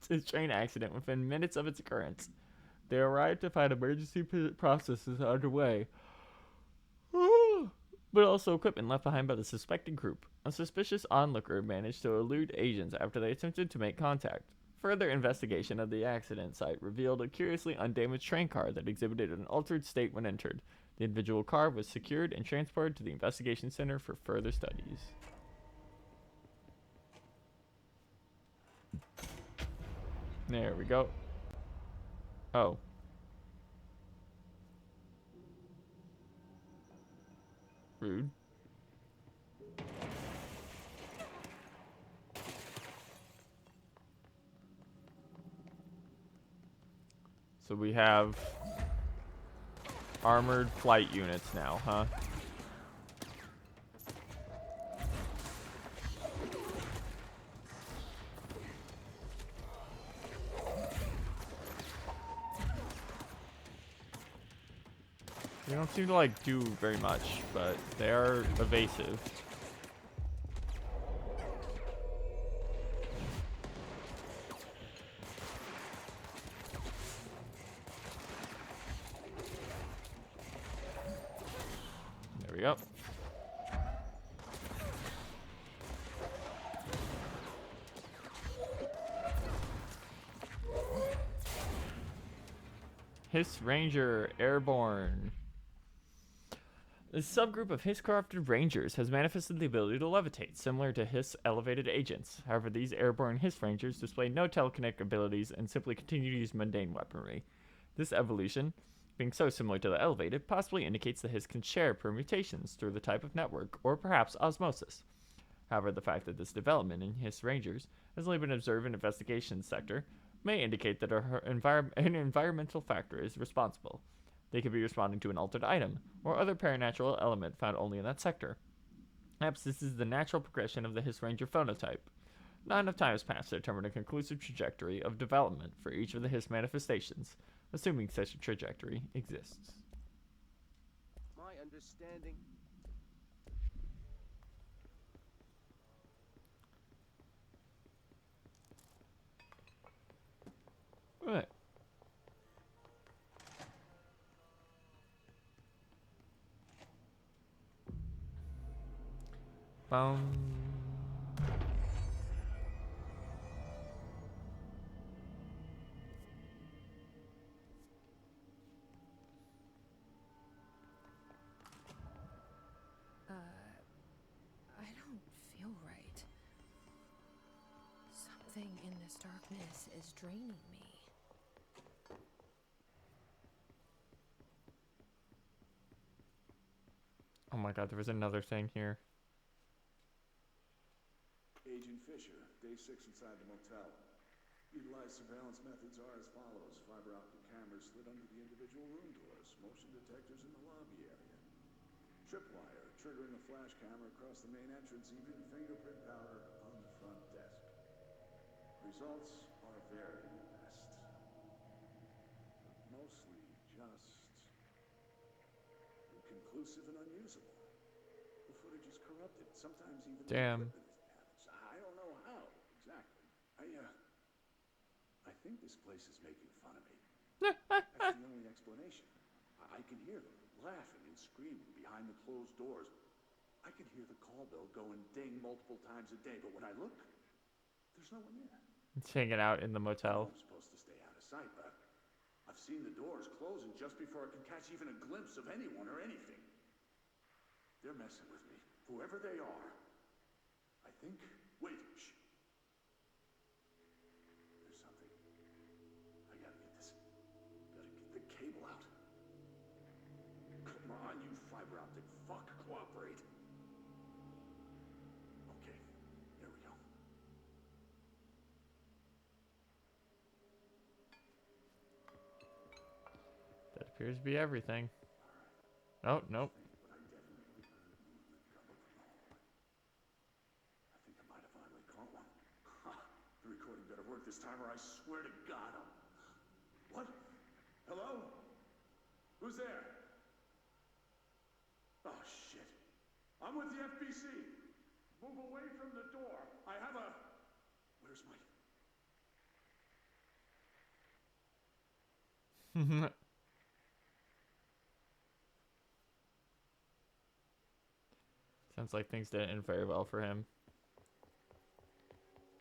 to the train accident within minutes of its occurrence. They arrived to find emergency processes underway, but also equipment left behind by the suspected group. A suspicious onlooker managed to elude agents after they attempted to make contact. Further investigation of the accident site revealed a curiously undamaged train car that exhibited an altered state when entered. The individual car was secured and transported to the investigation center for further studies. There we go. Oh. Rude. So we have armored flight units now, huh? They don't seem to like do very much, but they are evasive. we go. Hiss Ranger Airborne. This subgroup of Hiss-corrupted Rangers has manifested the ability to levitate, similar to Hiss-elevated agents. However, these airborne Hiss Rangers display no telekinetic abilities and simply continue to use mundane weaponry. This evolution, being so similar to the elevated, possibly indicates the Hiss can share permutations through the type of network, or perhaps osmosis. However, the fact that this development in Hiss Rangers has only been observed in the investigation sector may indicate that an environmental factor is responsible. They could be responding to an altered item, or other paranatural element found only in that sector. Perhaps this is the natural progression of the Hiss Ranger phenotype. Not enough time has passed to determine a conclusive trajectory of development for each of the Hiss manifestations, assuming such a trajectory exists. My understanding. Right. Boom. I don't feel right. Something in this darkness is draining me. Oh my god, there was another thing here. Agent Fisher, day 6 inside the motel. Utilized surveillance methods are as follows. Fiber optic cameras slid under the individual room doors. Motion detectors in the lobby area. Tripwire, triggering a flash camera across the main entrance. Even fingerprint powder on the front desk. Results are very messed. But mostly just inconclusive and unusable. The footage is corrupted. Sometimes even the Damn. equipment is damaged. I don't know how exactly. I think this place is making fun of me. That's the only explanation. I can hear them laughing and screaming behind the closed doors. I can hear the call bell go and ding multiple times a day, but when I look, there's no one there. It's hanging out in the motel. I'm supposed to stay out of sight, but I've seen the doors closing just before I can catch even a glimpse of anyone or anything. They're messing with me, whoever they are. I think... Wait, shh. There's something. I gotta get this. Gotta get the cable out. Come on, you fiber optic fuck, cooperate. Okay, there we go. That appears to be everything. Oh, nope. But I definitely heard movement coming from the hallway. I think I might have finally caught one. Ha! The recording better work this time or I swear to God I'm... What? Hello? Who's there? Oh, shit. I'm with the FBC. Move away from the door. I have a... Where's my... Sounds like things didn't end very well for him.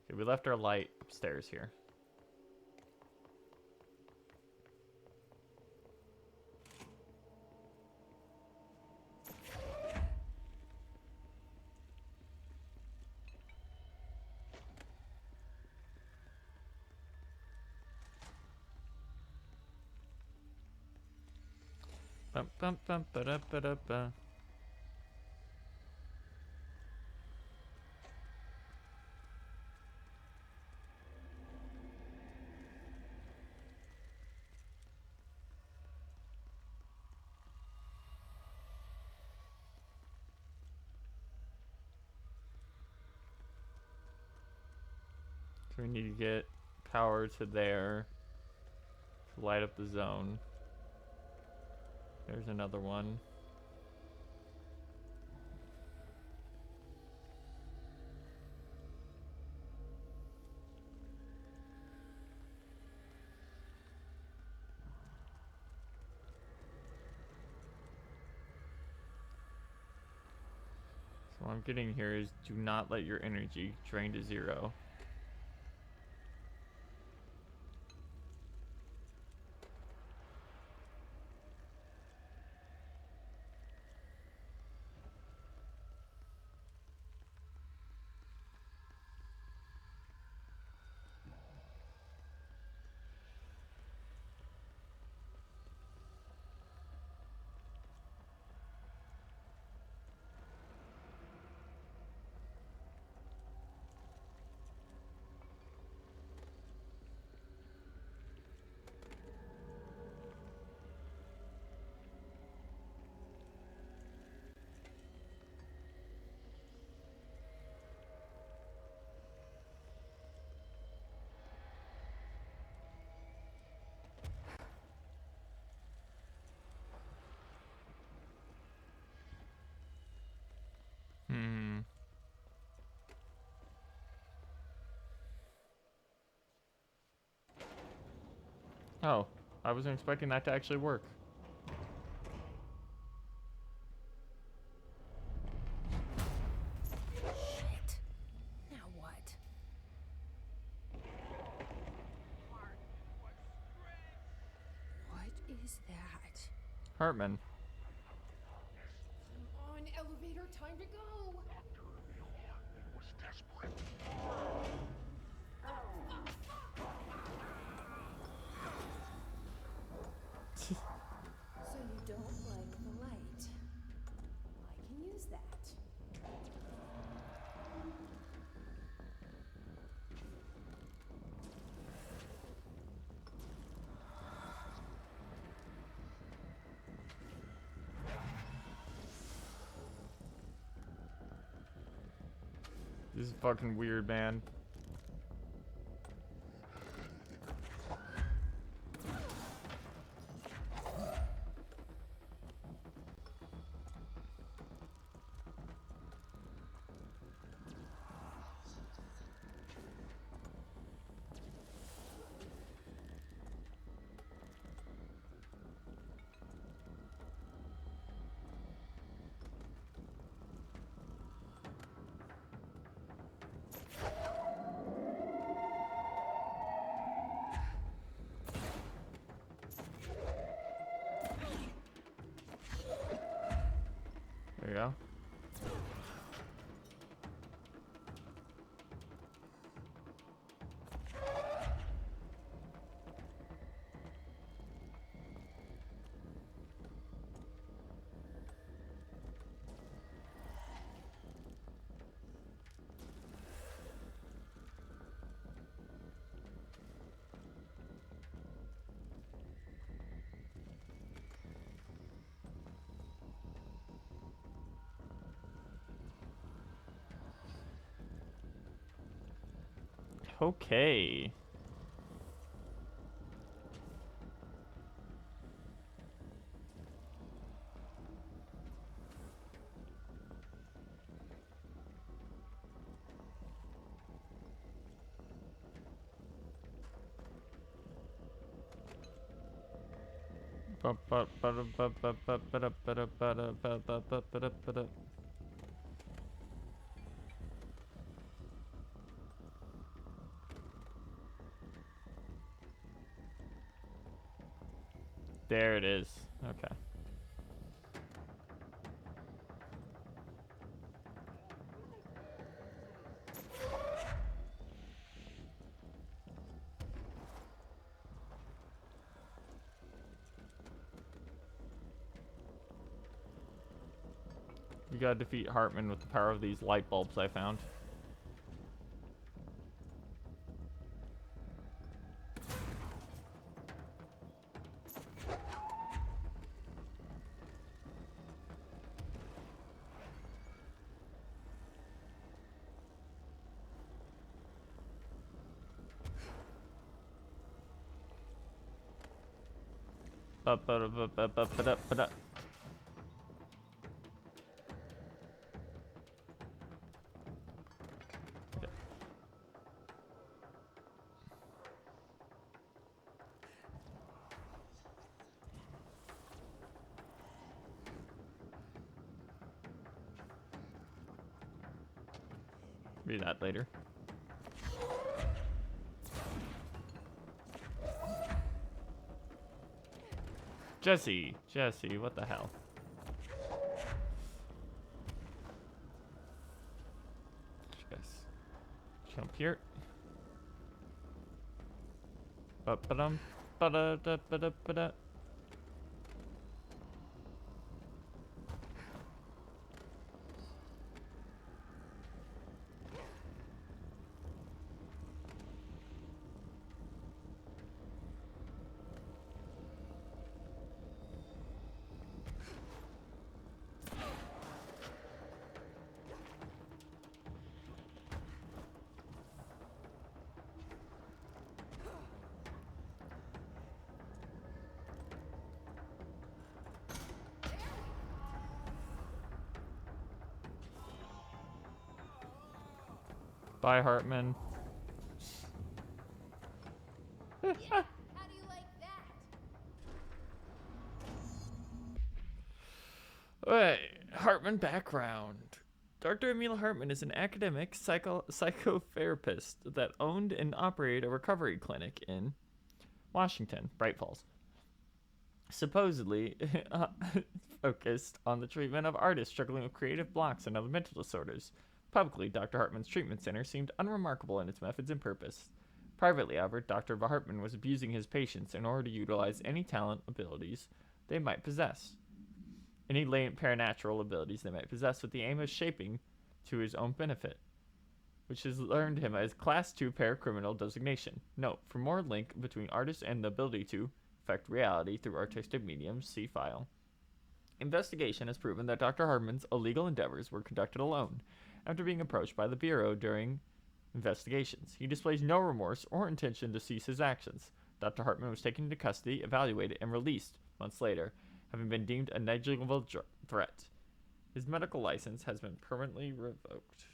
Okay, we left our light upstairs here. Bum bum bum ba da ba da ba. So we need to get power to there to light up the zone. There's another one. What I'm getting here is do not let your energy drain to 0. Oh, I wasn't expecting that to actually work. Shit. Now what? What is that? Hartman. Come on, elevator, time to go. So you don't like the light? I can use that. This is fucking weird, man. There you go. Okay. There it is. Okay. We gotta defeat Hartman with the power of these light bulbs I found. Ba-ba-da-ba-ba-ba-ba-da. Read that later. Jesse, what the hell? Yes. Jump here. Ba-ba-dum, ba-da-da-ba-da-ba-da. Bye, Hartman. Yeah, how do you like that? Alright, Hartman background. Dr. Emil Hartman is an academic psychotherapist that owned and operated a recovery clinic in Washington, Bright Falls. Supposedly focused on the treatment of artists struggling with creative blocks and other mental disorders. Publicly, Dr. Hartman's treatment center seemed unremarkable in its methods and purpose. Privately, however, Dr. Hartman was abusing his patients in order to utilize any talent abilities they might possess. Any latent paranatural abilities they might possess with the aim of shaping to his own benefit, which has earned him a Class 2 paracriminal designation. Note, for more link between artists and the ability to affect reality through artistic mediums, see file. Investigation has proven that Dr. Hartman's illegal endeavors were conducted alone after being approached by the Bureau during investigations. He displays no remorse or intention to cease his actions. Dr. Hartman was taken into custody, evaluated, and released months later, having been deemed a negligible threat. His medical license has been permanently revoked.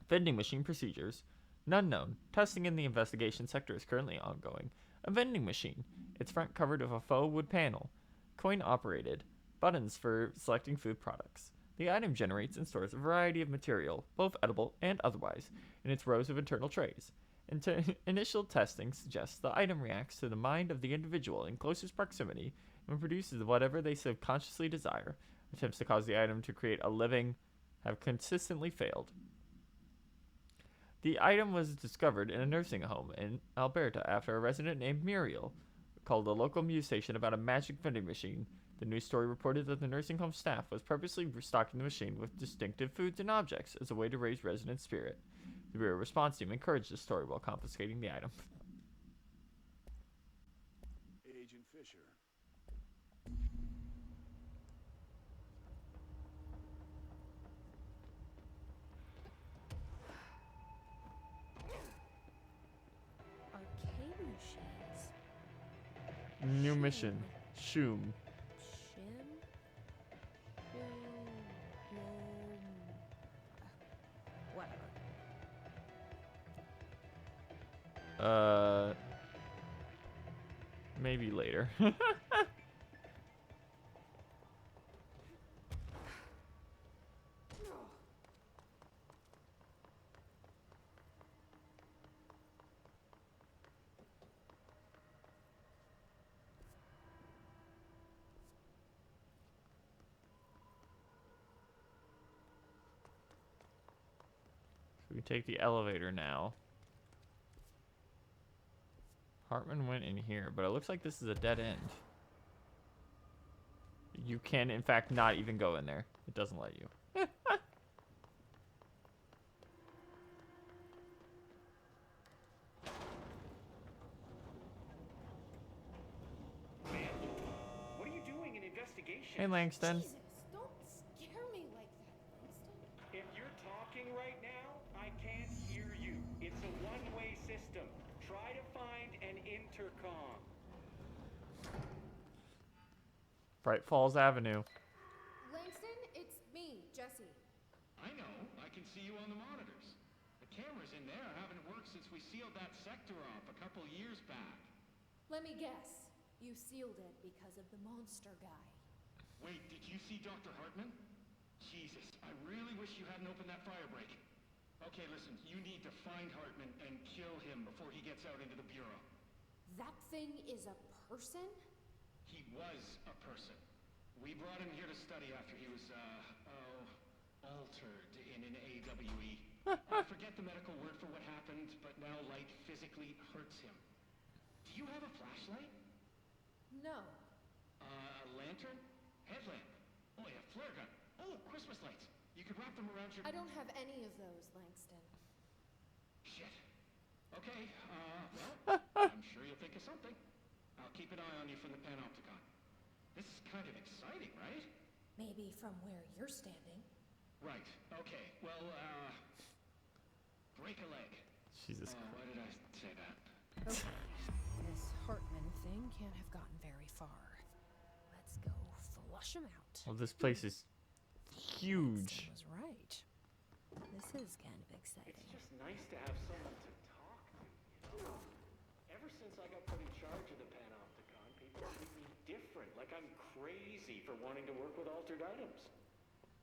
Vending machine procedures. None known. Testing in the investigation sector is currently ongoing. A vending machine. Its front covered with a faux wood panel. Coin operated. Buttons for selecting food products. The item generates and stores a variety of material, both edible and otherwise, in its rows of internal trays. Initial testing suggests the item reacts to the mind of the individual in closest proximity and produces whatever they subconsciously desire. Attempts to cause the item to create a living have consistently failed. The item was discovered in a nursing home in Alberta after a resident named Muriel called a local news station about a magic vending machine. The news story reported that the nursing home staff was purposely restocking the machine with distinctive foods and objects as a way to raise resident spirit. The Bureau response team encouraged the story while confiscating the item. Agent Fisher. Arcade machines. New mission. Shoom. Shim? Whatever. Maybe later. We take the elevator now. Hartman went in here, but it looks like this is a dead end. You can, in fact, not even go in there. It doesn't let you. Man, what are you doing in investigation? Hey, Langston. Jesus, don't scare me like that, Langston. If you're talking right now, I can't hear you. It's a one-way system. Try to find an intercom. Bright Falls Avenue. Langston, it's me, Jesse. I know. I can see you on the monitors. The cameras in there haven't worked since we sealed that sector off a couple years back. Let me guess. You sealed it because of the monster guy. Wait, did you see Dr. Hartman? Jesus, I really wish you hadn't opened that fire break. Okay, listen, you need to find Hartman and kill him before he gets out into the Bureau. That thing is a person? He was a person. We brought him here to study after he was, altered in an AWE. I forget the medical word for what happened, but now light physically hurts him. Do you have a flashlight? No. A lantern? Headlamp? Oh, yeah, flare gun. Oh, Christmas lights. You could wrap them around your... I don't have any of those, Langston. Shit. Okay, well, I'm sure you'll think of something. I'll keep an eye on you from the panopticon. This is kind of exciting, right? Maybe from where you're standing. Right, okay. Well, break a leg. Jesus Why did I say that? Okay. This Hartman thing can't have gotten very far. Let's go flush him out. Well, this place is huge. Langston was right. This is kind of exciting. It's just nice to have someone to talk to, you know? Ever since I got put in charge of the Panopticon, people treat me different, like I'm crazy for wanting to work with altered items.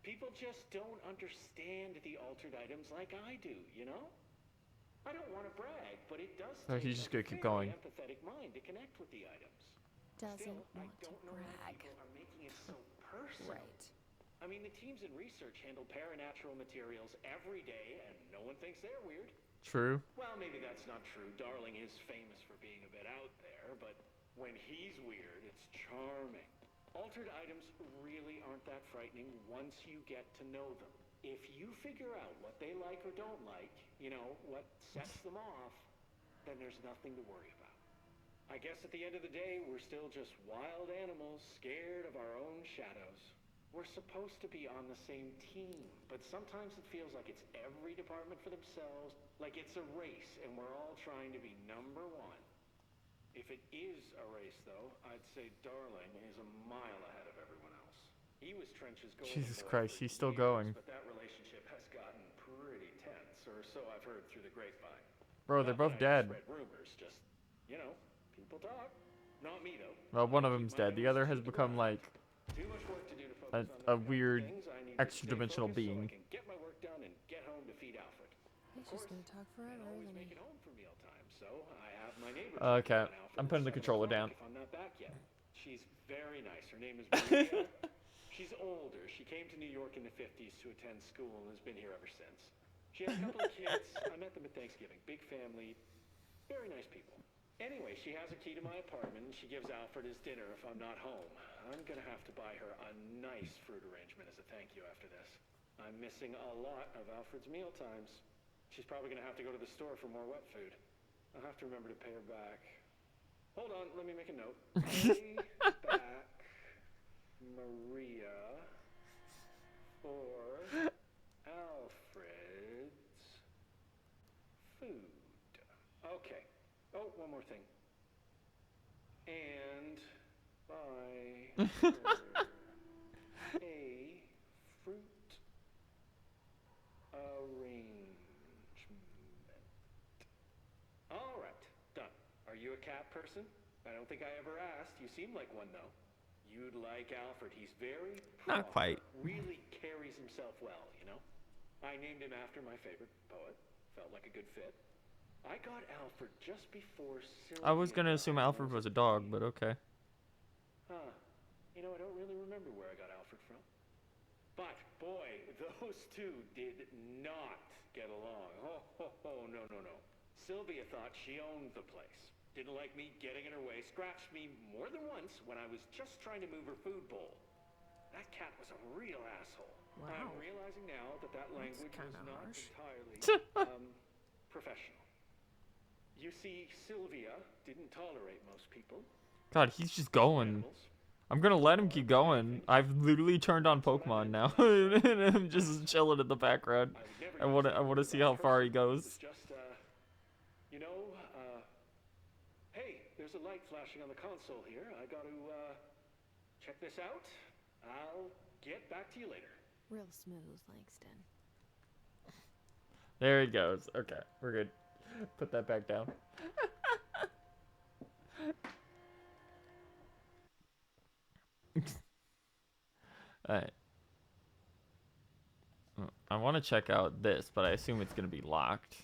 People just don't understand the altered items like I do, you know? I don't want to brag, but it does Oh, take he's just a gonna keep very going. empathetic mind to connect with the items. Doesn't Still, I want to don't know why brag. people are making it so personal. Right. I mean, the teams in research handle paranatural materials every day, and no one thinks they're weird. True. Well, maybe that's not true. Darling is famous for being a bit out there, but when he's weird, it's charming. Altered items really aren't that frightening once you get to know them. If you figure out what they like or don't like, you know, what sets them off, then there's nothing to worry about. I guess at the end of the day, we're still just wild animals scared of our own shadows. We're supposed to be on the same team, but sometimes it feels like it's every department for themselves, like it's a race and we're all trying to be number one. If it is a race, though, I'd say Darling is a mile ahead of everyone else. He was Trench's golden Jesus boy Christ, for he's still years, going. but that relationship has gotten pretty tense, or so I've heard through the grapevine. Bro, they're both Not that I dead. spread rumors, just, you know, people talk. Not me, though. Well, one of I them's keep my dead. The other has nose to the become ground. like Too much work to do to a, focus on a those kinds of weird things. I need to extra-dimensional stay focused being. So I can get my work done and get home to feed Alfred. He's just gonna talk forever, Always isn't make he? it home for mealtime, so I have my neighbor. Okay, I'm putting the controller down. If I'm not back yet. She's very nice. Her name is Maria. She's older. She came to New York in the 50s to attend school and has been here ever since. She has a couple of kids. I met them at Thanksgiving. Big family. Very nice people. Anyway, she has a key to my apartment and she gives Alfred his dinner if I'm not home. I'm gonna have to buy her a nice fruit arrangement as a thank you after this. I'm missing a lot of Alfred's meal times. She's probably gonna have to go to the store for more wet food. I'll have to remember to pay her back. Hold on, let me make a note. Pay back Maria for Alfred's food. Okay. Oh, one more thing. And buy her a fruit arrangement. All right, done. Are you a cat person? I don't think I ever asked. You seem like one, though. You'd like Alfred. He's very proper. Not quite. Really carries himself well, you know? I named him after my favorite poet. Felt like a good fit. I got Alfred just before Sylvia I was gonna died assume when I Alfred was a dog, but okay. Huh. You know, I don't really remember where I got Alfred from. But, boy, those two did not get along. Oh, no. Sylvia thought she owned the place. Didn't like me getting in her way. Scratched me more than once when I was just trying to move her food bowl. That cat was a real asshole. Wow. I'm realizing now that language was kinda not harsh. entirely professional. You see, Sylvia didn't tolerate most people. God, he's just going. I'm gonna let him keep going. I've literally turned on Pokemon now, and I'm just chilling in the background. I wanna see how far he goes. Just, you know, hey, there's a light flashing on the console here. I got to, check this out. I'll get back to you later. Real smooth, Langston. There he goes. Okay, we're good. Put that back down. Alright. I want to check out this, but I assume it's going to be locked.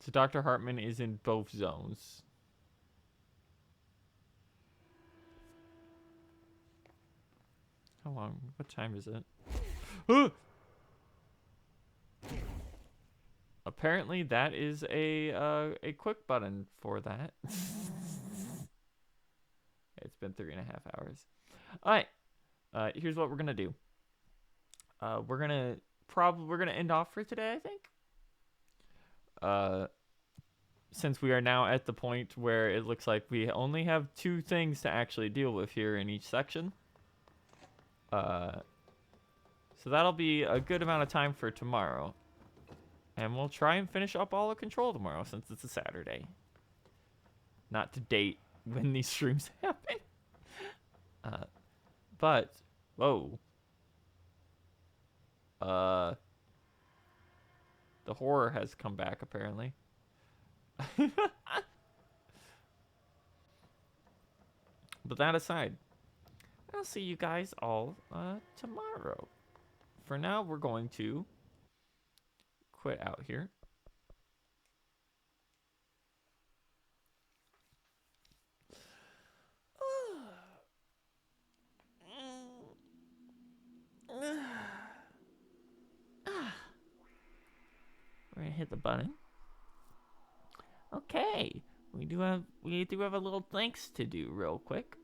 So Dr. Hartman is in both zones. How long? What time is it? Apparently, that is a quick button for that. It's been 3.5 hours. All right. Here's what we're gonna do. We're gonna end off for today, I think. Since we are now at the point where it looks like we only have 2 things to actually deal with here in each section. So that'll be a good amount of time for tomorrow. And we'll try and finish up all of Control tomorrow since it's a Saturday. Not to date when these streams happen. But, whoa. The horror has come back apparently. But that aside, I'll see you guys all tomorrow. For now, we're going to quit out here. We're gonna hit the button. Okay, we do have a little thanks to do real quick.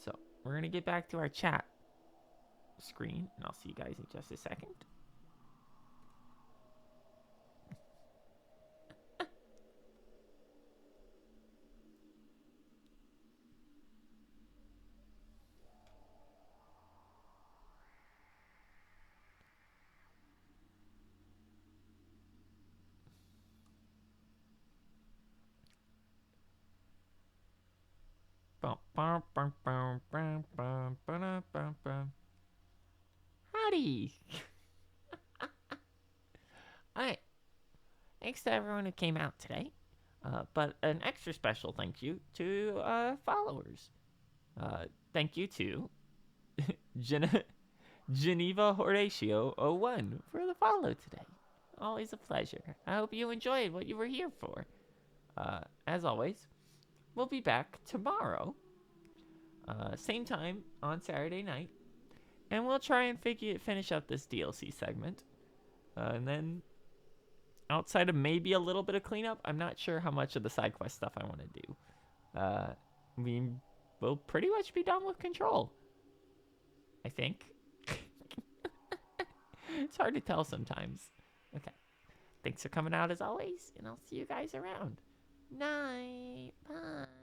So we're gonna get back to our chat screen, and I'll see you guys in just a second. Howdy. Alright. Thanks to everyone who came out today. But an extra special thank you to followers. Thank you to Geneva Horatio 01 for the follow today. Always a pleasure. I hope you enjoyed what you were here for. As always, we'll be back tomorrow. Same time on Saturday night. And we'll try and finish up this DLC segment. And then, outside of maybe a little bit of cleanup, I'm not sure how much of the side quest stuff I want to do. We will pretty much be done with Control, I think. It's hard to tell sometimes. Okay. Thanks for coming out as always, and I'll see you guys around. Night. Bye.